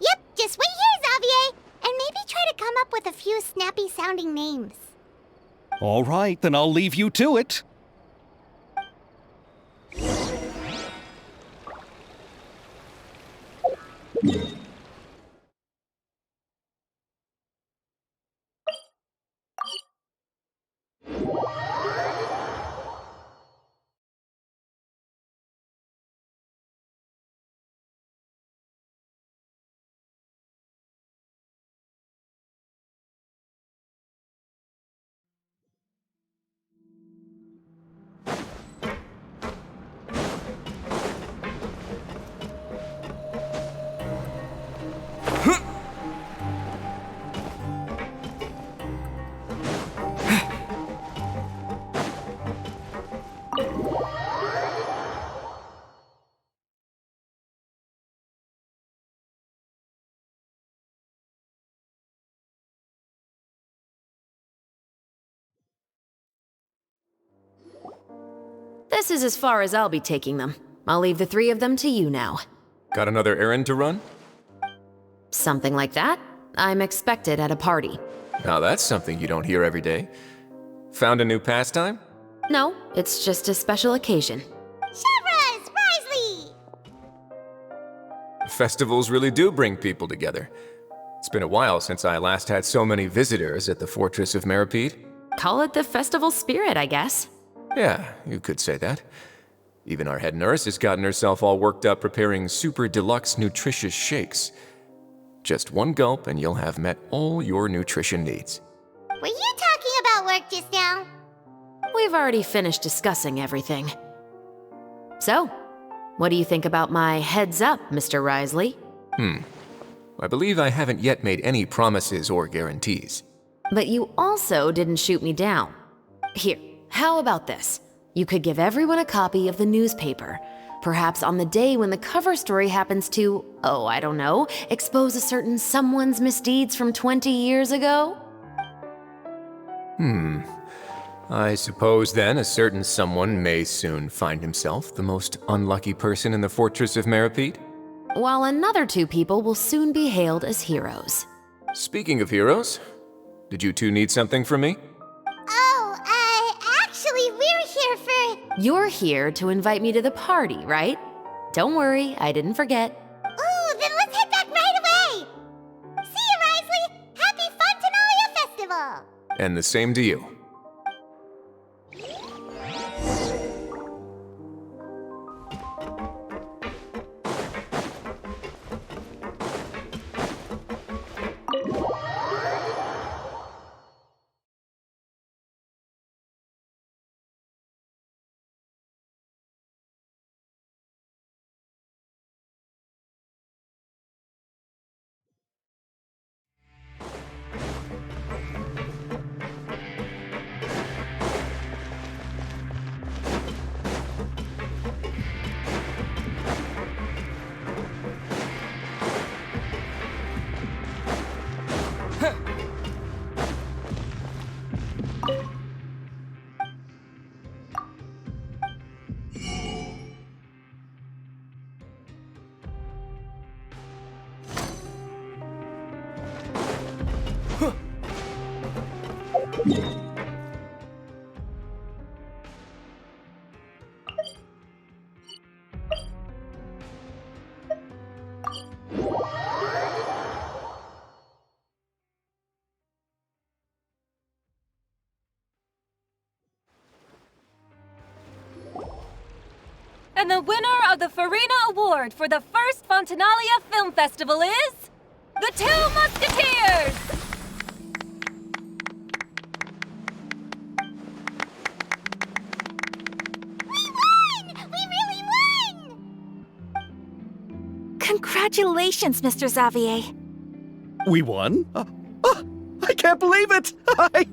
Yep, just wait here, Xavier, and maybe try to come up with a few snappy-sounding names. All right, then I'll leave you to it. This is as far as I'll be taking them. I'll leave the three of them to you now. Got another errand to run? Something like that. I'm expected at a party. Now that's something you don't hear every day. Found a new pastime? No, it's just a special occasion. Shavraz! Risley! Festivals really do bring people together. It's been a while since I last had so many visitors at the Fortress of Meripede. Call it the festival spirit, I guess. Yeah, you could say that. Even our head nurse has gotten herself all worked up preparing super deluxe nutritious shakes. Just one gulp and you'll have met all your nutrition needs. Were you talking about work just now? we've already finished discussing everything. So, what do you think about my heads up, Mr. Risley? I believe I haven't yet made any promises or guarantees. But you also didn't shoot me down. Here, how about this? You could give everyone a copy of the newspaper. Perhaps on the day when the cover story happens to, oh, I don't know, expose a certain someone's misdeeds from 20 years ago? I suppose then a certain someone may soon find himself the most unlucky person in the Fortress of Meripede? While another 2 people will soon be hailed as heroes. Speaking of heroes, did you two need something from me? Actually, we're here for... You're here to invite me to the party, right? Don't worry, I didn't forget. Ooh, then let's head back right away! See you, Risley! Happy Fontanalia Festival! And the same to you. And the winner of the Farina Award for the first Fontanalia Film Festival is... the Two Musketeers! We won! We really won! Congratulations, Mr. Xavier. We won? I can't believe it! I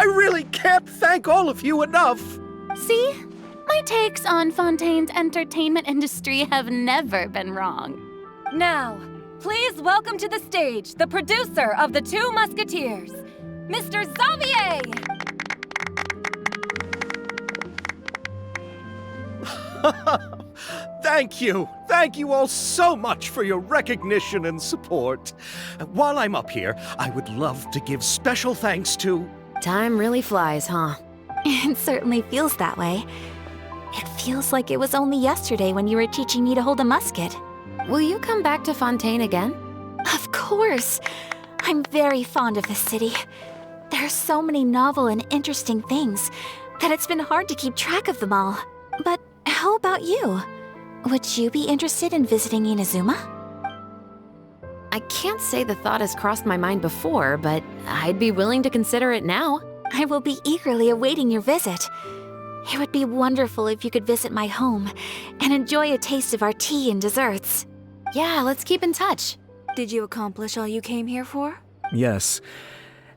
really can't thank all of you enough! See? My takes on Fontaine's entertainment industry have never been wrong. Now, please welcome to the stage the producer of the Two Musketeers, Mr. Xavier! Thank you! Thank you all so much for your recognition and support. While I'm up here, I would love to give special thanks to... Time really flies, huh? It certainly feels that way. It feels like it was only yesterday when you were teaching me to hold a musket. Will you come back to Fontaine again? Of course! I'm very fond of this city. There are so many novel and interesting things that it's been hard to keep track of them all. But how about you? Would you be interested in visiting Inazuma? I can't say the thought has crossed my mind before, but I'd be willing to consider it now. I will be eagerly awaiting your visit. It would be wonderful if you could visit my home and enjoy a taste of our tea and desserts. Yeah, let's keep in touch. Did you accomplish all you came here for? Yes.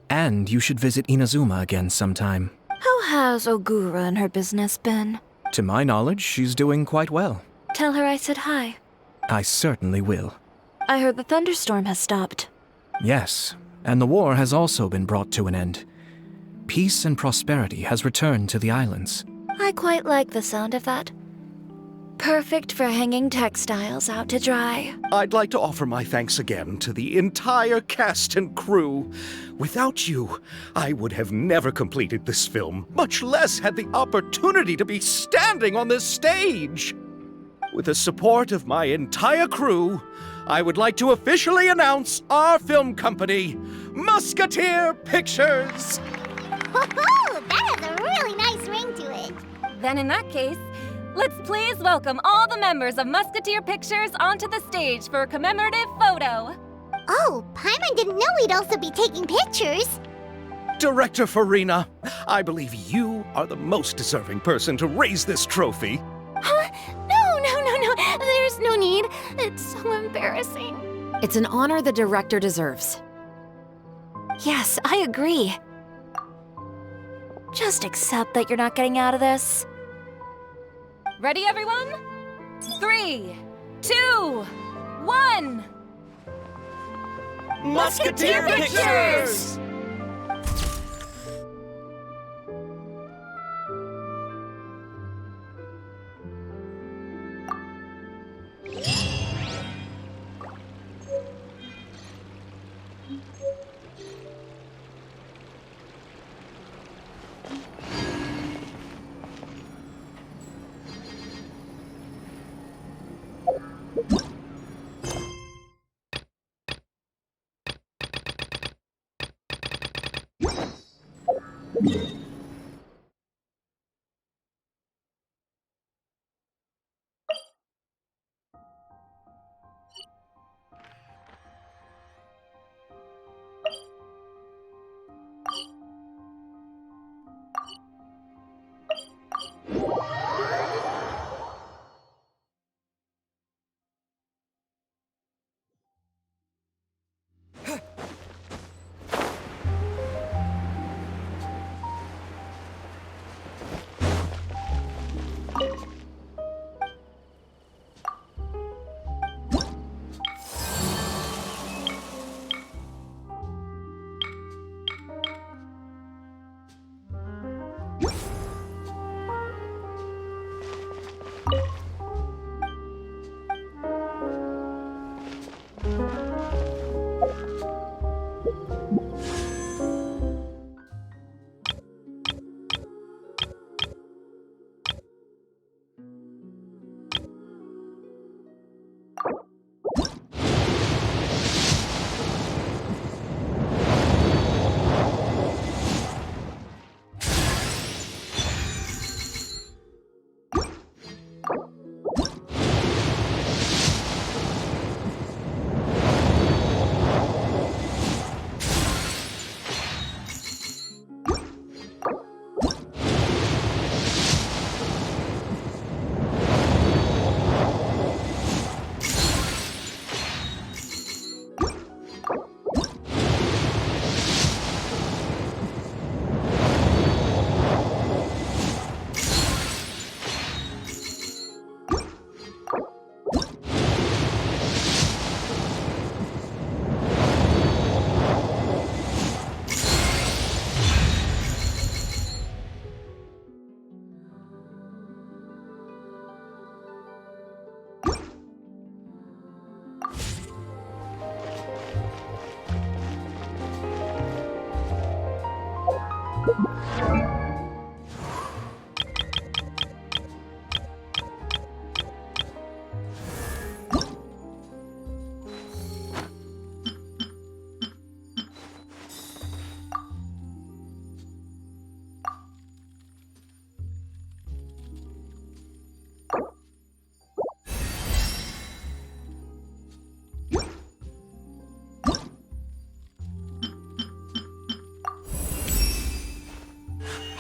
And you should visit Inazuma again sometime. How has Ogura and her business been? To my knowledge, she's doing quite well. Tell her I said hi. I certainly will. I heard the thunderstorm has stopped. Yes, and the war has also been brought to an end. Peace and prosperity has returned to the islands. I quite like the sound of that. Perfect for hanging textiles out to dry. I'd like to offer my thanks again to the entire cast and crew. Without you, I would have never completed this film, much less had the opportunity to be standing on this stage. With the support of my entire crew, I would like to officially announce our film company, Musketeer Pictures! Woohoo! That has a really nice ring to it. Then in that case, let's please welcome all the members of Musketeer Pictures onto the stage for a commemorative photo. Oh, Paimon didn't know we'd also be taking pictures. Director Farina, I believe you are the most deserving person to raise this trophy. Huh? No. There's no need. It's so embarrassing. It's an honor the director deserves. Yes, I agree. Just accept that you're not getting out of this. Ready, everyone? 3, 2, 1. Musketeer Pictures!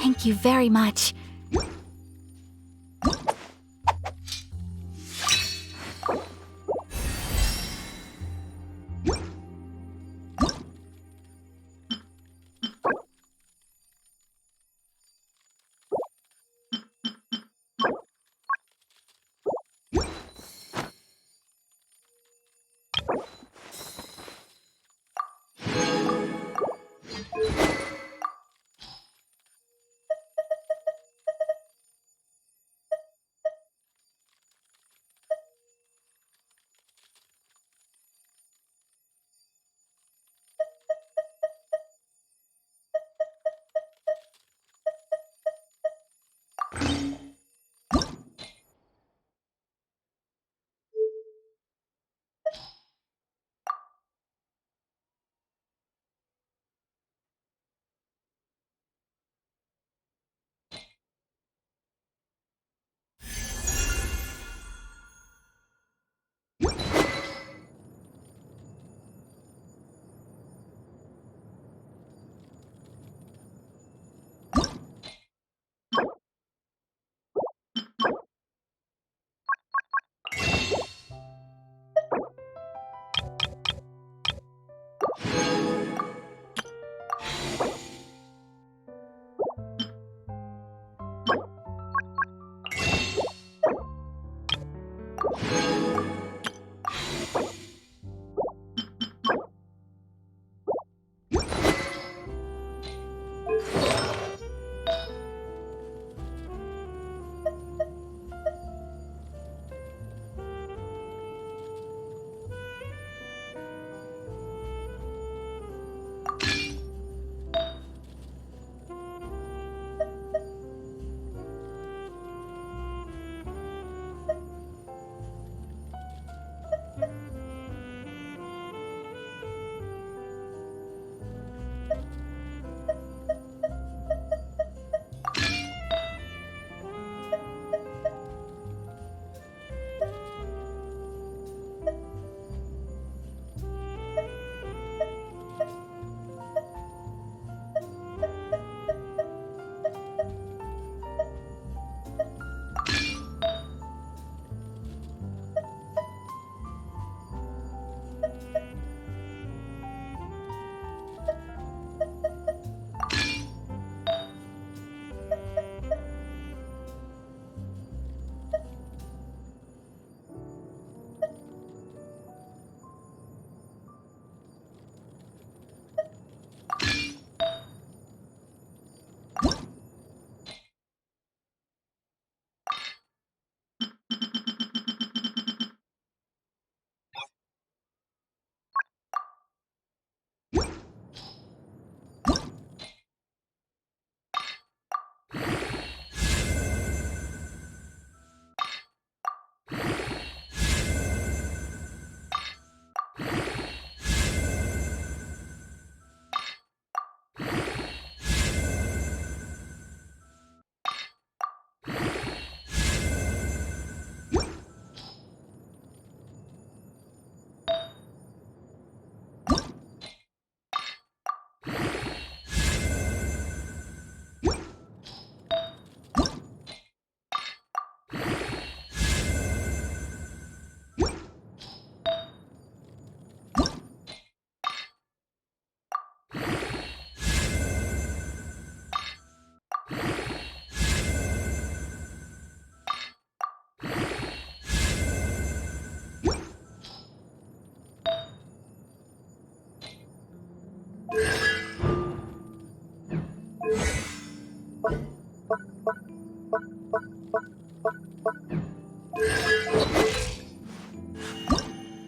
Thank you very much.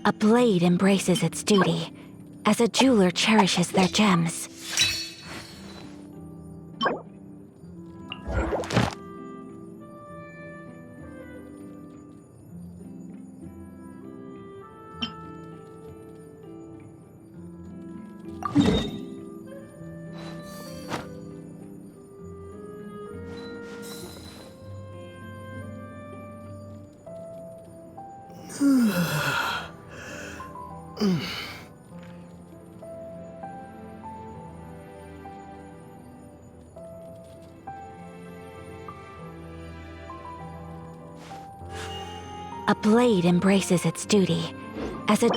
A blade embraces its duty, as a jeweler cherishes their gems. A blade embraces its duty, as a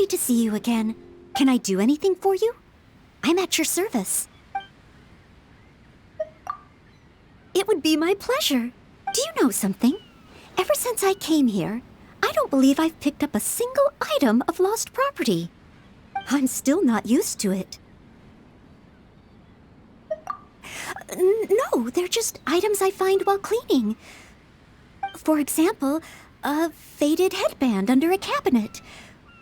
lovely to see you again. Can I do anything for you? I'm at your service. It would be my pleasure. Do you know something? Ever since I came here, I don't believe I've picked up a single item of lost property. I'm still not used to it. No, they're just items I find while cleaning. For example, a faded headband under a cabinet,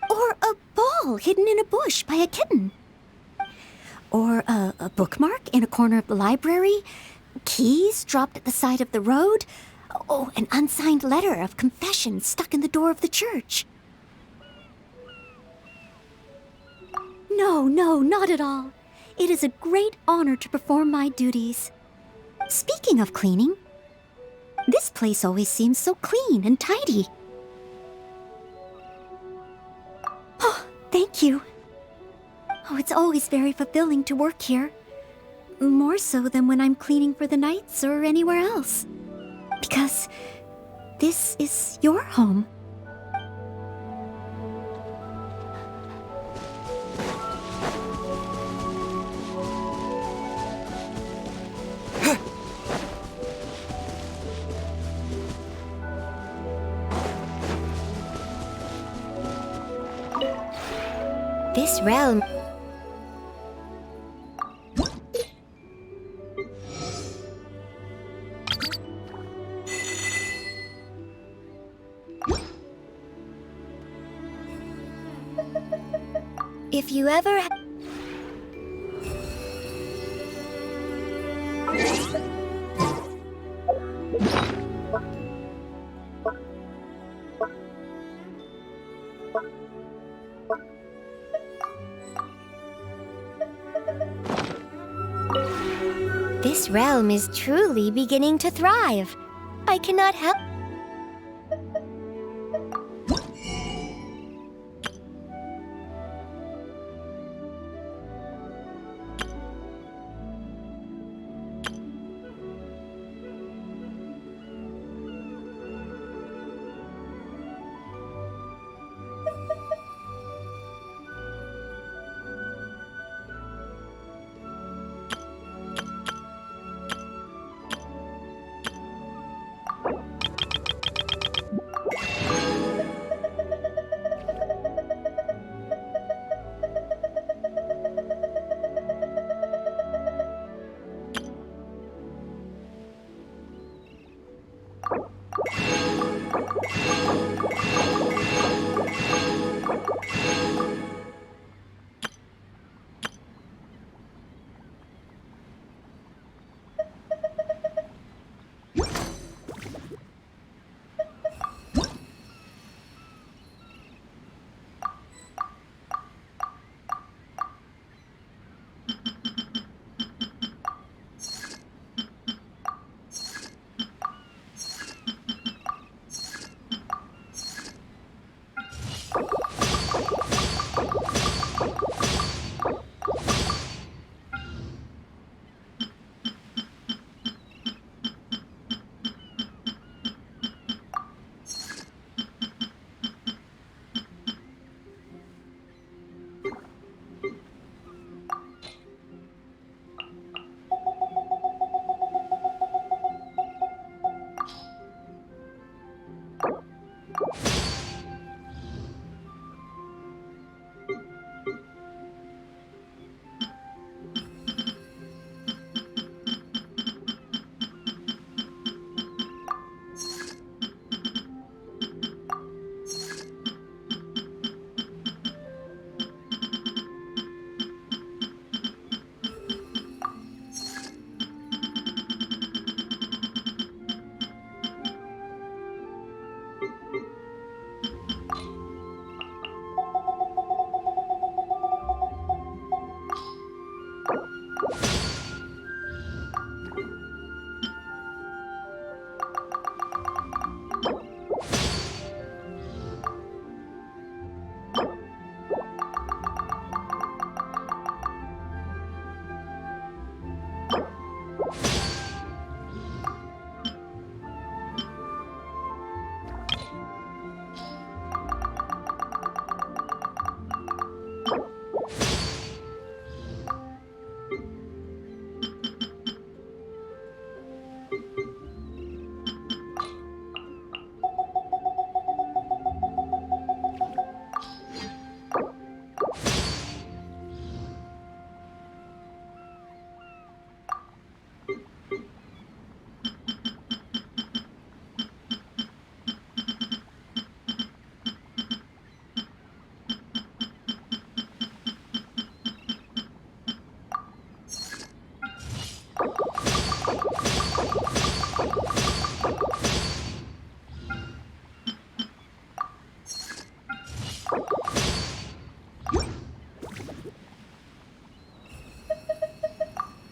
or a ball hidden in a bush by a kitten, or a bookmark in a corner of the library, keys dropped at the side of the road, oh, an unsigned letter of confession stuck in the door of the church. No, not at all. It is a great honor to perform my duties. Speaking of cleaning, this place always seems so clean and tidy. Oh, thank you. Oh, it's always very fulfilling to work here. More so than when I'm cleaning for the Knights or anywhere else. Because this is your home. This realm... If you ever... This realm is truly beginning to thrive. I cannot help...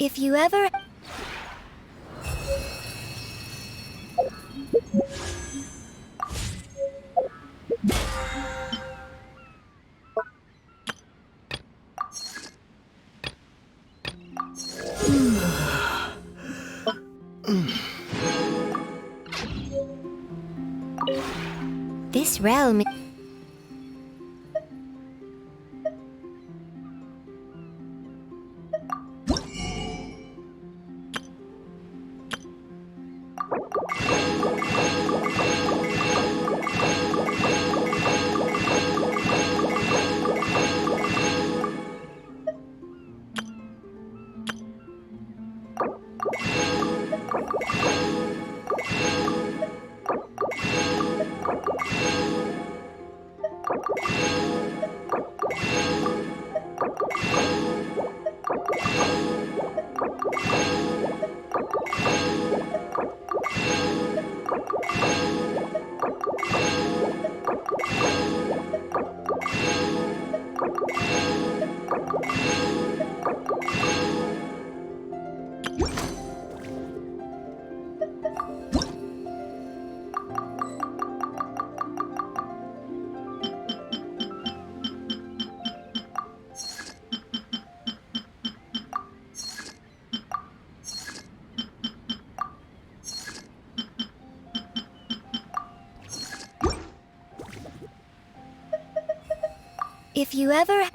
If you ever... This realm... If you ever...